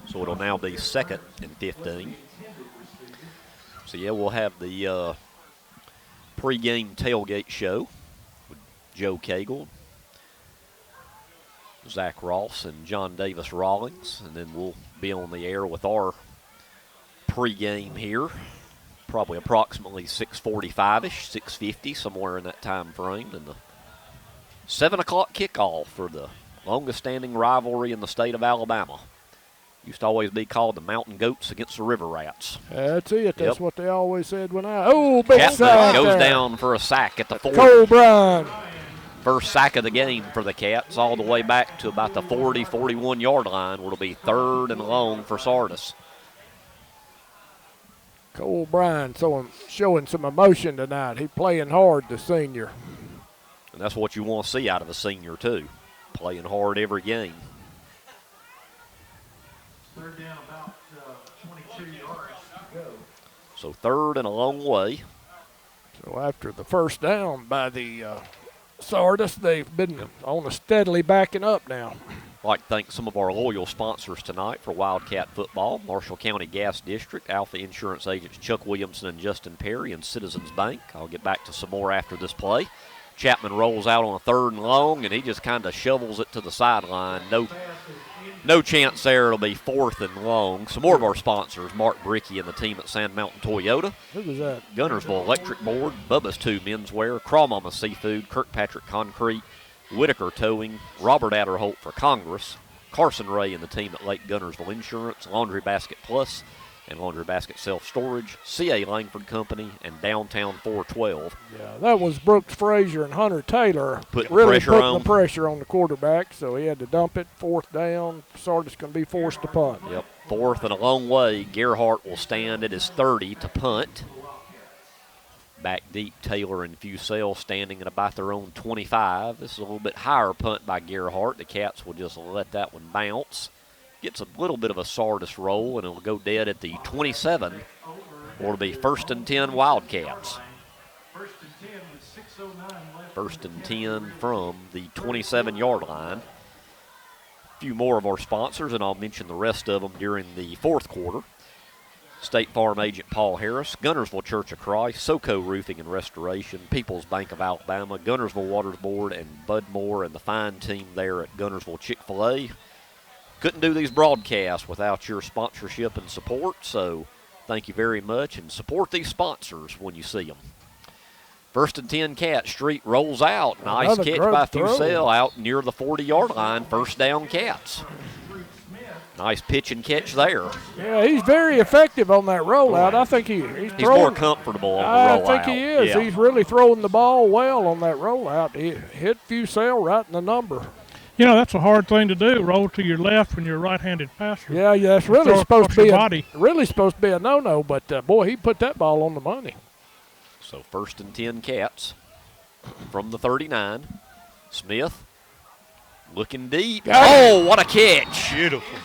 Speaker 7: So it'll now be 2nd and 15. So yeah, we'll have the pregame tailgate show with Joe Cagle, Zach Ross, and John Davis Rawlings, and then we'll be on the air with our pregame here, probably approximately 6:45-ish, 6:50, somewhere in that time frame, and the 7 o'clock kickoff for the longest-standing rivalry in the state of Alabama. Used to always be called the Mountain Goats against the River Rats.
Speaker 10: That's it. That's what they always said when big
Speaker 7: Captain
Speaker 10: sack
Speaker 7: goes
Speaker 10: there.
Speaker 7: down for a sack at the 40.
Speaker 10: Cole Bryan.
Speaker 7: First sack of the game for the Cats, all the way back to about the 40, 41-yard line, where it'll be 3rd and long for Sardis.
Speaker 10: Cole Bryan showing some emotion tonight. He playing hard, the senior.
Speaker 7: And that's what you want to see out of a senior, too. Playing hard every game.
Speaker 15: 3rd down, about 22 yards to go.
Speaker 7: So 3rd and a long way.
Speaker 10: So after the first down by the Sardis, they've been on a steadily backing up now.
Speaker 7: I'd like to thank some of our loyal sponsors tonight for Wildcat Football: Marshall County Gas District, Alpha Insurance agents Chuck Williamson and Justin Perry, and Citizens Bank. I'll get back to some more after this play. Chapman rolls out on a 3rd and long, and he just kind of shovels it to the sideline. No chance there. It'll be 4th and long. Some more of our sponsors: Mark Bricky and the team at Sand Mountain Toyota.
Speaker 10: Who was that?
Speaker 7: Guntersville Electric Board, Bubba's 2 Menswear, Crawmama Seafood, Kirkpatrick Concrete, Whitaker Towing, Robert Adderholt for Congress, Carson Ray and the team at Lake Guntersville Insurance, Laundry Basket Plus and Laundry Basket Self-Storage, C.A. Langford Company, and Downtown 412.
Speaker 10: Yeah, that was Brooks Frazier and Hunter Taylor
Speaker 7: putting
Speaker 10: the pressure on the quarterback, so he had to dump it. 4th down. Sardis going to be forced to punt.
Speaker 7: Yep, 4th and a long way. Gerhardt will stand at his 30 to punt. Back deep, Taylor and Fusel standing at about their own 25. This is a little bit higher punt by Gerhardt. The Cats will just let that one bounce. Gets a little bit of a Sardis roll, and it'll go dead at the 27, or it'll be 1st and 10 Wildcats. 1st and 10 from the 27-yard line. A few more of our sponsors, and I'll mention the rest of them during the 4th quarter. State Farm agent Paul Harris, Guntersville Church of Christ, SoCo Roofing and Restoration, People's Bank of Alabama, Guntersville Waters Board, and Bud Moore and the fine team there at Guntersville Chick-fil-A. Couldn't do these broadcasts without your sponsorship and support, so thank you very much, and support these sponsors when you see them. 1st and 10 Cat. Street rolls out. Nice catch by Fusel out near the 40-yard line. 1st down Cats. Nice pitch and catch there.
Speaker 10: Yeah, he's very effective on that rollout. I think he's
Speaker 7: more comfortable on the rollout.
Speaker 10: I think he is.
Speaker 7: Yeah.
Speaker 10: He's really throwing the ball well on that rollout. He hit Fusel right in the number.
Speaker 5: You know, that's a hard thing to do, roll to your left when you're a right-handed passer.
Speaker 10: Yeah, that's really supposed to be a no-no, but, boy, he put that ball on the money.
Speaker 7: So 1st and 10 Cats from the 39. Smith looking deep.
Speaker 10: Got
Speaker 7: Oh, what a catch.
Speaker 11: Beautiful.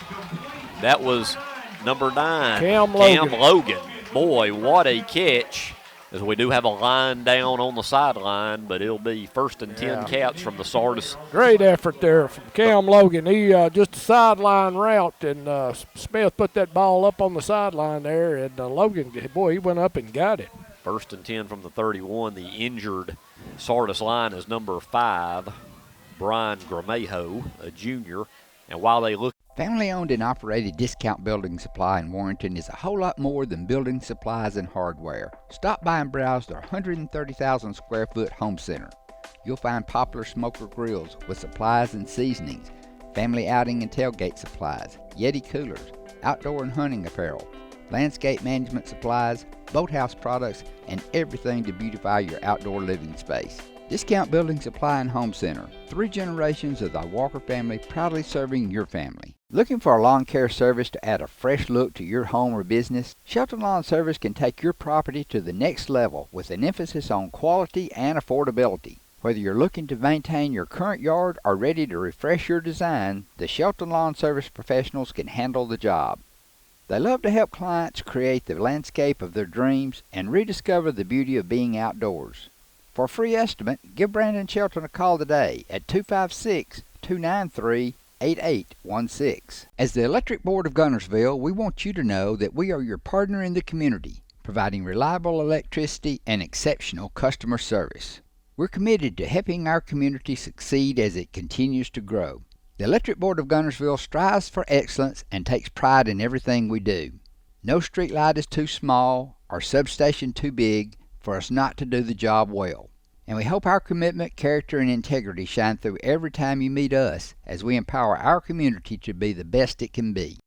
Speaker 7: That was number 9,
Speaker 10: Cam
Speaker 7: Logan. Boy, what a catch. As we do have a line down on the sideline, but it'll be 1st and 10 Cats from the Sardis.
Speaker 10: Great effort there from Cam Logan. He just a sideline route, and Smith put that ball up on the sideline there, and Logan, boy, he went up and got it.
Speaker 7: 1st and 10 from the 31. The injured Sardis line is number 5, Brian Gramajo, a junior. And while they look.
Speaker 4: Family-owned and operated Discount Building Supply in Warrenton is a whole lot more than building supplies and hardware. Stop by and browse their 130,000 square foot home center. You'll find Popular Smoker Grills with supplies and seasonings, family outing and tailgate supplies, Yeti coolers, outdoor and hunting apparel, landscape management supplies, boathouse products, and everything to beautify your outdoor living space. Discount Building Supply and Home Center. 3 generations of the Walker family proudly serving your family. Looking for a lawn care service to add a fresh look to your home or business? Shelton Lawn Service can take your property to the next level with an emphasis on quality and affordability. Whether you're looking to maintain your current yard or ready to refresh your design, the Shelton Lawn Service professionals can handle the job. They love to help clients create the landscape of their dreams and rediscover the beauty of being outdoors. For a free estimate, give Brandon Shelton a call today at 256-293-8816. As the Electric Board of Guntersville, we want you to know that we are your partner in the community, providing reliable electricity and exceptional customer service. We're committed to helping our community succeed as it continues to grow. The Electric Board of Guntersville strives for excellence and takes pride in everything we do. No street light is too small or substation too big for us not to do the job well. And we hope our commitment, character, and integrity shine through every time you meet us as we empower our community to be the best it can be.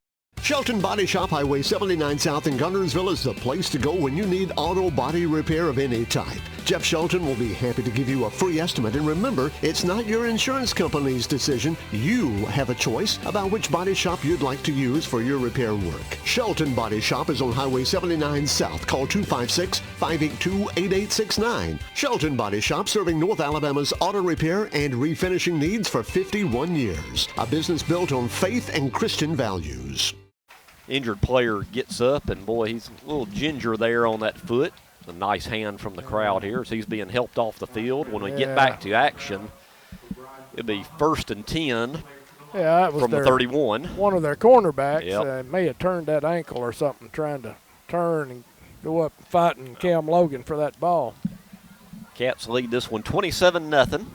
Speaker 17: Shelton Body Shop, Highway 79 South in Guntersville is the place to go when you need auto body repair of any type. Jeff Shelton will be happy to give you a free estimate. And remember, it's not your insurance company's decision. You have a choice about which body shop you'd like to use for your repair work. Shelton Body Shop is on Highway 79 South. Call 256-582-8869. Shelton Body Shop, serving North Alabama's auto repair and refinishing needs for 51 years. A business built on faith and Christian values.
Speaker 7: Injured player gets up, and boy, he's a little ginger there on that foot. A nice hand from the crowd here as he's being helped off the field. When we get back to action, it'll be 1st and 10
Speaker 10: that was
Speaker 7: from the 31.
Speaker 10: One of their cornerbacks may have turned that ankle or something, trying to turn and go up fighting Cam Logan for that ball.
Speaker 7: Cats lead this one 27-0.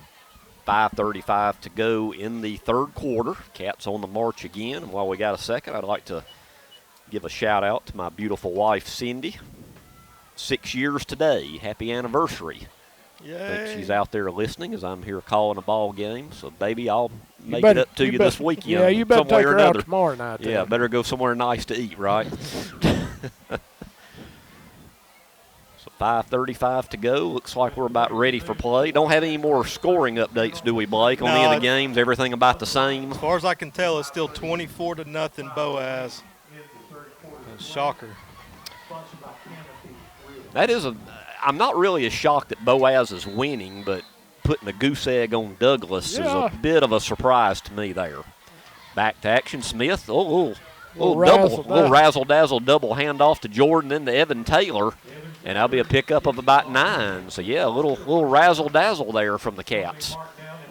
Speaker 7: 5:35 to go in the 3rd quarter. Cats on the march again. And while we got a second, I'd like to give a shout out to my beautiful wife, Cindy. 6 years today. Happy anniversary.
Speaker 10: Yay.
Speaker 7: I think she's out there listening as I'm here calling a ball game. So, baby, I'll make it up to you this weekend.
Speaker 10: Yeah, you better take her out tomorrow night.
Speaker 7: Yeah, better go somewhere nice to eat, right? So 5:35 to go. Looks like we're about ready for play. Don't have any more scoring updates, do we, Blake? On the end of games, everything about the same?
Speaker 11: As far as I can tell, it's still 24-0 Boaz. Shocker.
Speaker 7: That is I'm not really as shocked that Boaz is winning, but putting a goose egg on Douglas is a bit of a surprise to me there. Back to action, Smith. Little razzle-dazzle double handoff to Jordan, then to Evan Taylor, and that'll be a pickup of about 9. So, yeah, a little razzle-dazzle there from the Cats.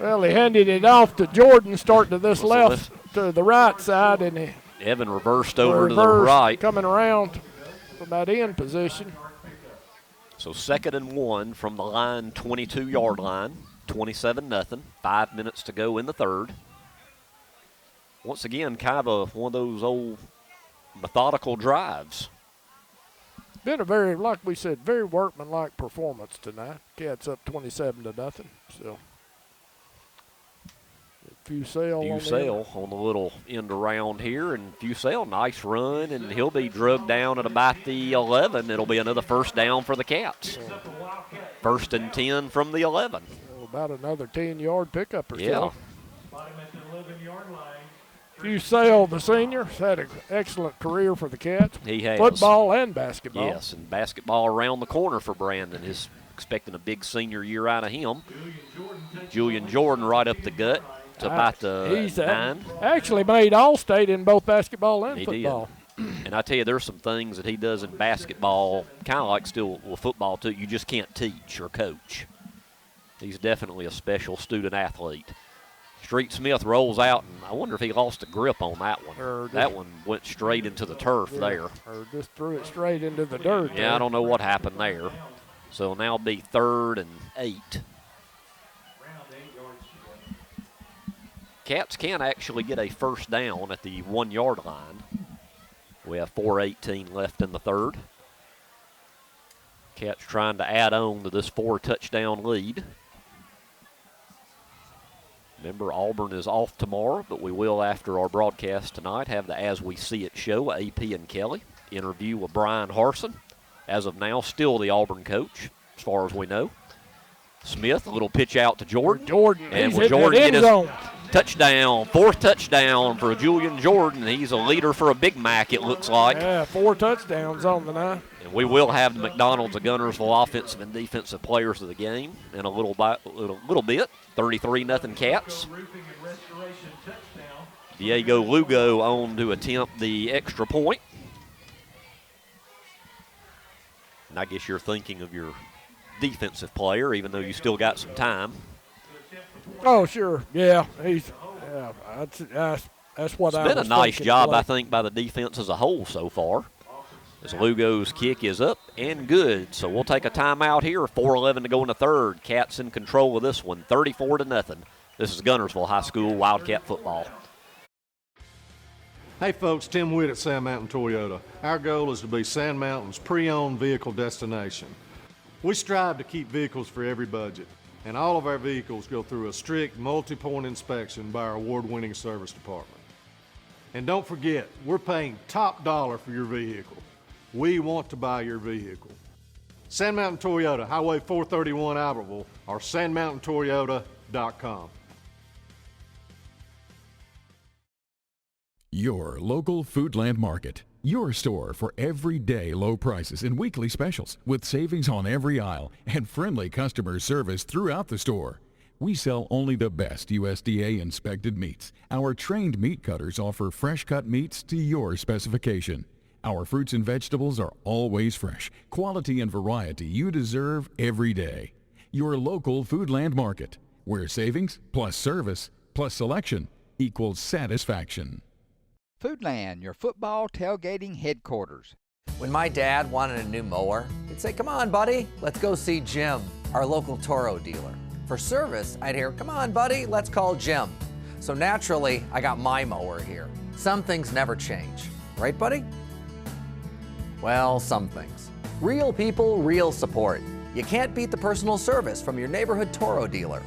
Speaker 10: Well, he handed it off to Jordan, starting to this left to the right side, and
Speaker 7: Evan reversed over to the right.
Speaker 10: Coming around from that end position.
Speaker 7: So 2nd and 1 from the line, 22-yard line, 27-0. 5 minutes to go in the 3rd. Once again, kind of one of those old methodical drives.
Speaker 10: Been a very, like we said, very workmanlike performance tonight. Cats up 27-0. So
Speaker 7: Fusell on the little end around here, and Fusell, nice run, and he'll be drugged down at about the 11. It'll be another 1st down for the Cats. 1st and 10 from the 11.
Speaker 10: About another 10-yard pickup or so.
Speaker 7: Yeah.
Speaker 10: Fusell, the senior, has had an excellent career for the Cats.
Speaker 7: He has.
Speaker 10: Football and basketball.
Speaker 7: Yes, and basketball around the corner for Brandon. His expecting a big senior year out of him. Julian Jordan right up the gut to about the 9.
Speaker 10: Actually made All-State in both basketball and football.
Speaker 7: And I tell you, there's some things that he does in basketball, kind of like still with football too, you just can't teach or coach. He's definitely a special student athlete. Street Smith rolls out, and I wonder if he lost a grip on that one. That one went straight into the turf there.
Speaker 10: Or just threw it straight into the dirt.
Speaker 7: Yeah, I don't know what happened there. So it'll now be 3rd and 8. Cats can actually get a first down at the 1-yard line. We have 4:18 left in the 3rd. Cats trying to add on to this 4-touchdown lead. Remember, Auburn is off tomorrow, but we will, after our broadcast tonight, have the As We See It show, AP and Kelly. Interview with Brian Harsin. As of now, still the Auburn coach, as far as we know. Smith, a little pitch out to Jordan. And will Jordan get his touchdown, 4th touchdown for Julian Jordan. He's a leader for a Big Mac, it looks like.
Speaker 10: Yeah, 4 touchdowns on the night.
Speaker 7: And we will have the McDonald's of Guntersville offensive and defensive players of the game in a little bit. 33-0 Cats. Diego Lugo on to attempt the extra point. And I guess you're thinking of your defensive player, even though you still got some time.
Speaker 10: Oh, sure. Yeah, that's what I was
Speaker 7: It's been a nice
Speaker 10: thinking,
Speaker 7: job,
Speaker 10: Blake.
Speaker 7: I think, by the defense as a whole so far. As Lugo's kick is up and good. So we'll take a timeout here. 4:11 to go in the 3rd. Cats in control of this one, 34-0. This is Guntersville High School Wildcat football.
Speaker 12: Hey folks, Tim Witt at Sand Mountain Toyota. Our goal is to be Sand Mountain's pre-owned vehicle destination. We strive to keep vehicles for every budget, and all of our vehicles go through a strict multi-point inspection by our award-winning service department. And don't forget, we're paying top dollar for your vehicle. We want to buy your vehicle. Sand Mountain Toyota, Highway 431 Albertville, or sandmountaintoyota.com.
Speaker 14: Your local Foodland Market. Your store for everyday low prices and weekly specials with savings on every aisle and friendly customer service throughout the store. We sell only the best USDA inspected meats. Our trained meat cutters offer fresh cut meats to your specification. Our fruits and vegetables are always fresh, quality and variety you deserve every day. Your local Foodland Market, where savings plus service plus selection equals satisfaction.
Speaker 4: Foodland, your football tailgating headquarters.
Speaker 16: When my dad wanted a new mower, he'd say, "Come on, buddy, let's go see Jim, our local Toro dealer." For service, I'd hear, "Come on, buddy, let's call Jim." So naturally, I got my mower here. Some things never change. Right, buddy? Well, some things. Real people, real support. You can't beat the personal service from your neighborhood Toro dealer.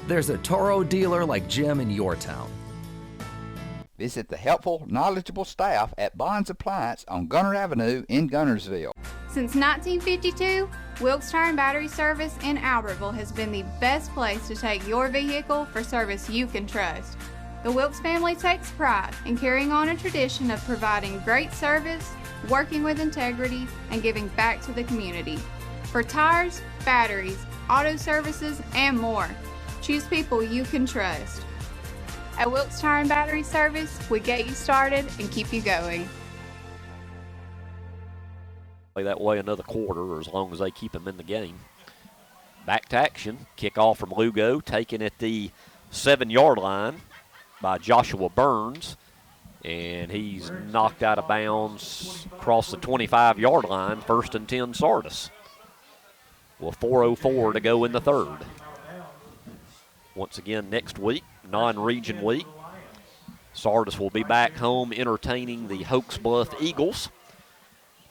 Speaker 16: There's a Toro dealer like Jim in your town.
Speaker 4: Visit the helpful, knowledgeable staff at Bond's Appliance on Gunter Avenue in Guntersville.
Speaker 18: Since 1952, Wilkes Tire and Battery Service in Albertville has been the best place to take your vehicle for service you can trust. The Wilkes family takes pride in carrying on a tradition of providing great service, working with integrity, and giving back to the community. For tires, batteries, auto services, and more, choose people you can trust. At Wilkes Tire and Battery Service, we get you started and keep you going.
Speaker 7: Play that way another quarter, as long as they keep him in the game. Back to action. Kickoff from Lugo, taken at the 7-yard line by Joshua Burns. And he's knocked out of bounds across the 25-yard line, 1st and 10 Sardis. Well, 4:04 to go in the 3rd. Once again, next week, non-region week, Sardis will be back home entertaining the Hoax Bluff Eagles.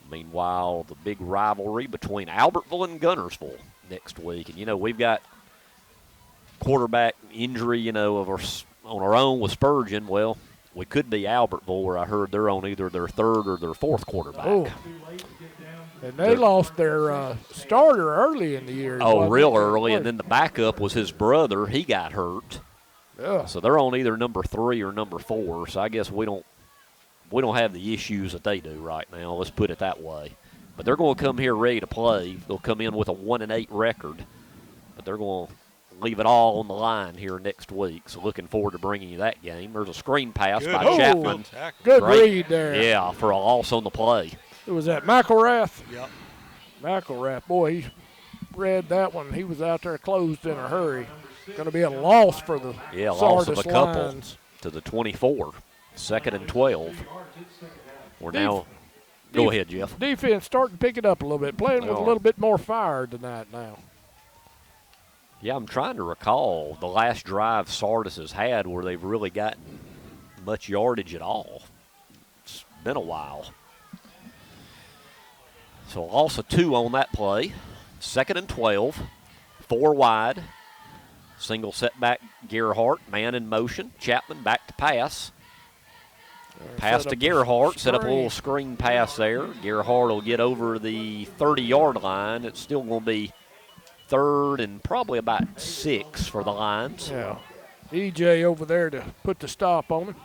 Speaker 7: Meanwhile, the big rivalry between Albertville and Guntersville next week. And, we've got quarterback injury, on our own with Spurgeon. Well, we could be Albertville, where I heard they're on either their 3rd or their 4th quarterback.
Speaker 10: Oh. And they lost their starter early in the year.
Speaker 7: Oh, real early, and then the backup was his brother. He got hurt.
Speaker 10: Yeah.
Speaker 7: So they're on either number 3 or number 4. So I guess we don't have the issues that they do right now. Let's put it that way. But they're going to come here ready to play. They'll come in with a 1-8 record, but they're going to leave it all on the line here next week. So looking forward to bringing you that game. There's a screen pass by Chapman.
Speaker 10: Good read there.
Speaker 7: Yeah, for a loss on the play.
Speaker 10: It was that McElrath.
Speaker 11: Yep.
Speaker 10: McElrath, boy, he read that one. He was out there closed in a hurry. Going to be a loss for the
Speaker 7: loss
Speaker 10: Sardis
Speaker 7: of a couple
Speaker 10: lines.
Speaker 7: to the 24. 2nd and 12. We're now. Go ahead, Jeff.
Speaker 10: Defense starting to pick it up a little bit, playing with a little bit more fire tonight now.
Speaker 7: Yeah, I'm trying to recall the last drive Sardis has had where they've really gotten much yardage at all. It's been a while. So loss of 2 on that play. 2nd and 12. 4 wide. Single setback Gerhardt. Man in motion. Chapman back to pass. Pass to Gerhardt. Set up a little screen pass there. Gerhardt will get over the 30-yard line. It's still going to be 3rd and probably about 6 for the Lions.
Speaker 10: Yeah. EJ over there to put the stop on him.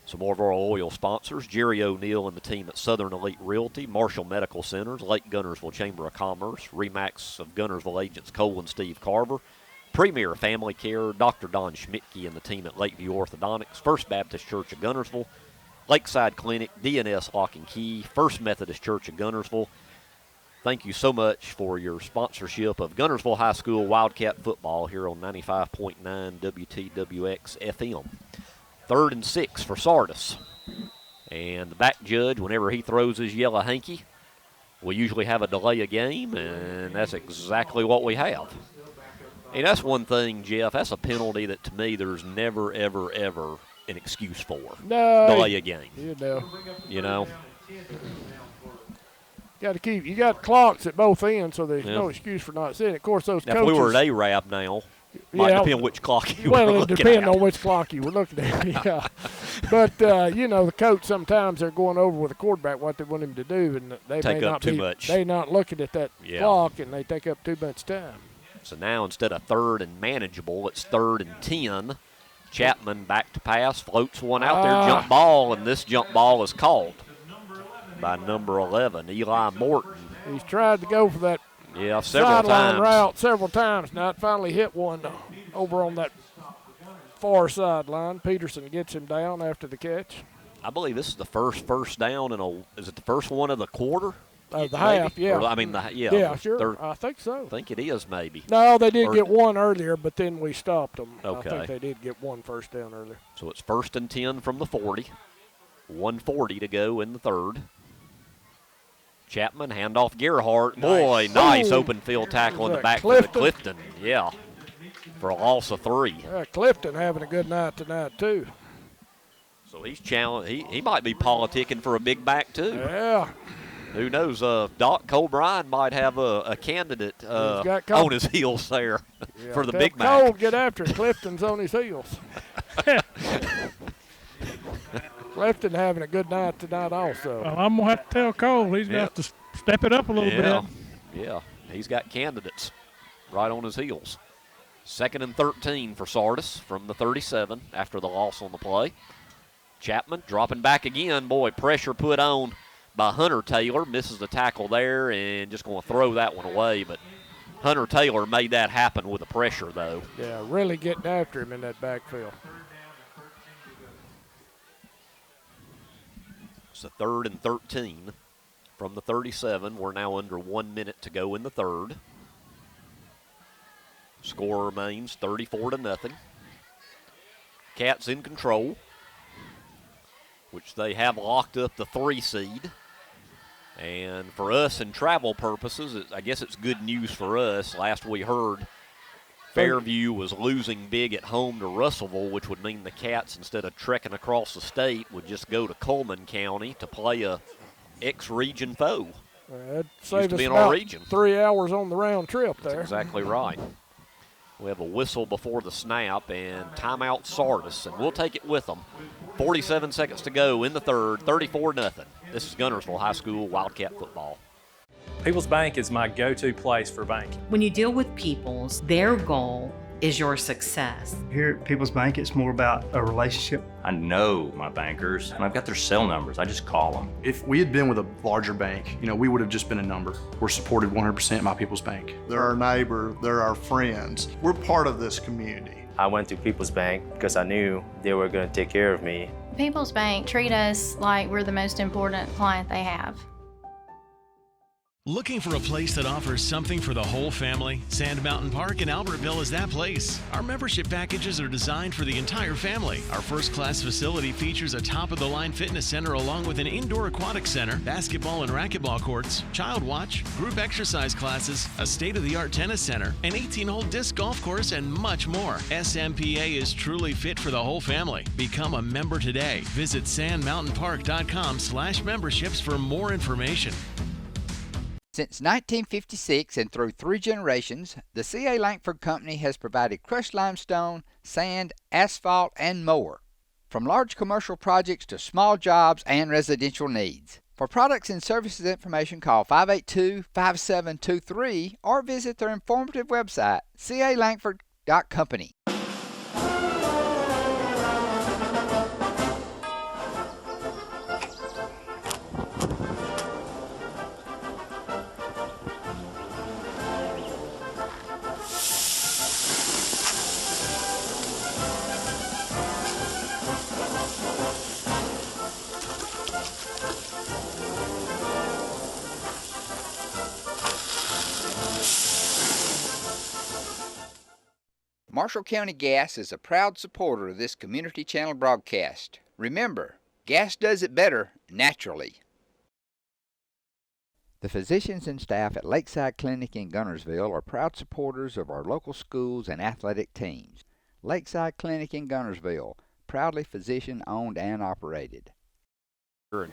Speaker 7: Some more of our loyal sponsors, Jerry O'Neill and the team at Southern Elite Realty, Marshall Medical Centers, Lake Guntersville Chamber of Commerce, RE/MAX of Guntersville agents Cole and Steve Carver, Premier Family Care, Dr. Don Schmidtke and the team at Lakeview Orthodontics, First Baptist Church of Guntersville, Lakeside Clinic, DNS Lock and Key, First Methodist Church of Guntersville. Thank you so much for your sponsorship of Guntersville High School Wildcat football here on 95.9 WTWX FM. 3rd and 6 for Sardis. And the back judge, whenever he throws his yellow hanky, we usually have a delay of game, and that's exactly what we have. And that's one thing, Jeff, that's a penalty that to me there's never, ever, ever an excuse for.
Speaker 10: No.
Speaker 7: Delay a game.
Speaker 10: You know. You got clocks at both ends, so there's no excuse for not seeing it. Of course, those
Speaker 7: now,
Speaker 10: coaches.
Speaker 7: If we were at A-Rab now, might depend which clock you were looking at.
Speaker 10: Well, it depends on which clock you were looking at, yeah. But, the coach sometimes they're going over with the quarterback what they want him to do, and they
Speaker 7: take
Speaker 10: may
Speaker 7: up
Speaker 10: not
Speaker 7: too
Speaker 10: be,
Speaker 7: much.
Speaker 10: They're not looking at that clock, and they take up too much time.
Speaker 7: So now instead of 3rd and manageable, it's 3rd and 10. Chapman back to pass, floats one out there, jump ball, and this jump ball is called by number 11, Eli Morton.
Speaker 10: He's tried to go for that
Speaker 7: several
Speaker 10: sideline
Speaker 7: times.
Speaker 10: route several times. Now it finally hit one over on that far sideline. Peterson gets him down after the catch.
Speaker 7: I believe this is the first down is it the first one of the quarter?
Speaker 10: The half, yeah.
Speaker 7: Or,
Speaker 10: yeah, sure. I think so.
Speaker 7: I think it is maybe.
Speaker 10: No, they did get one earlier, but then we stopped them.
Speaker 7: Okay.
Speaker 10: I think they did get one first down earlier.
Speaker 7: So it's 1st and 10 from the 40. 1:40 to go in the 3rd. Chapman, handoff Gerhardt. Boy, nice open field tackle in the back for Clifton. Yeah, for a loss of 3.
Speaker 10: Clifton having a good night tonight, too.
Speaker 7: So he's challenged. He might be politicking for a big back, too.
Speaker 10: Yeah.
Speaker 7: Who knows? Doc Cole Bryan might have a candidate on his heels there for the big back.
Speaker 10: Cole get after it. Clifton's on his heels. Clifton having a good night tonight also.
Speaker 5: Well, I'm going to have to tell Cole he's got to step it up a little bit.
Speaker 7: Yeah, he's got candidates right on his heels. 2nd and 13 for Sardis from the 37 after the loss on the play. Chapman dropping back again. Boy, pressure put on by Hunter Taylor. Misses the tackle there and just going to throw that one away. But Hunter Taylor made that happen with the pressure, though.
Speaker 10: Yeah, really getting after him in that backfield.
Speaker 7: It's the 3rd and 13 from the 37. We're now under 1 minute to go in the 3rd. Score remains 34-0. Cats in control, which they have locked up the 3 seed. And for us in travel purposes, I guess it's good news for us. Last we heard, Fairview was losing big at home to Russellville, which would mean the Cats, instead of trekking across the state, would just go to Coleman County to play a ex-region foe.
Speaker 10: That'd save us
Speaker 7: in
Speaker 10: about
Speaker 7: our region.
Speaker 10: 3 hours on the round trip there.
Speaker 7: That's exactly right. We have a whistle before the snap and timeout Sardis, and we'll take it with them. 47 seconds to go in the 3rd, 34-0. This is Guntersville High School Wildcat football.
Speaker 19: People's Bank is my go-to place for banking.
Speaker 20: When you deal with peoples, their goal
Speaker 19: is your success.
Speaker 20: Here at People's Bank, it's more about a relationship.
Speaker 21: I know my bankers, and I've got their cell numbers. I just call them.
Speaker 22: If we had been with a larger bank, we would have just been a number. We're supported 100% by People's Bank.
Speaker 23: They're our neighbor, they're our friends. We're part of this community.
Speaker 24: I went to People's Bank because I knew they were going to take care of me.
Speaker 25: People's Bank treat us like we're the most important client they have.
Speaker 29: Looking for a place that offers something for the whole family? Sand Mountain Park in Albertville is that place. Our membership packages are designed for the entire family. Our first-class facility features a top-of-the-line fitness center along with an indoor aquatic center, basketball and racquetball courts, child watch, group exercise classes, a state-of-the-art tennis center, an 18-hole disc golf course, and much more. SMPA is truly fit for the whole family. Become a member today. Visit sandmountainpark.com/memberships for more information.
Speaker 4: Since 1956 and through 3 generations, the C.A. Langford Company has provided crushed limestone, sand, asphalt, and more. From large commercial projects to small jobs and residential needs. For products and services information, call 582-5723 or visit their informative website, calangford.company. Marshall County Gas is a proud supporter of this community channel broadcast. Remember, gas does it better naturally. The physicians and staff at Lakeside Clinic in Guntersville are proud supporters of our local schools and athletic teams. Lakeside Clinic in Guntersville, proudly physician-owned and operated.
Speaker 7: Well,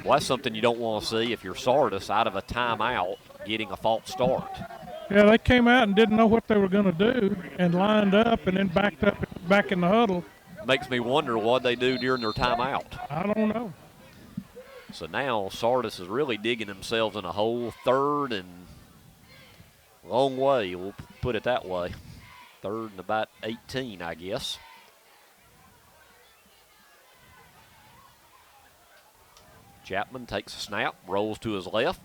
Speaker 7: that's something you don't want to see if you're Sardis out of a timeout getting a false start.
Speaker 5: Yeah, they came out and didn't know what they were going to do and lined up and then backed up back in the huddle.
Speaker 7: Makes me wonder what they do during their timeout.
Speaker 5: I don't know.
Speaker 7: So now Sardis is really digging themselves in a hole. 3rd and long way, we'll put it that way. 3rd and about 18, I guess. Chapman takes a snap, rolls to his left.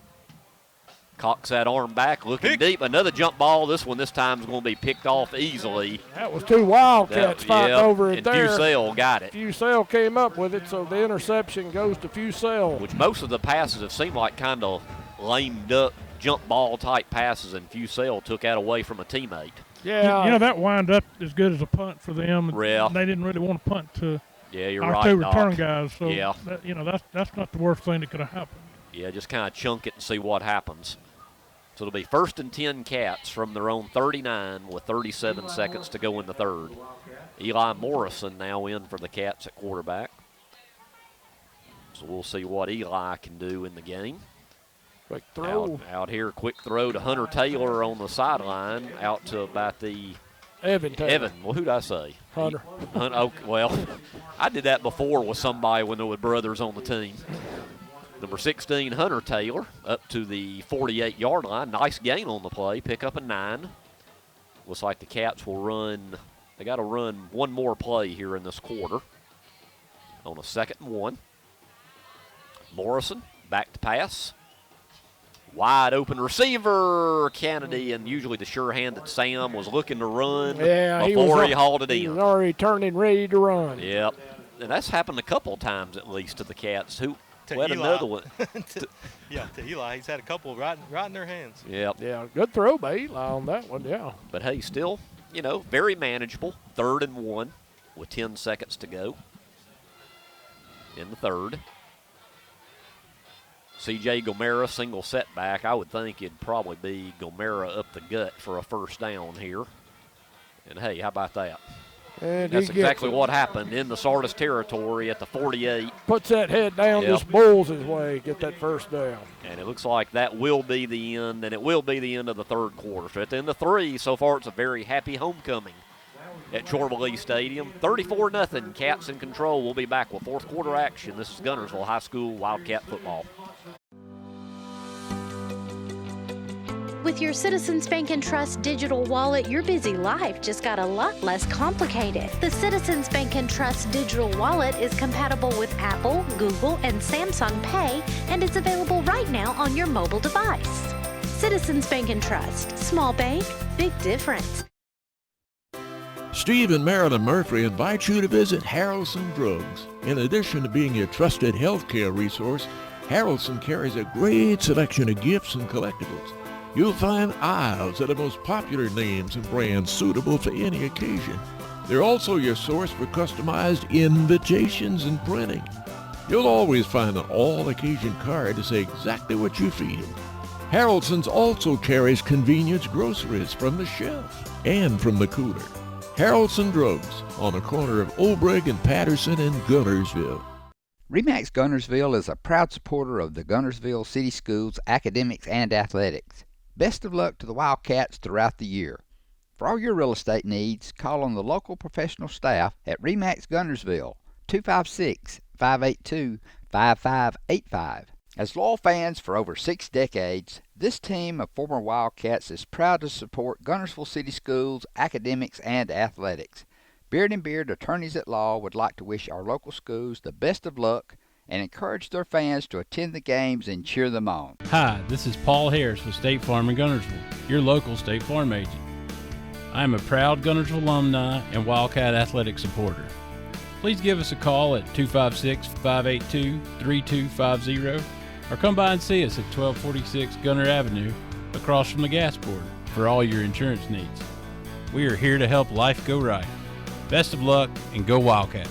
Speaker 7: Cocks that arm back, looking deep. Another jump ball. This time is going to be picked off easily.
Speaker 10: That was 2 Wildcats fighting over it there.
Speaker 7: And Fusel got it.
Speaker 10: Fusel came up with it, so the interception goes to Fusel.
Speaker 7: Which most of the passes have seemed like kind of lame duck, jump ball type passes, and Fusel took that away from a teammate.
Speaker 10: Yeah.
Speaker 5: That wind up as good as a punt for them.
Speaker 7: Yeah.
Speaker 5: They didn't really want to punt to
Speaker 7: you're
Speaker 5: our
Speaker 7: right,
Speaker 5: 2 return
Speaker 7: Doc.
Speaker 5: guys. So,
Speaker 7: yeah.
Speaker 5: That's not the worst thing that could have happened.
Speaker 7: Yeah, just kind of chunk it and see what happens. So it'll be 1st and 10 Cats from their own 39 with 37 seconds to go in the 3rd. Eli Morrison now in for the Cats at quarterback. So we'll see what Eli can do in the game.
Speaker 10: Quick throw.
Speaker 7: Out here, quick throw to Hunter Taylor on the sideline, out to about the
Speaker 10: Evan Taylor.
Speaker 7: Evan, well, who'd I say?
Speaker 10: Hunter.
Speaker 7: Okay, well, I did that before with somebody when there were brothers on the team. Number 16, Hunter Taylor, up to the 48-yard line. Nice gain on the play, pick up a 9. Looks like the Cats will run, they got to run one more play here in this quarter on a 2nd and 1. Morrison, back to pass. Wide open receiver, Kennedy, and usually the sure hand that Sam was looking to run before he hauled it in.
Speaker 10: He was already turning ready to run.
Speaker 7: Yep, and that's happened a couple times at least to the Cats. Who
Speaker 11: had
Speaker 7: another one.
Speaker 11: to Eli. He's had a couple right in their hands.
Speaker 7: Yep.
Speaker 10: Yeah, good throw by Eli on that one, yeah.
Speaker 7: But, hey, still, very manageable. 3rd and 1 with 10 seconds to go in the 3rd. C.J. Gomera, single setback. I would think it'd probably be Gomera up the gut for a 1st down here. And, hey, how about that?
Speaker 10: And
Speaker 7: that's exactly what happened in the Sardis territory at the 48.
Speaker 10: Puts that head down, just bulls his way, get that 1st down.
Speaker 7: And it looks like that will be the end, and it will be the end of the 3rd quarter. So at the end of 3, so far it's a very happy homecoming at Chorley Stadium. 34-0, Cats in control. We'll be back with 4th quarter action. This is Guntersville High School Wildcat football.
Speaker 1: With your Citizens Bank and Trust digital wallet, your busy life just got a lot less complicated. The Citizens Bank and Trust digital wallet is compatible with Apple, Google, and Samsung Pay, and is available right now on your mobile device. Citizens Bank and Trust. Small bank, big difference.
Speaker 2: Steve and Marilyn Murphy invite you to visit Harrelson Drugs. In addition to being your trusted healthcare resource, Harrelson carries a great selection of gifts and collectibles. You'll find aisles of the most popular names and brands suitable for any occasion. They're also your source for customized invitations and printing. You'll always find an all-occasion card to say exactly what you feel. Harrelson's also carries convenience groceries from the shelf and from the cooler. Harrelson Drugs on the corner of Obrig and Patterson in Guntersville.
Speaker 4: RE/MAX Guntersville is a proud supporter of the Guntersville City Schools academics and athletics. Best of luck to the Wildcats throughout the year. For all your real estate needs, call on the local professional staff at RE/MAX Guntersville, 256-582-5585. As loyal fans for over 6 decades, this team of former Wildcats is proud to support Guntersville City Schools academics and athletics. Beard and Beard Attorneys at Law would like to wish our local schools the best of luck and encourage their fans to attend the games and cheer them on.
Speaker 3: Hi, this is Paul Harris with State Farm in Guntersville, your local State Farm agent. I am a proud Guntersville alumni and Wildcat athletic supporter. Please give us a call at 256-582-3250 or come by and see us at 1246 Gunter Avenue across from the gas board for all your insurance needs. We are here to help life go right. Best of luck and go Wildcats.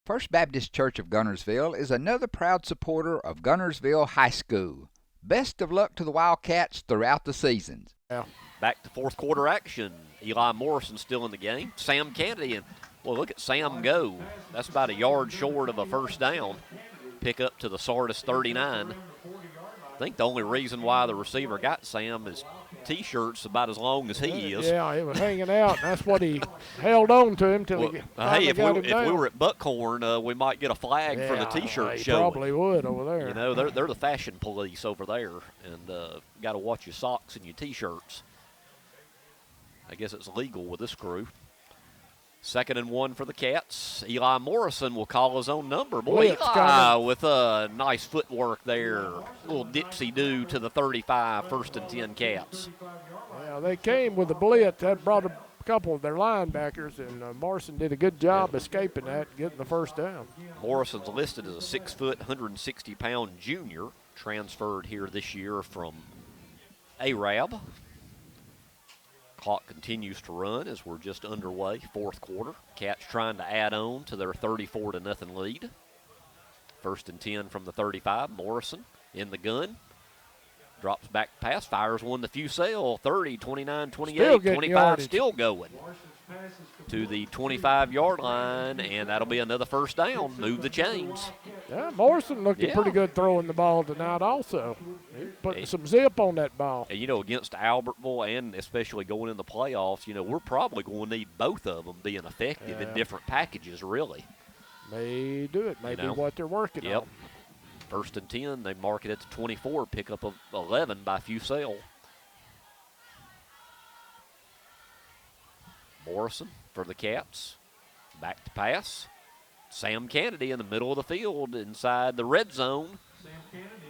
Speaker 4: First Baptist Church of Guntersville is another proud supporter of Guntersville High School. Best of luck to the Wildcats throughout the seasons.
Speaker 7: Back to fourth quarter action. Eli Morrison still in the game. Sam Kennedy, and well, look at Sam go. That's about a yard short of a first down. Pick up to the Sardis 39. I think the only reason why the receiver got Sam is T-shirt's about as long as he is.
Speaker 10: Yeah, he was hanging out, and that's what he held on to him till he
Speaker 7: hey, if
Speaker 10: got him
Speaker 7: we
Speaker 10: down.
Speaker 7: were at Buckhorn, we might get a flag for the T-shirt show.
Speaker 10: Probably would over there.
Speaker 7: You know, they're the fashion police over there, and got to watch your socks and your T-shirts. I guess it's legal with this crew. 2nd and 1 for the Cats. Eli Morrison will call his own number. Boy, Eli with a nice footwork there. A little dipsy-do to the 35, 1st and 10 Cats.
Speaker 10: Yeah, they came with a blitz. That brought a couple of their linebackers, and Morrison did a good job escaping that and getting the first down.
Speaker 7: Morrison's listed as a 6-foot, 160-pound junior, transferred here this year from Arab. Clock continues to run as we're just underway, fourth quarter. Cats trying to add on to their 34-0 lead. 1st and 10 from the 35. Morrison in the gun. Drops back pass, fires one to Fusel. 30, 29, 28, 25, yardage. Still going to the 25-yard line, and that'll be another first down. Move the chains.
Speaker 10: Yeah, Morrison looked pretty good throwing the ball tonight also. He put some zip on that ball.
Speaker 7: And, you know, against Albertville and especially going in the playoffs, you know, we're probably going to need both of them being effective in different packages, really.
Speaker 10: May do it. May be what they're working on.
Speaker 7: 1st and 10, they mark it at the 24, pickup of 11 by Fusel. Morrison for the Cats. Back to pass. Sam Kennedy in the middle of the field inside the red zone.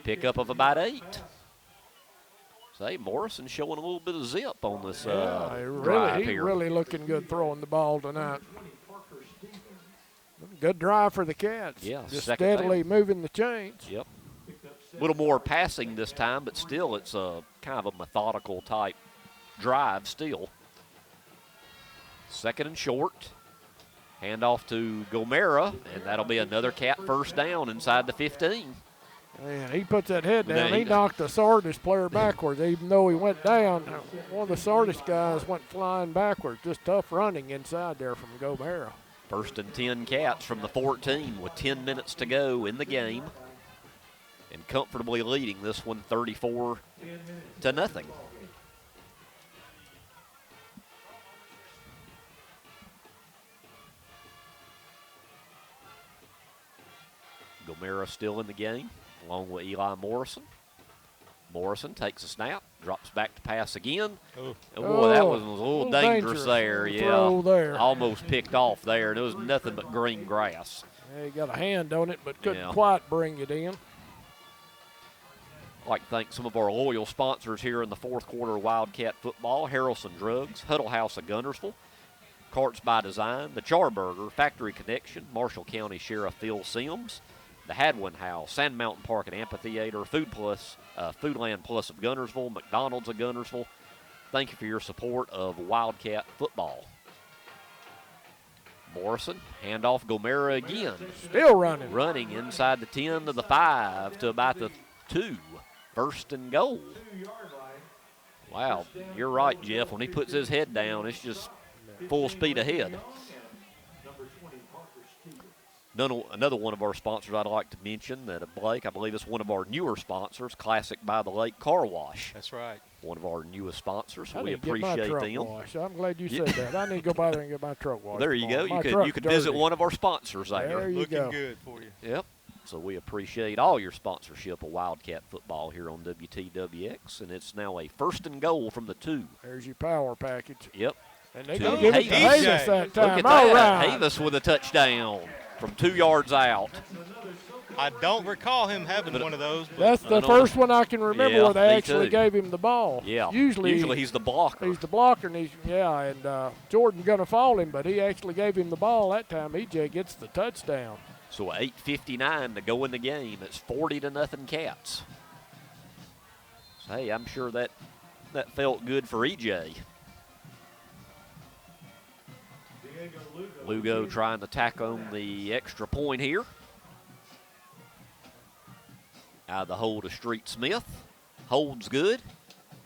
Speaker 7: Pickup of about 8. Say, Morrison showing a little bit of zip on this drive
Speaker 10: he's
Speaker 7: here.
Speaker 10: Really looking good throwing the ball tonight. Good drive for the Cats.
Speaker 7: Yeah,
Speaker 10: just steadily moving the chains.
Speaker 7: Yep. A little more passing this time, but still it's a kind of a methodical type drive still. 2nd and short. Handoff to Gomera, and that'll be another Cat first down inside the 15.
Speaker 10: Man, he puts that head down. He knocked the Sardis player backwards, even though he went down. One of the Sardis guys went flying backwards. Just tough running inside there from Gomera.
Speaker 7: 1st and 10 Cats from the 14 with 10 minutes to go in the game. And comfortably leading this one 34-0. Gomera still in the game, along with Eli Morrison. Morrison takes a snap, drops back to pass again.
Speaker 10: Oh,
Speaker 7: boy, that was a little dangerous there.
Speaker 10: Throw there.
Speaker 7: Almost picked off there, and it was nothing but green grass.
Speaker 10: Yeah, he got a hand on it, but couldn't quite bring it in.
Speaker 7: I'd like to thank some of our loyal sponsors here in the fourth quarter of Wildcat football: Harrelson Drugs, Huddle House of Guntersville, Carts by Design, the Charburger, Factory Connection, Marshall County Sheriff Phil Sims, the Hadwin House, Sand Mountain Park and Amphitheater, Foodland Plus of Guntersville, McDonald's of Guntersville. Thank you for your support of Wildcat football. Morrison, handoff Gomera again.
Speaker 10: Still running.
Speaker 7: Running inside the 10 to the 5 to about the 2. First and goal. Wow, you're right, Jeff. When he puts his head down, it's just full speed ahead. Another one of our sponsors I'd like to mention, that Blake, I believe it's one of our newer sponsors, Classic by the Lake Car Wash.
Speaker 11: That's right.
Speaker 7: One of our newest sponsors.
Speaker 10: I
Speaker 7: We
Speaker 10: need to get my
Speaker 7: appreciate
Speaker 10: truck
Speaker 7: them.
Speaker 10: washed. I'm glad you said that. I need to go by there and get my truck washed.
Speaker 7: There you go.
Speaker 10: tomorrow.
Speaker 7: You could visit one of our sponsors there.
Speaker 10: There you
Speaker 11: Looking
Speaker 10: go.
Speaker 11: good for you.
Speaker 7: Yep. So we appreciate all your sponsorship of Wildcat football here on WTWX, and it's now a first and goal from the 2.
Speaker 10: There's your power package.
Speaker 7: Yep.
Speaker 10: And they gonna give it to Havis that time.
Speaker 7: Look at
Speaker 10: All
Speaker 7: that.
Speaker 10: right.
Speaker 7: Havis with a touchdown from 2 yards out.
Speaker 11: I don't recall him having one of those. But
Speaker 10: That's the first one I can remember where they
Speaker 7: me
Speaker 10: actually
Speaker 7: too.
Speaker 10: gave him the ball.
Speaker 7: Yeah.
Speaker 10: Usually
Speaker 7: he's the blocker.
Speaker 10: He's the blocker, and Jordan gonna fall him, but he actually gave him the ball that time. EJ gets the touchdown.
Speaker 7: So 8:59 to go in the game. It's 40-0 Cats. So, hey, I'm sure that felt good for EJ. Lugo trying to tack on the extra point here. Out of the hold of Street Smith. Holds good.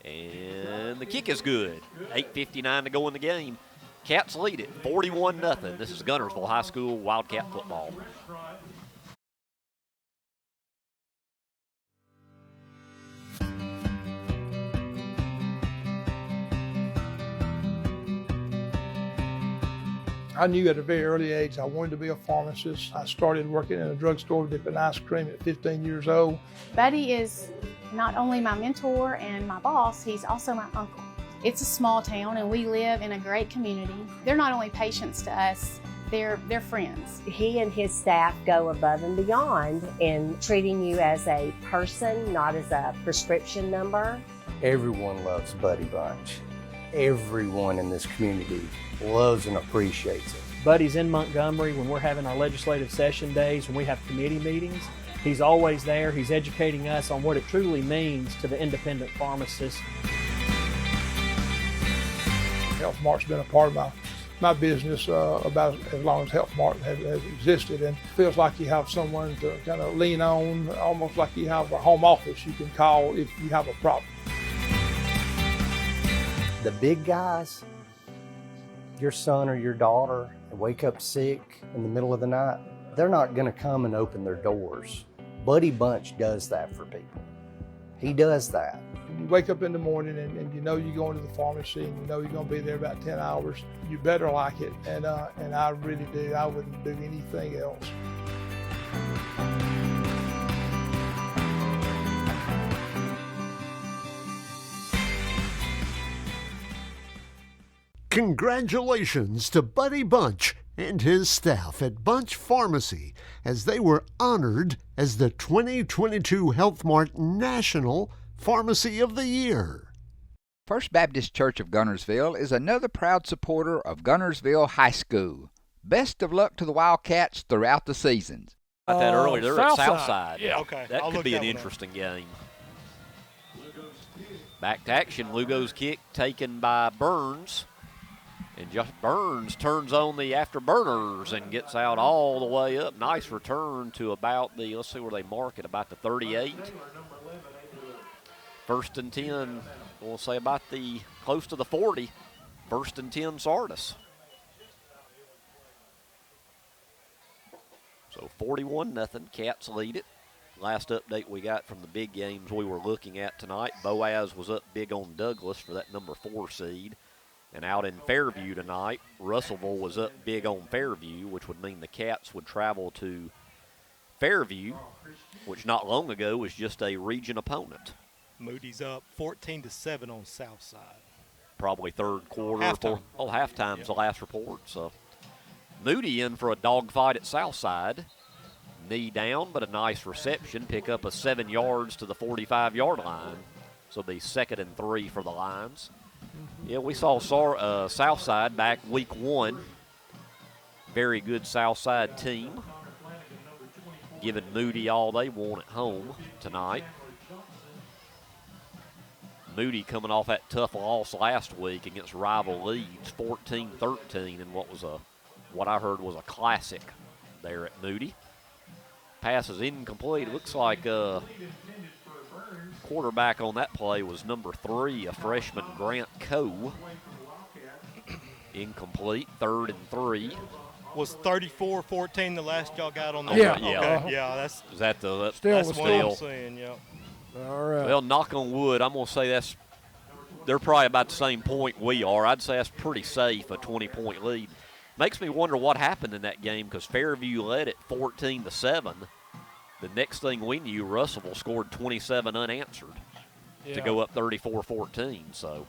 Speaker 7: And the kick is good. 8:59 to go in the game. Cats lead it 41-0. This is Guntersville High School Wildcat football.
Speaker 6: I knew at a very early age I wanted to be a pharmacist. I started working in a drugstore dipping ice cream at 15 years old.
Speaker 25: Buddy is not only my mentor and my boss, he's also my uncle. It's a small town and we live in a great community. They're not only patients to us, they're friends.
Speaker 8: He and his staff go above and beyond in treating you as a person, not as a prescription number.
Speaker 9: Everyone loves Buddy Bunch. Everyone in this community loves and appreciates it.
Speaker 13: Buddy's in Montgomery when we're having our legislative session days, when we have committee meetings. He's always there. He's educating us on what it truly means to the independent pharmacist.
Speaker 6: Health Mart's been a part of my business about as long as Health Mart has existed, and it feels like you have someone to kind of lean on, almost like you have a home office you can call if you have a problem.
Speaker 9: The big guys, your son or your daughter wake up sick in the middle of the night, they're not going to come and open their doors. Buddy Bunch does that for people. He does that.
Speaker 6: You wake up in the morning and you know you're going to the pharmacy and you know you're going to be there about 10 hours. You better like it, and I really do. I wouldn't do anything else.
Speaker 17: Congratulations to Buddy Bunch and his staff at Bunch Pharmacy as they were honored as the 2022 Health Mart National Pharmacy of the Year.
Speaker 4: First Baptist Church of Guntersville is another proud supporter of Guntersville High School. Best of luck to the Wildcats throughout the seasons.
Speaker 7: About that earlier, they're at Southside.
Speaker 11: Yeah, okay.
Speaker 7: That
Speaker 11: I'll
Speaker 7: could
Speaker 11: look
Speaker 7: be
Speaker 11: that
Speaker 7: an
Speaker 11: one up.
Speaker 7: interesting game. Back to action. Lugo's kick taken by Burns. And just Burns turns on the afterburners and gets out all the way up. Nice return to about the, let's see where they mark it, about the 38. First and 10, we'll say about the, close to the 40. First and 10 Sardis. So 41-0, Cats lead it. Last update we got from the big games we were looking at tonight, Boaz was up big on Douglas for that number 4 seed. And out in Fairview tonight, Russellville was up big on Fairview, which would mean the Cats would travel to Fairview, which not long ago was just a region opponent.
Speaker 11: Moody's up 14-7 on Southside.
Speaker 7: Probably third quarter.
Speaker 11: Halftime.
Speaker 7: Halftime's the last report. So Moody in for a dogfight at Southside. Knee down, but a nice reception. Pick up a 7 yards to the 45-yard line. So the 2nd and 3 for the Lions. Yeah, we saw Southside back week 1. Very good Southside team. Giving Moody all they want at home tonight. Moody coming off that tough loss last week against rival Leeds, 14-13, in what I heard was a classic there at Moody. Pass is incomplete. It looks like quarterback on that play was number 3, a freshman, Grant Coe. Incomplete, 3rd and 3.
Speaker 11: Was 34-14 the last y'all got on the
Speaker 10: Yeah.
Speaker 11: Okay.
Speaker 10: Uh-huh.
Speaker 11: Yeah, that's
Speaker 7: Is that the
Speaker 10: Still
Speaker 11: what I'm saying, yeah.
Speaker 10: All right.
Speaker 7: Well, knock on wood, I'm going to say they're probably about the same point we are. I'd say that's pretty safe, a 20-point lead. Makes me wonder what happened in that game because Fairview led it 14-7. The next thing we knew, Russellville scored 27 unanswered to go up 34-14. So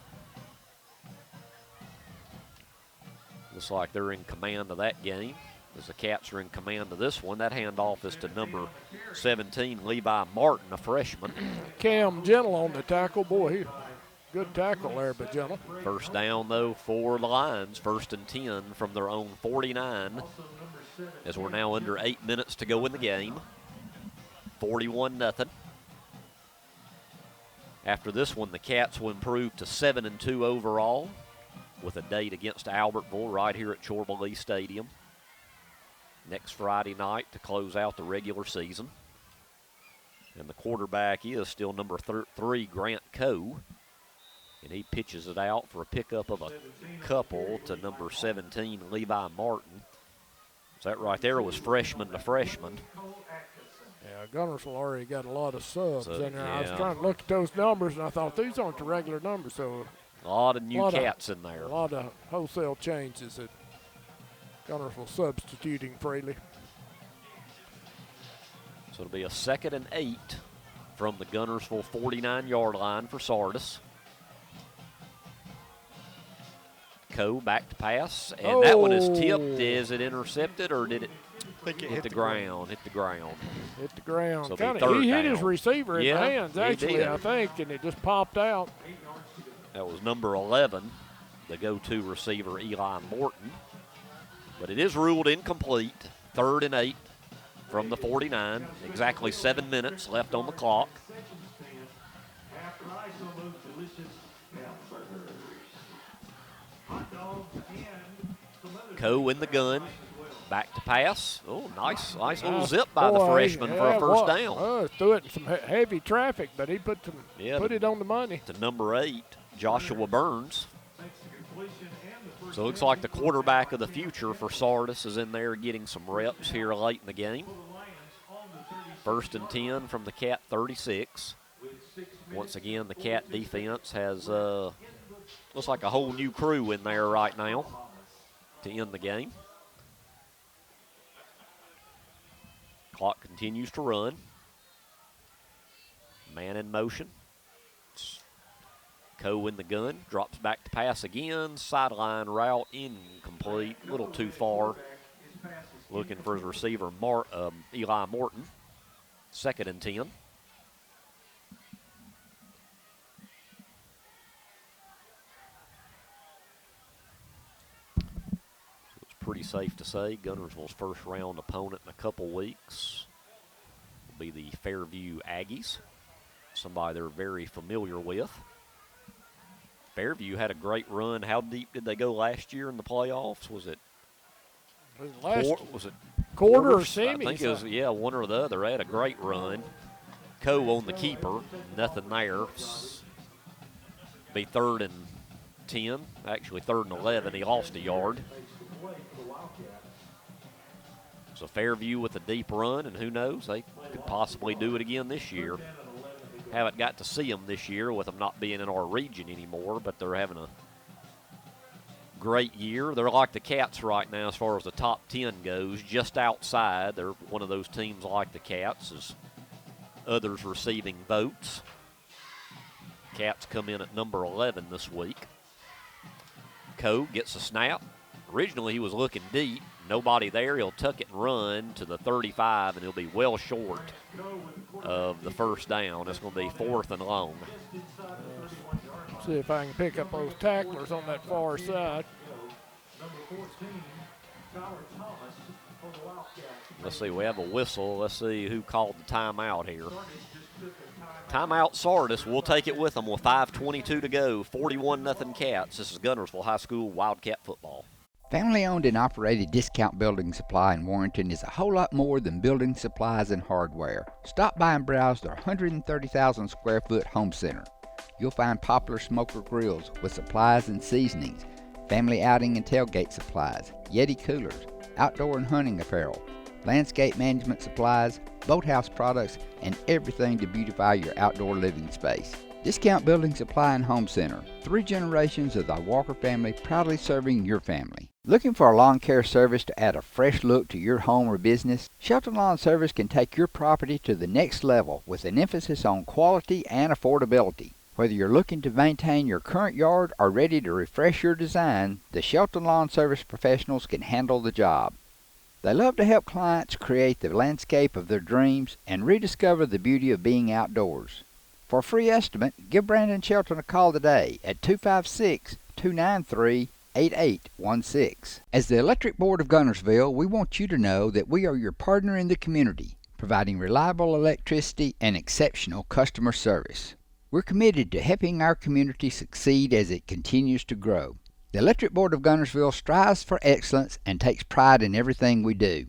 Speaker 7: looks like they're in command of that game as the Cats are in command of this one. That handoff is to number 17, Levi Martin, a freshman.
Speaker 10: Cam Gentle on the tackle. Boy, good tackle there, but Gentle.
Speaker 7: First down, though, for the Lions. 1st and 10 from their own 49 as we're now under 8 minutes to go in the game. 41-0. After this one, the Cats will improve to 7-2 overall with a date against Albertville right here at Chorba-Lee Stadium next Friday night to close out the regular season. And the quarterback is still number 3, Grant Coe. And he pitches it out for a pickup of a couple to number 17, Levi Martin. So that right there was freshman to freshman.
Speaker 10: Yeah, Guntersville already got a lot of subs in there.
Speaker 7: Yeah.
Speaker 10: I was trying to look at those numbers, and I thought these aren't the regular numbers. So
Speaker 7: a lot of new Cats in there.
Speaker 10: A lot of wholesale changes at Guntersville substituting freely.
Speaker 7: So it'll be a 2nd and 8 from the Guntersville 49-yard line for Sardis. Coe back to pass, and that one is tipped. Is it intercepted or did it hit the ground? Hit the ground.
Speaker 10: Hit the ground.
Speaker 7: So
Speaker 10: He hit his receiver in the hands, actually,
Speaker 7: did.
Speaker 10: I think, and it just popped out.
Speaker 7: That was number 11, the go-to receiver, Eli Morton. But it is ruled incomplete. 3rd and 8 from the 49. Exactly 7 minutes left on the clock. Coe in the gun. Back to pass. Oh, nice little zip by the freshman for a first down.
Speaker 10: Threw it in some heavy traffic, but he put it on the money.
Speaker 7: To number 8, Joshua Burns. So it looks like the quarterback of the future for Sardis is in there getting some reps here late in the game. 1st and 10 from the Cat 36. Once again, the Cat defense has looks like a whole new crew in there right now to end the game. Clock continues to run. Man in motion. Coe in the gun, drops back to pass again. Sideline route incomplete, a little too far. Looking for his receiver, Eli Morton. 2nd and 10. Pretty safe to say Guntersville's first round opponent in a couple weeks will be the Fairview Aggies, somebody they're very familiar with. Fairview had a great run. How deep did they go last year in the playoffs? Was it
Speaker 10: quarter or
Speaker 7: quarters?
Speaker 10: semis?
Speaker 7: I think it was, one or the other. They had a great run. Coe on the keeper, nothing there. Be 3rd and 10, actually 3rd and 11. He lost a yard. So Fairview with a deep run, and who knows, they could possibly do it again this year. Haven't got to see them this year with them not being in our region anymore, but they're having a great year. They're like the Cats right now as far as the top 10 goes, just outside. They're one of those teams like the Cats, as others receiving votes. Cats come in at number 11 this week. Coe gets a snap. Originally, he was looking deep. Nobody there. He'll tuck it and run to the 35, and he'll be well short of the first down. It's going to be 4th and long.
Speaker 10: See if I can pick up those tacklers on that far side.
Speaker 7: Let's see, we have a whistle. Let's see who called the timeout here. Timeout Sardis. We'll take it with them with 5:22 to go. 41-0 Cats. This is Guntersville High School Wildcat football.
Speaker 4: Family-owned and operated Discount Building Supply in Warrenton is a whole lot more than building supplies and hardware. Stop by and browse their 130,000 square foot home center. You'll find popular smoker grills with supplies and seasonings, family outing and tailgate supplies, Yeti coolers, outdoor and hunting apparel, landscape management supplies, boathouse products, and everything to beautify your outdoor living space. Discount Building Supply and Home Center. 3 generations of the Walker family proudly serving your family. Looking for a lawn care service to add a fresh look to your home or business? Shelton Lawn Service can take your property to the next level with an emphasis on quality and affordability. Whether you're looking to maintain your current yard or ready to refresh your design, the Shelton Lawn Service professionals can handle the job. They love to help clients create the landscape of their dreams and rediscover the beauty of being outdoors. For a free estimate, give Brandon Shelton a call today at 256-293-8816. As the Electric Board of Guntersville, we want you to know that we are your partner in the community, providing reliable electricity and exceptional customer service. We're committed to helping our community succeed as it continues to grow. The Electric Board of Guntersville strives for excellence and takes pride in everything we do.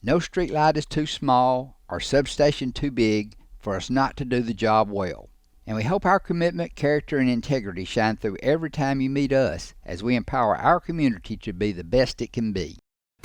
Speaker 4: No street light is too small or substation too big for us not to do the job well. And we hope our commitment, character, and integrity shine through every time you meet us as we empower our community to be the best it can be.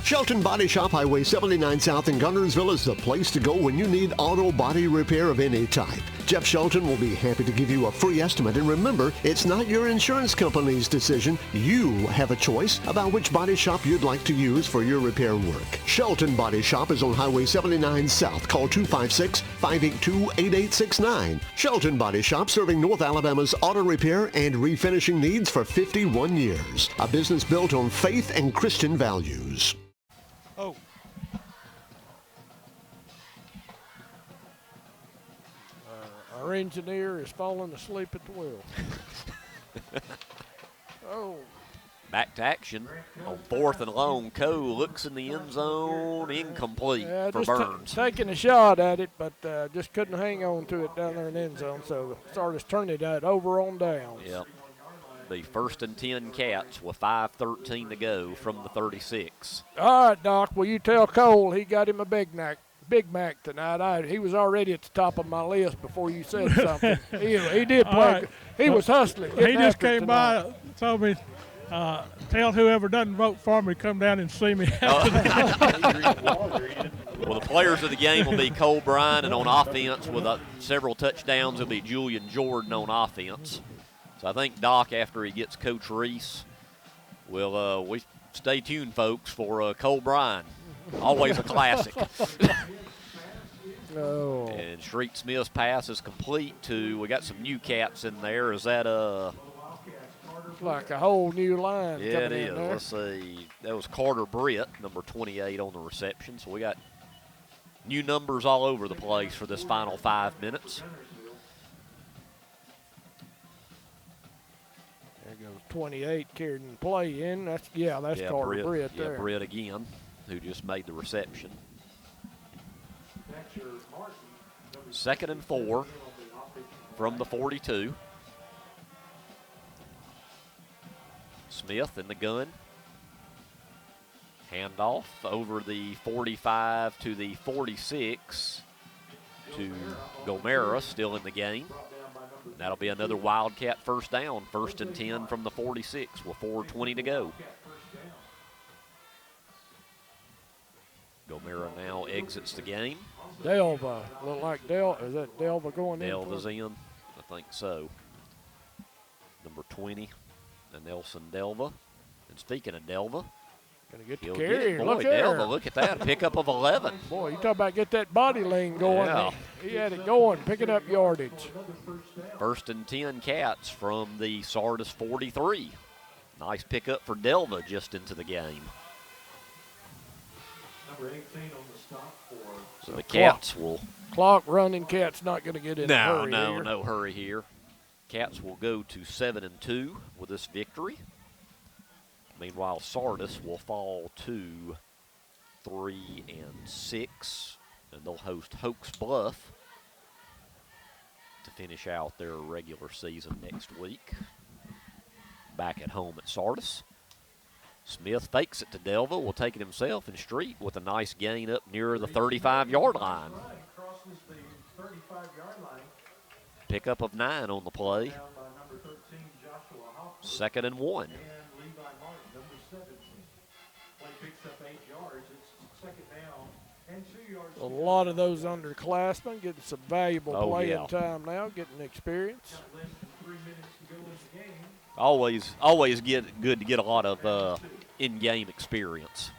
Speaker 17: Shelton Body Shop, Highway 79 South in Guntersville is the place to go when you need auto body repair of any type. Jeff Shelton will be happy to give you a free estimate. And remember, it's not your insurance company's decision. You have a choice about which body shop you'd like to use for your repair work. Shelton Body Shop is on Highway 79 South. Call 256-582-8869. Shelton Body Shop, serving North Alabama's auto repair and refinishing needs for 51 years. A business built on faith and Christian values.
Speaker 10: Oh. Our engineer is falling asleep at the wheel. Oh.
Speaker 7: Back to action on 4th and long. Coe looks in the end zone, incomplete for Burns.
Speaker 10: Taking a shot at it, but just couldn't hang on to it down there in the end zone, so Sardis turned it out over on downs.
Speaker 7: Yep. The 1st and 10 Cats with 5:13 to go from the 36.
Speaker 10: All right, Doc. Well, you tell Cole he got him a Big Mac tonight. He was already at the top of my list before you said something. he did play. Right. He was hustling.
Speaker 5: He just came by, told me, tell whoever doesn't vote for me, come down and see me.
Speaker 7: Well, the players of the game will be Cole Bryan, and on offense with several touchdowns, it'll be Julian Jordan on offense. So I think Doc, after he gets Coach Reese, will we stay tuned, folks, for Cole Bryan. Always a classic.
Speaker 10: Oh.
Speaker 7: And Street Smith's pass is complete to, we got some new Cats in there. Is that
Speaker 10: like a whole new line?
Speaker 7: Yeah, it is.
Speaker 10: There.
Speaker 7: Let's see. That was Carter Britt, number 28 on the reception. So we got new numbers all over the place for this final 5 minutes.
Speaker 10: There goes 28 carried and play in. That's Carter Britt there.
Speaker 7: Yeah, Britt again, who just made the reception. 2nd and 4 from the 42. Smith in the gun. Handoff over the 45 to the 46 to Gomera, still in the game. That'll be another Wildcat first down, 1st and 10 from the 46 with 4:20 to go. Gomera now exits the game.
Speaker 10: Delva, look like is that Delva going in?
Speaker 7: Delva's in, I think so. Number 20, Nelson Delva. And speaking of Delva,
Speaker 10: gonna get the carry. Look
Speaker 7: Delva, look at that, a pickup of 11.
Speaker 10: Boy, you talk about get that body lean going.
Speaker 7: Yeah,
Speaker 10: He had it going, picking up yardage.
Speaker 7: 1st and 10 Cats from the Sardis 43. Nice pickup for Delva just into the game.
Speaker 12: Number 18 on the stop for.
Speaker 7: So the Cats will.
Speaker 10: Clock running. Cats not going to get in a hurry here.
Speaker 7: No hurry here. Cats will go to 7-2 with this victory. Meanwhile, Sardis will fall to 3-6, and they'll host Hoax Bluff to finish out their regular season next week. Back at home at Sardis. Smith fakes it to Delva, will take it himself, and Street with a nice gain up near the 35-yard line. Pickup of 9 on the play. 2nd and 1.
Speaker 10: A lot of those underclassmen getting some valuable playing time now, getting experience.
Speaker 7: Always good to get a lot of in-game experience.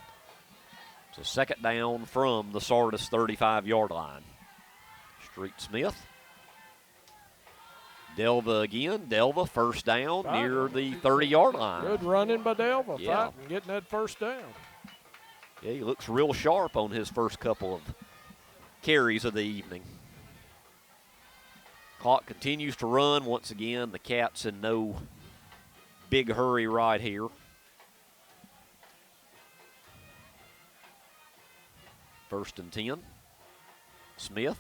Speaker 7: So 2nd down from the Sardis 35-yard line. Street Smith. Delva again. Delva 1st down near the 30-yard line.
Speaker 10: Good running by Delva, fighting, getting that 1st down.
Speaker 7: Yeah, he looks real sharp on his first couple of carries of the evening. Clock continues to run. Once again, the Cats in no big hurry right here. First and 10. Smith.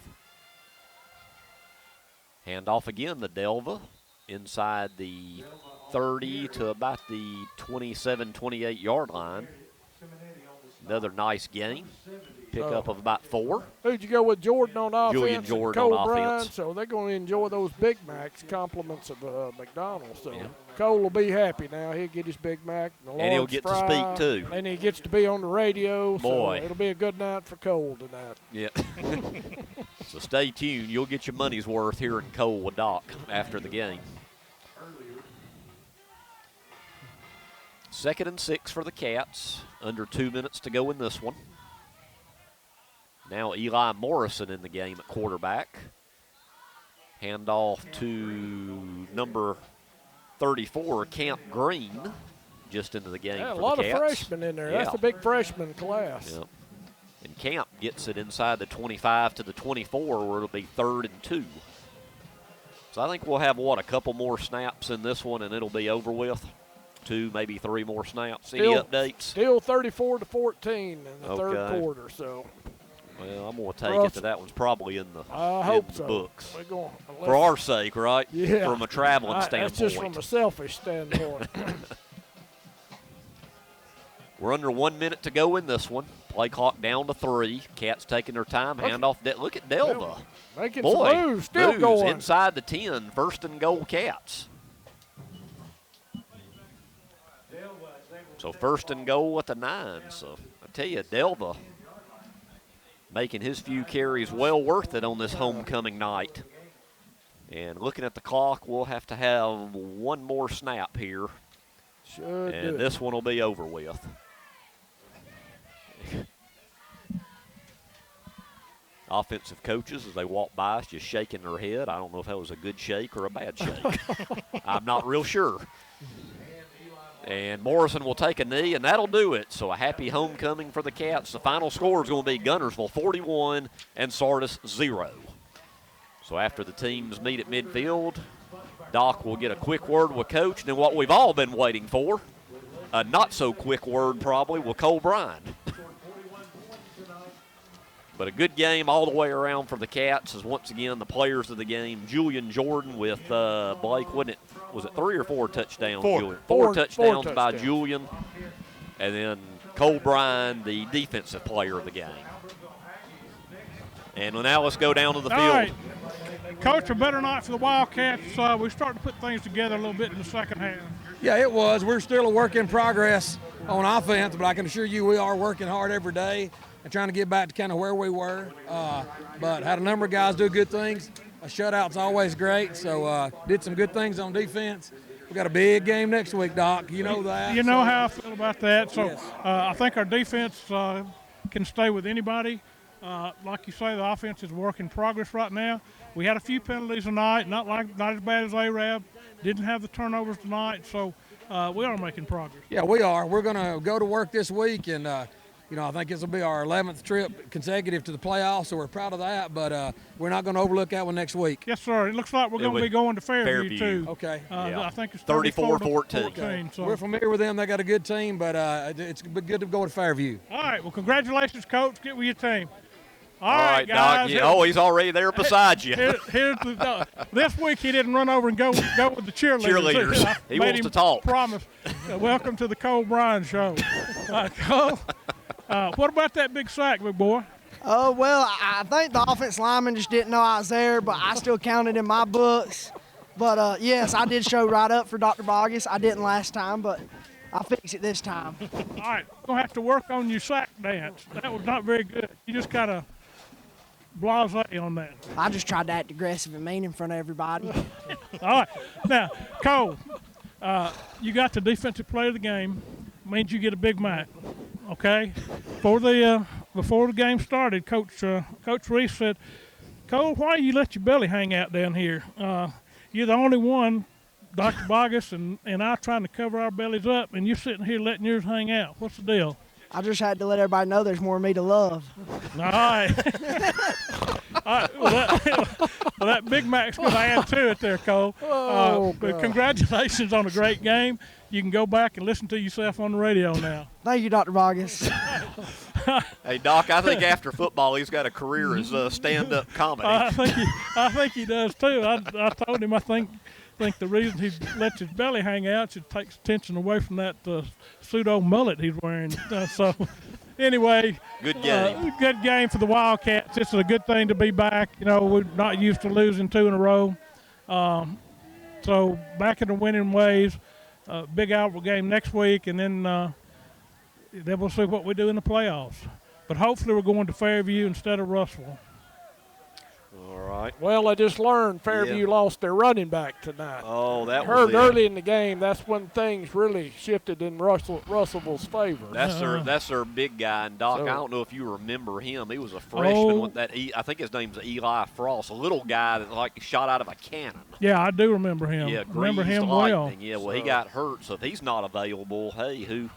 Speaker 7: Handoff again to Delva inside the 30 to about the 27, 28-yard line. Another nice gain. Pickup of about 4.
Speaker 10: Who'd you go with, Jordan on offense?
Speaker 7: Julian Jordan
Speaker 10: Cole
Speaker 7: on
Speaker 10: Bryan,
Speaker 7: offense.
Speaker 10: so they're going to enjoy those Big Macs, compliments of McDonald's. So Cole will be happy now. He'll get his Big Mac.
Speaker 7: And he'll get to speak, too.
Speaker 10: And he gets to be on the radio.
Speaker 7: Boy.
Speaker 10: So it'll be a good night for Cole tonight.
Speaker 7: Yeah. So stay tuned. You'll get your money's worth here in Cole with Doc after the game. 2nd and 6 for the Cats. Under 2 minutes to go in this one. Now Eli Morrison in the game at quarterback. Handoff to number 34, Camp Green, just into the game for the Cats.
Speaker 10: A lot of freshmen in there. That's a big freshman class.
Speaker 7: Yep. And Camp gets it inside the 25 to the 24, where it'll be 3rd and 2. So I think we'll have, a couple more snaps in this one, and it'll be over with. 2, maybe 3 more snaps. Any updates?
Speaker 10: Still 34-14 in the third quarter. So.
Speaker 7: Well, I'm going to take it that one's probably in the, books.
Speaker 10: We're going,
Speaker 7: for our sake, right?
Speaker 10: Yeah.
Speaker 7: From a traveling standpoint.
Speaker 10: That's just from a selfish standpoint.
Speaker 7: We're under 1 minute to go in this one. Play clock down to 3. Cats taking their time. Handoff. Look at Delva.
Speaker 10: Making some moves. Still going.
Speaker 7: Inside the 10. 1st and goal, Cats. So 1st and goal at the 9. So I tell you, Delva making his few carries well worth it on this homecoming night. And looking at the clock, we'll have to have one more snap here. And this one will be over with. Offensive coaches, as they walk by us, just shaking their head. I don't know if that was a good shake or a bad shake. I'm not real sure. And Morrison will take a knee, and that'll do it. So a happy homecoming for the Cats. The final score is going to be Guntersville 41 and Sardis 0. So after the teams meet at midfield, Doc will get a quick word with Coach, and then what we've all been waiting for, a not-so-quick word probably with Cole Bryan. But a good game all the way around for the Cats as once again the players of the game, Julian Jordan with Blake, wasn't it? Was it 3 or 4 touchdowns, Julian? Four touchdowns by Julian. And then Cole Bryan, the defensive player of the game. And now let's go down to the field.
Speaker 5: Right. Coach, a better night for the Wildcats. We're starting to put things together a little bit in the second half.
Speaker 14: Yeah, it was. We're still a work in progress on offense, but I can assure you we are working hard every day and trying to get back to kind of where we were. But had a number of guys do good things. A shutout's always great, so did some good things on defense. We got a big game next week, Doc. You know that.
Speaker 5: You know how I feel about that. So yes. I think our defense can stay with anybody. Like you say, the offense is a work in progress right now. We had a few penalties tonight, not as bad as Arab. Didn't have the turnovers tonight, so we are making progress.
Speaker 14: Yeah, we are. We're going to go to work this week, and I think this will be our 11th trip consecutive to the playoffs, so we're proud of that. But we're not going to overlook that one next week.
Speaker 5: Yes, sir. It looks like we're going to be going to Fairview too.
Speaker 14: Okay.
Speaker 5: I think it's
Speaker 7: 34-14.
Speaker 5: So.
Speaker 14: We're familiar with them. They got a good team, but it's good to go to Fairview.
Speaker 5: All right. Well, congratulations, Coach. Get with your team.
Speaker 7: All right, guys. Doc. Oh, he's already there beside you.
Speaker 5: This week he didn't run over and go with the cheerleaders.
Speaker 7: He wants to talk.
Speaker 5: Promise. Welcome to the Cole Bryan Show. Cole, what about that big sack, big boy?
Speaker 15: Oh, well, I think the offense lineman just didn't know I was there, but I still counted in my books. But, yes, I did show right up for Dr. Bogus. I didn't last time, but I'll fix it this time.
Speaker 5: All right. We're going to have to work on your sack dance. That was not very good. You just kind of blasé on that.
Speaker 15: I just tried to act aggressive and mean in front of everybody.
Speaker 5: All right. Now, Cole, you got the defensive player of the game. Means you get a Big Mac, okay? Before the game started, Coach Reese said, Cole, why you let your belly hang out down here? You're the only one, Dr. Bogus and I, trying to cover our bellies up, and you're sitting here letting yours hang out. What's the deal?
Speaker 15: I just had to let everybody know there's more of me to love.
Speaker 5: All right. All right. Well, that Big Mac's going to add to it there, Cole. But congratulations on a great game. You can go back and listen to yourself on the radio now.
Speaker 15: Thank you, Dr. Bogus.
Speaker 7: Hey, Doc, I think after football he's got a career as stand-up comedy.
Speaker 5: I think he does, too. I told him I think the reason he lets his belly hang out is it takes attention away from that pseudo mullet he's wearing. So, anyway,
Speaker 7: good game.
Speaker 5: Good game for the Wildcats. It's a good thing to be back. We're not used to losing 2 in a row. So back in the winning ways. Big Albert game next week, and then we'll see what we do in the playoffs. But hopefully we're going to Fairview instead of Russell.
Speaker 7: All right.
Speaker 10: Well, I just learned Fairview lost their running back tonight.
Speaker 7: Oh, that
Speaker 10: was
Speaker 7: it.
Speaker 10: Early in the game. That's when things really shifted in Russellville's favor.
Speaker 7: That's their big guy. And, Doc, I don't know if you remember him. He was a freshman with that. I think his name's Eli Frost, a little guy that shot out of a cannon.
Speaker 5: Yeah, I do remember him.
Speaker 7: Yeah,
Speaker 5: remember him
Speaker 7: lightning.
Speaker 5: well.
Speaker 7: Yeah, well, he got hurt, so if he's not available, hey, who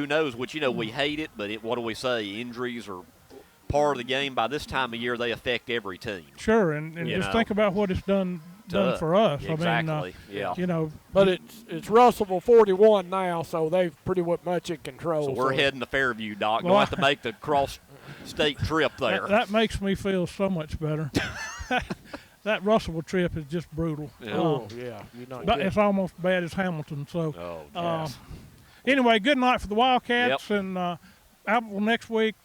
Speaker 7: knows? Which, we hate it, but what do we say? Injuries are part of the game. By this time of year, they affect every team.
Speaker 5: Sure, and just think about what it's done for us.
Speaker 7: Exactly.
Speaker 10: But it's Russellville 41 now, so they've pretty much in control.
Speaker 7: So we're heading to Fairview, Doc. We'll have to make the cross-state trip there.
Speaker 5: That makes me feel so much better. That Russellville trip is just brutal.
Speaker 10: Yeah.
Speaker 5: But it's almost bad as Hamilton. So,
Speaker 7: yes.
Speaker 5: Anyway, good night for the Wildcats, and Apple next week.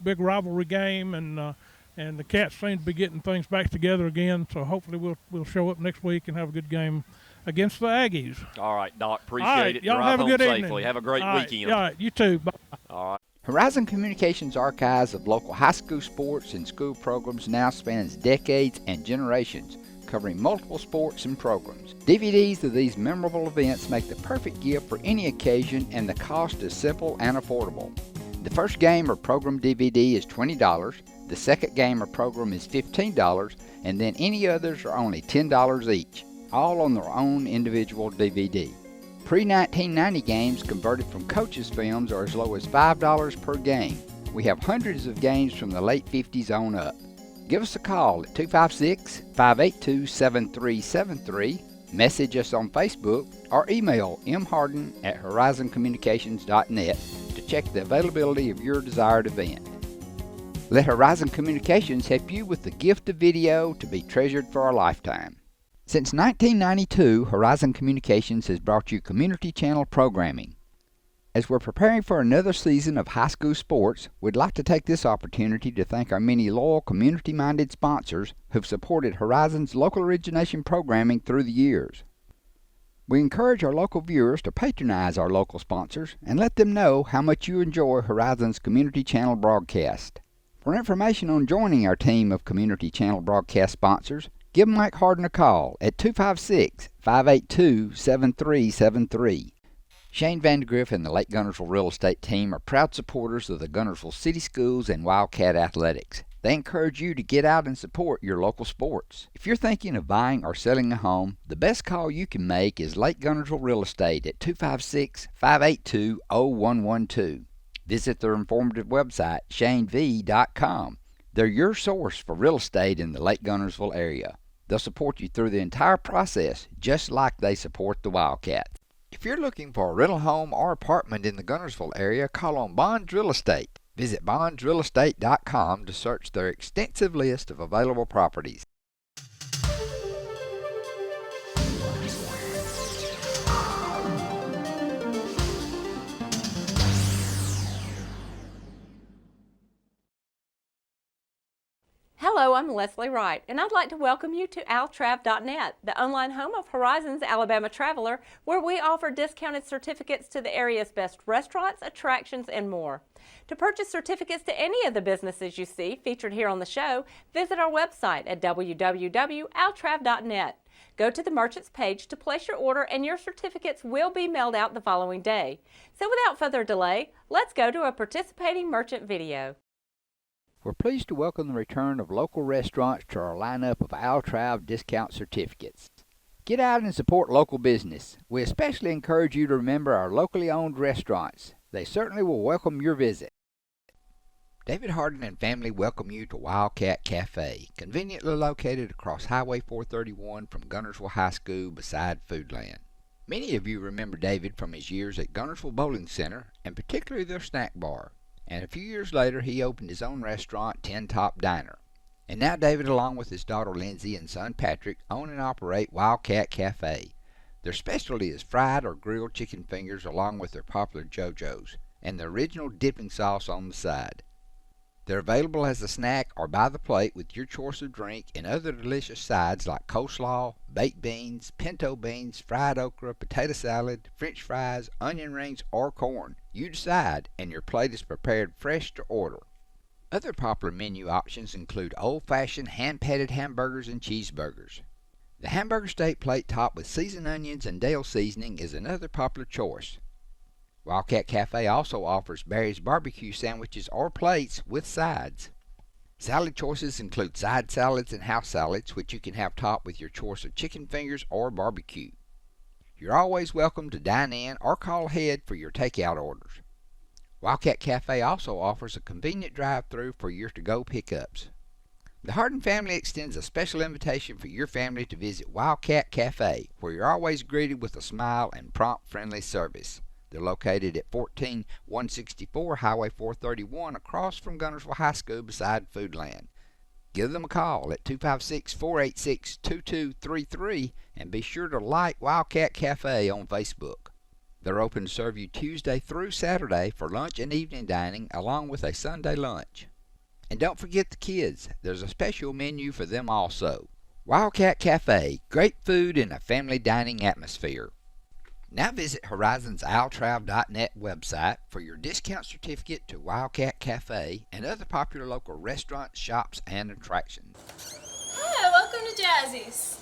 Speaker 5: Big rivalry game, and the Cats seem to be getting things back together again. So hopefully we'll show up next week and have a good game against the Aggies.
Speaker 7: All right, Doc. Appreciate it.
Speaker 5: Y'all
Speaker 7: Drive
Speaker 5: have a good
Speaker 7: home
Speaker 5: evening.
Speaker 7: safely. Have a great weekend.
Speaker 5: All right, you too. Bye.
Speaker 7: All right.
Speaker 4: Horizon Communications' archives of local high school sports and school programs now spans decades and generations, covering multiple sports and programs. DVDs of these memorable events make the perfect gift for any occasion, and the cost is simple and affordable. The first game or program DVD is $20, the second game or program is $15, and then any others are only $10 each, all on their own individual DVD. Pre-1990 games converted from coaches' films are as low as $5 per game. We have hundreds of games from the late 50s on up. Give us a call at 256-582-7373, message us on Facebook, or email mharden@horizoncommunications.net to check the availability of your desired event. Let Horizon Communications help you with the gift of video to be treasured for a lifetime. Since 1992, Horizon Communications has brought you community channel programming. As we're preparing for another season of high school sports, we'd like to take this opportunity to thank our many loyal community-minded sponsors who've supported Horizon's local origination programming through the years. We encourage our local viewers to patronize our local sponsors and let them know how much you enjoy Horizon's community channel broadcast. For information on joining our team of community channel broadcast sponsors, give Mike Harden a call at 256-582-7373. Shane Vandergriff and the Lake Guntersville Real Estate team are proud supporters of the Guntersville City Schools and Wildcat Athletics. They encourage you to get out and support your local sports. If you're thinking of buying or selling a home, the best call you can make is Lake Guntersville Real Estate at 256-582-0112. Visit their informative website, shanev.com. They're your source for real estate in the Lake Guntersville area. They'll support you through the entire process, just like they support the Wildcats. If you're looking for a rental home or apartment in the Guntersville area, call on Bonds Real Estate. Visit bondsrealestate.com to search their extensive list of available properties.
Speaker 16: Hello, I'm Leslie Wright, and I'd like to welcome you to altrav.net, the online home of Horizons Alabama Traveler, where we offer discounted certificates to the area's best restaurants, attractions, and more. To purchase certificates to any of the businesses you see featured here on the show, visit our website at www.altrav.net. Go to the Merchants page to place your order, and your certificates will be mailed out the following day. So without further delay, let's go to a participating merchant video.
Speaker 4: We're pleased to welcome the return of local restaurants to our lineup of Altrav discount certificates. Get out and support local business. We especially encourage you to remember our locally owned restaurants. They certainly will welcome your visit. David Hardin and family welcome you to Wildcat Cafe, conveniently located across Highway 431 from Guntersville High School beside Foodland. Many of you remember David from his years at Guntersville Bowling Center, and particularly their snack bar. And a few years later, he opened his own restaurant, Tin Top Diner. And now David, along with his daughter Lindsay and son Patrick, own and operate Wildcat Cafe. Their specialty is fried or grilled chicken fingers along with their popular JoJo's, and the original dipping sauce on the side. They're available as a snack or by the plate with your choice of drink and other delicious sides like coleslaw, baked beans, pinto beans, fried okra, potato salad, french fries, onion rings, or corn. You decide, and your plate is prepared fresh to order. Other popular menu options include old-fashioned hand-patted hamburgers and cheeseburgers. The hamburger steak plate topped with seasoned onions and Dale seasoning is another popular choice. Wildcat Cafe also offers Barry's barbecue sandwiches or plates with sides. Salad choices include side salads and house salads, which you can have topped with your choice of chicken fingers or barbecue. You're always welcome to dine in or call ahead for your takeout orders. Wildcat Cafe also offers a convenient drive-thru for your to-go pickups. The Hardin family extends a special invitation for your family to visit Wildcat Cafe, where you're always greeted with a smile and prompt, friendly service. They're located at 14164 Highway 431 across from Guntersville High School beside Foodland. Give them a call at 256-486-2233 and be sure to like Wildcat Cafe on Facebook. They're open to serve you Tuesday through Saturday for lunch and evening dining along with a Sunday lunch. And don't forget the kids. There's a special menu for them also. Wildcat Cafe, great food in a family dining atmosphere. Now visit Horizon's altrav.net website for your discount certificate to Wildcat Cafe and other popular local restaurants, shops, and attractions.
Speaker 18: Hi, welcome to Jazzy's.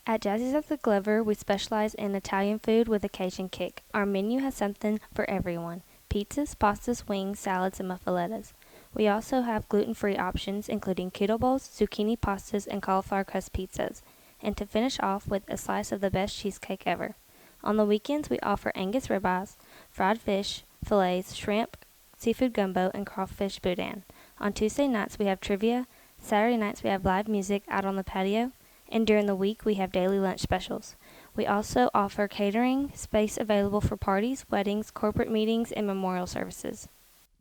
Speaker 19: At Jazzy's at the Glover, we specialize in Italian food with a Cajun kick. Our menu has something for everyone: pizzas, pastas, wings, salads, and muffalettas. We also have gluten-free options, including keto bowls, zucchini pastas, and cauliflower crust pizzas. And to finish off with a slice of the best cheesecake ever. On the weekends, we offer Angus ribeyes, fried fish, fillets, shrimp, seafood gumbo, and crawfish boudin. On Tuesday nights, we have trivia. Saturday nights, we have live music out on the patio. And during the week, we have daily lunch specials. We also offer catering, space available for parties, weddings, corporate meetings, and memorial services.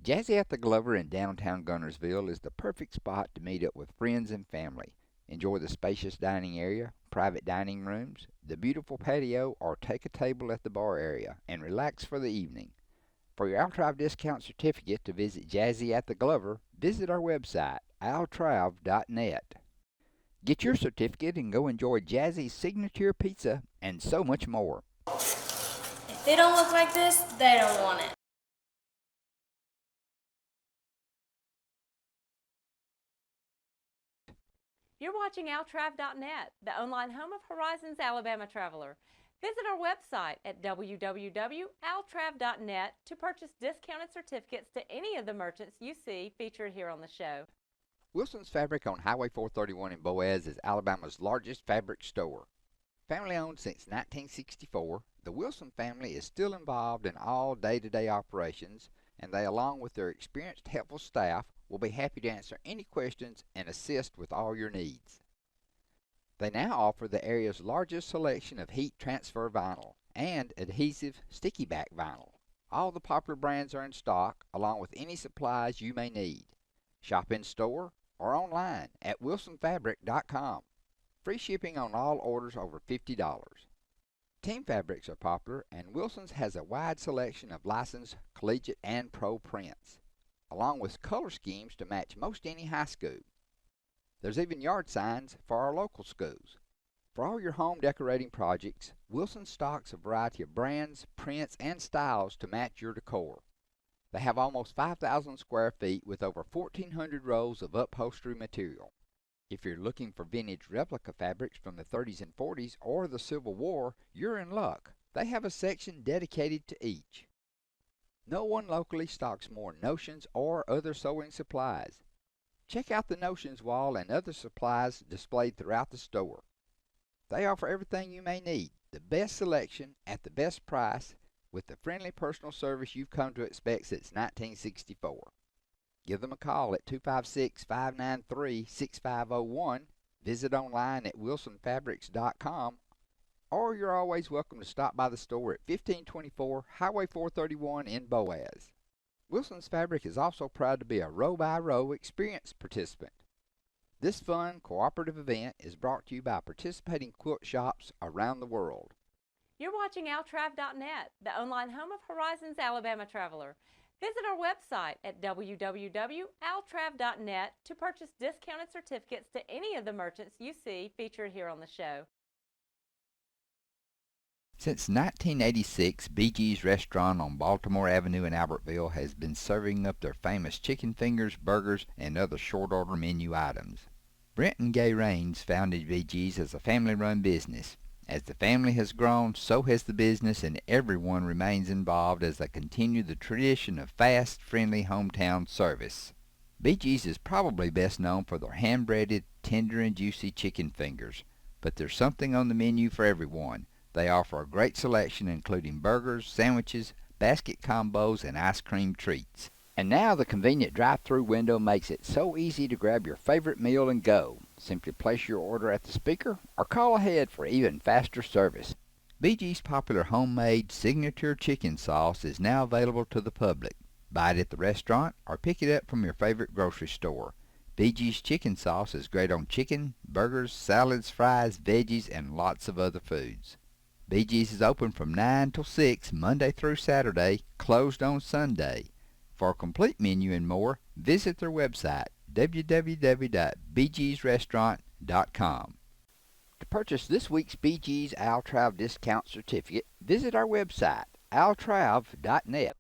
Speaker 4: Jazzy at the Glover in downtown Guntersville is the perfect spot to meet up with friends and family. Enjoy the spacious dining area, private dining rooms, the beautiful patio, or take a table at the bar area and relax for the evening. For your Altrav discount certificate to visit Jazzy at the Glover, visit our website, altrav.net. Get your certificate and go enjoy Jazzy's signature pizza and so much more.
Speaker 18: If they don't look like this, they don't want it.
Speaker 16: You're watching altrav.net, the online home of Horizons Alabama Traveler. Visit our website at www.altrav.net to purchase discounted certificates to any of the merchants you see featured here on the show.
Speaker 4: Wilson's Fabric on Highway 431 in Boaz is Alabama's largest fabric store. Family owned since 1964, the Wilson family is still involved in all day-to-day operations, and they, along with their experienced, helpful staff, will be happy to answer any questions and assist with all your needs. They now offer the area's largest selection of heat transfer vinyl and adhesive sticky back vinyl. All the popular brands are in stock, along with any supplies you may need. Shop in store or online at wilsonfabric.com. Free shipping on all orders over $50. Team fabrics are popular, and Wilson's has a wide selection of licensed collegiate and pro prints, along with color schemes to match most any high school. There's even yard signs for our local schools. For all your home decorating projects, Wilson stocks a variety of brands, prints, and styles to match your decor. They have almost 5,000 square feet with over 1,400 rolls of upholstery material. If you're looking for vintage replica fabrics from the 30s and 40s or the Civil War, you're in luck. They have a section dedicated to each. No one locally stocks more notions or other sewing supplies. Check out the notions wall and other supplies displayed throughout the store. They offer everything you may need, the best selection at the best price, with the friendly personal service you've come to expect since 1964. Give them a call at 256-593-6501, visit online at wilsonfabrics.com, or you're always welcome to stop by the store at 1524 Highway 431 in Boaz. Wilson's Fabric is also proud to be a row-by-row experience participant. This fun, cooperative event is brought to you by participating quilt shops around the world.
Speaker 16: You're watching altrav.net, the online home of Horizons Alabama Traveler. Visit our website at www.altrav.net to purchase discounted certificates to any of the merchants you see featured here on the show.
Speaker 4: Since 1986, BG's restaurant on Baltimore Avenue in Albertville has been serving up their famous chicken fingers, burgers, and other short-order menu items. Brent and Gay Raines founded BG's as a family-run business. As the family has grown, so has the business, and everyone remains involved as they continue the tradition of fast, friendly hometown service. BG's is probably best known for their hand-breaded, tender and juicy chicken fingers, but there's something on the menu for everyone. They offer a great selection including burgers, sandwiches, basket combos, and ice cream treats. And now the convenient drive-through window makes it so easy to grab your favorite meal and go. Simply place your order at the speaker or call ahead for even faster service. BG's popular homemade signature chicken sauce is now available to the public. Buy it at the restaurant or pick it up from your favorite grocery store. BG's chicken sauce is great on chicken, burgers, salads, fries, veggies, and lots of other foods. BG's is open from 9 till 6 Monday through Saturday, closed on Sunday. For a complete menu and more, visit their website, www.bgsrestaurant.com. To purchase this week's BG's Altrav discount certificate, visit our website, altrav.net.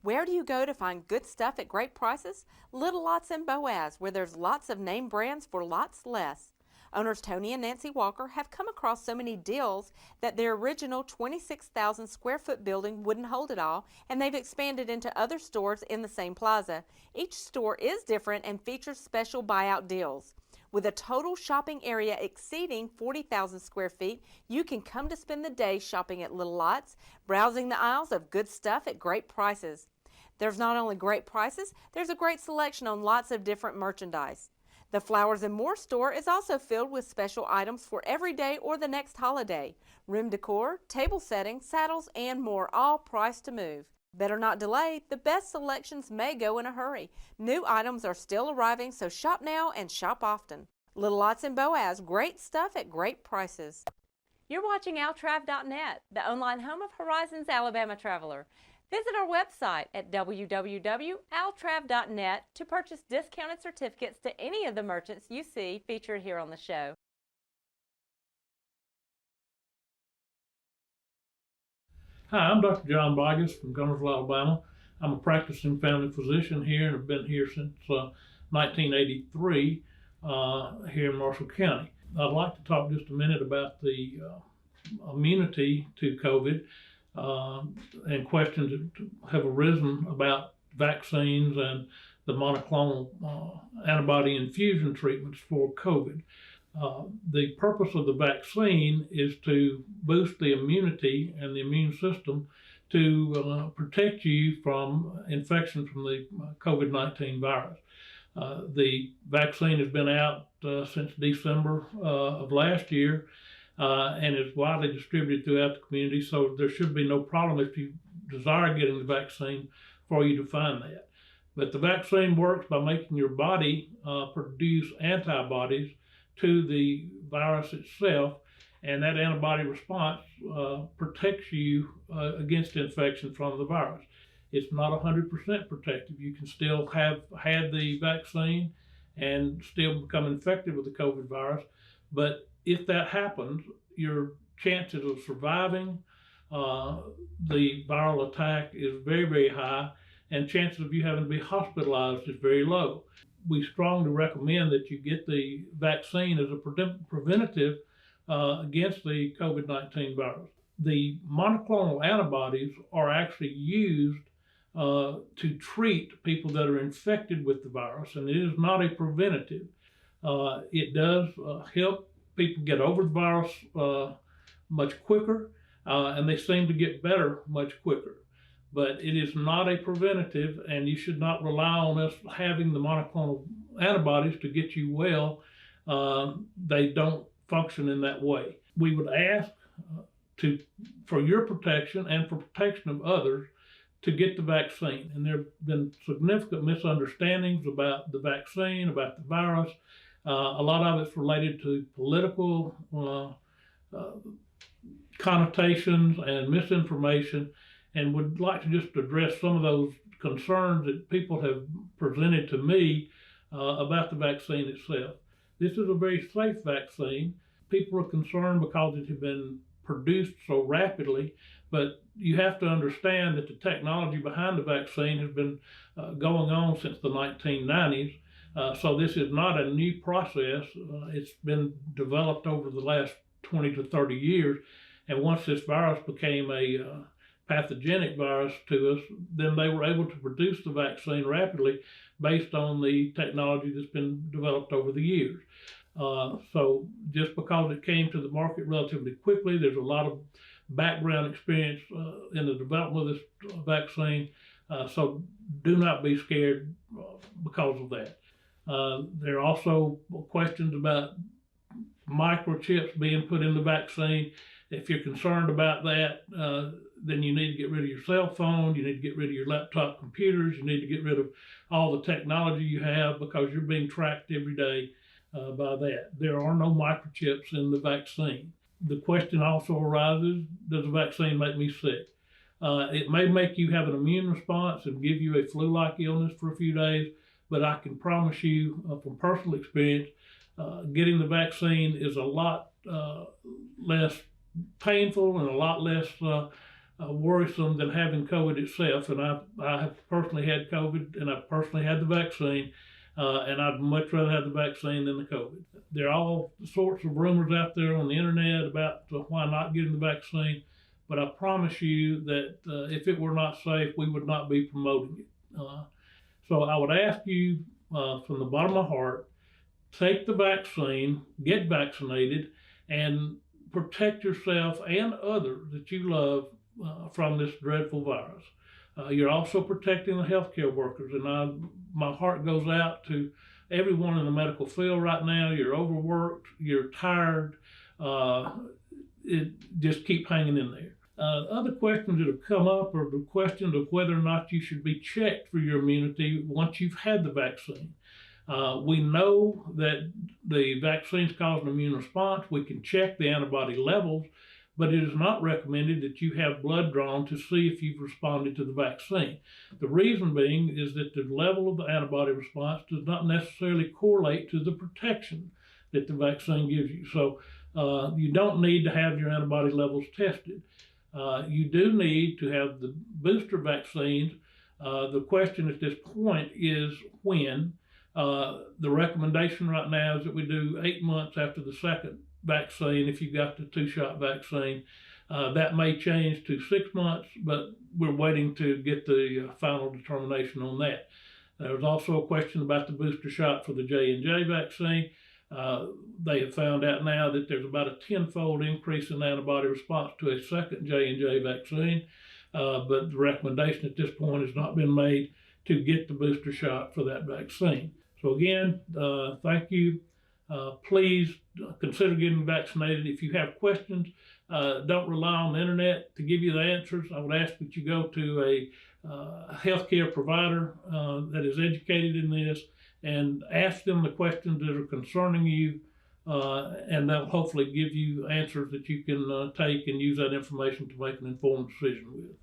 Speaker 16: Where do you go to find good stuff at great prices? Little Lots in Boaz, where there's lots of name brands for lots less. Owners Tony and Nancy Walker have come across so many deals that their original 26,000 square foot building wouldn't hold it all, and they've expanded into other stores in the same plaza. Each store is different and features special buyout deals. With a total shopping area exceeding 40,000 square feet, you can come to spend the day shopping at Little Lots, browsing the aisles of good stuff at great prices. There's not only great prices, there's a great selection on lots of different merchandise. The Flowers and More store is also filled with special items for every day or the next holiday. Room decor, table settings, saddles, and more, all priced to move. Better not delay, the best selections may go in a hurry. New items are still arriving, so shop now and shop often. Little Lots in Boaz, great stuff at great prices. You're watching altrav.net, the online home of Horizons Alabama Traveler. Visit our website at www.altrav.net to purchase discounted certificates to any of the merchants you see featured here on the show.
Speaker 5: Hi, I'm Dr. John Bcast from Guntersville, Alabama. I'm a practicing family physician here and have been here since 1983 here in Marshall County. I'd like to talk just a minute about the immunity to COVID, and questions that have arisen about vaccines and the monoclonal antibody infusion treatments for COVID. The purpose of the vaccine is to boost the immunity and the immune system to protect you from infection from the COVID-19 virus. The vaccine has been out since December of last year and is widely distributed throughout the community, so there should be no problem if you desire getting the vaccine for you to find that. But the vaccine works by making your body produce antibodies to the virus itself, and that antibody response protects you against infection from the virus. It's not 100% protective. You can still have had the vaccine and still become infected with the COVID virus, but if that happens, your chances of surviving the viral attack is very, very high, and chances of you having to be hospitalized is very low. We strongly recommend that you get the vaccine as a preventative against the COVID-19 virus. The monoclonal antibodies are actually used to treat people that are infected with the virus, and it is not a preventative. It does help people get over the virus much quicker, and they seem to get better much quicker. But it is not a preventative, and you should not rely on us having the monoclonal antibodies to get you well. They don't function in that way. We would ask for your protection and for protection of others to get the vaccine. And there have been significant misunderstandings about the vaccine, about the virus. A lot of it's related to political connotations and misinformation, and would like to just address some of those concerns that people have presented to me about the vaccine itself. This is a very safe vaccine. People are concerned because it has been produced so rapidly, but you have to understand that the technology behind the vaccine has been going on since the 1990s. So this is not a new process. It's been developed over the last 20 to 30 years. And once this virus became a pathogenic virus to us, then they were able to produce the vaccine rapidly based on the technology that's been developed over the years. So just because it came to the market relatively quickly, there's a lot of background experience in the development of this vaccine. So do not be scared because of that. There are also questions about microchips being put in the vaccine. If you're concerned about that, then you need to get rid of your cell phone, you need to get rid of your laptop computers, you need to get rid of all the technology you have because you're being tracked every day by that. There are no microchips in the vaccine. The question also arises, does the vaccine make me sick? It may make you have an immune response and give you a flu-like illness for a few days, but I can promise you from personal experience, getting the vaccine is a lot less painful and a lot less worrisome than having COVID itself. And I have personally had COVID, and I've personally had the vaccine, and I'd much rather have the vaccine than the COVID. There are all sorts of rumors out there on the internet about why not getting the vaccine, but I promise you that if it were not safe, we would not be promoting it. So I would ask you from the bottom of my heart, take the vaccine, get vaccinated, and protect yourself and others that you love from this dreadful virus. You're also protecting the healthcare workers, and my heart goes out to everyone in the medical field right now. You're overworked, you're tired, just keep hanging in there. Other questions that have come up are the questions of whether or not you should be checked for your immunity once you've had the vaccine. We know that the vaccines cause an immune response. We can check the antibody levels, but it is not recommended that you have blood drawn to see if you've responded to the vaccine. The reason being is that the level of the antibody response does not necessarily correlate to the protection that the vaccine gives you. So you don't need to have your antibody levels tested. You do need to have the booster vaccines. The question at this point is when. The recommendation right now is that we do 8 months after the second vaccine if you got the 2-shot vaccine. That may change to 6 months, but we're waiting to get the final determination on that. There was also a question about the booster shot for the J&J vaccine. They have found out now that there's about a 10-fold increase in antibody response to a second J&J vaccine, but the recommendation at this point has not been made to get the booster shot for that vaccine. So again, thank you. Please consider getting vaccinated. If you have questions, don't rely on the internet to give you the answers. I would ask that you go to a healthcare provider that is educated in this and ask them the questions that are concerning you, and they'll hopefully give you answers that you can take and use that information to make an informed decision with.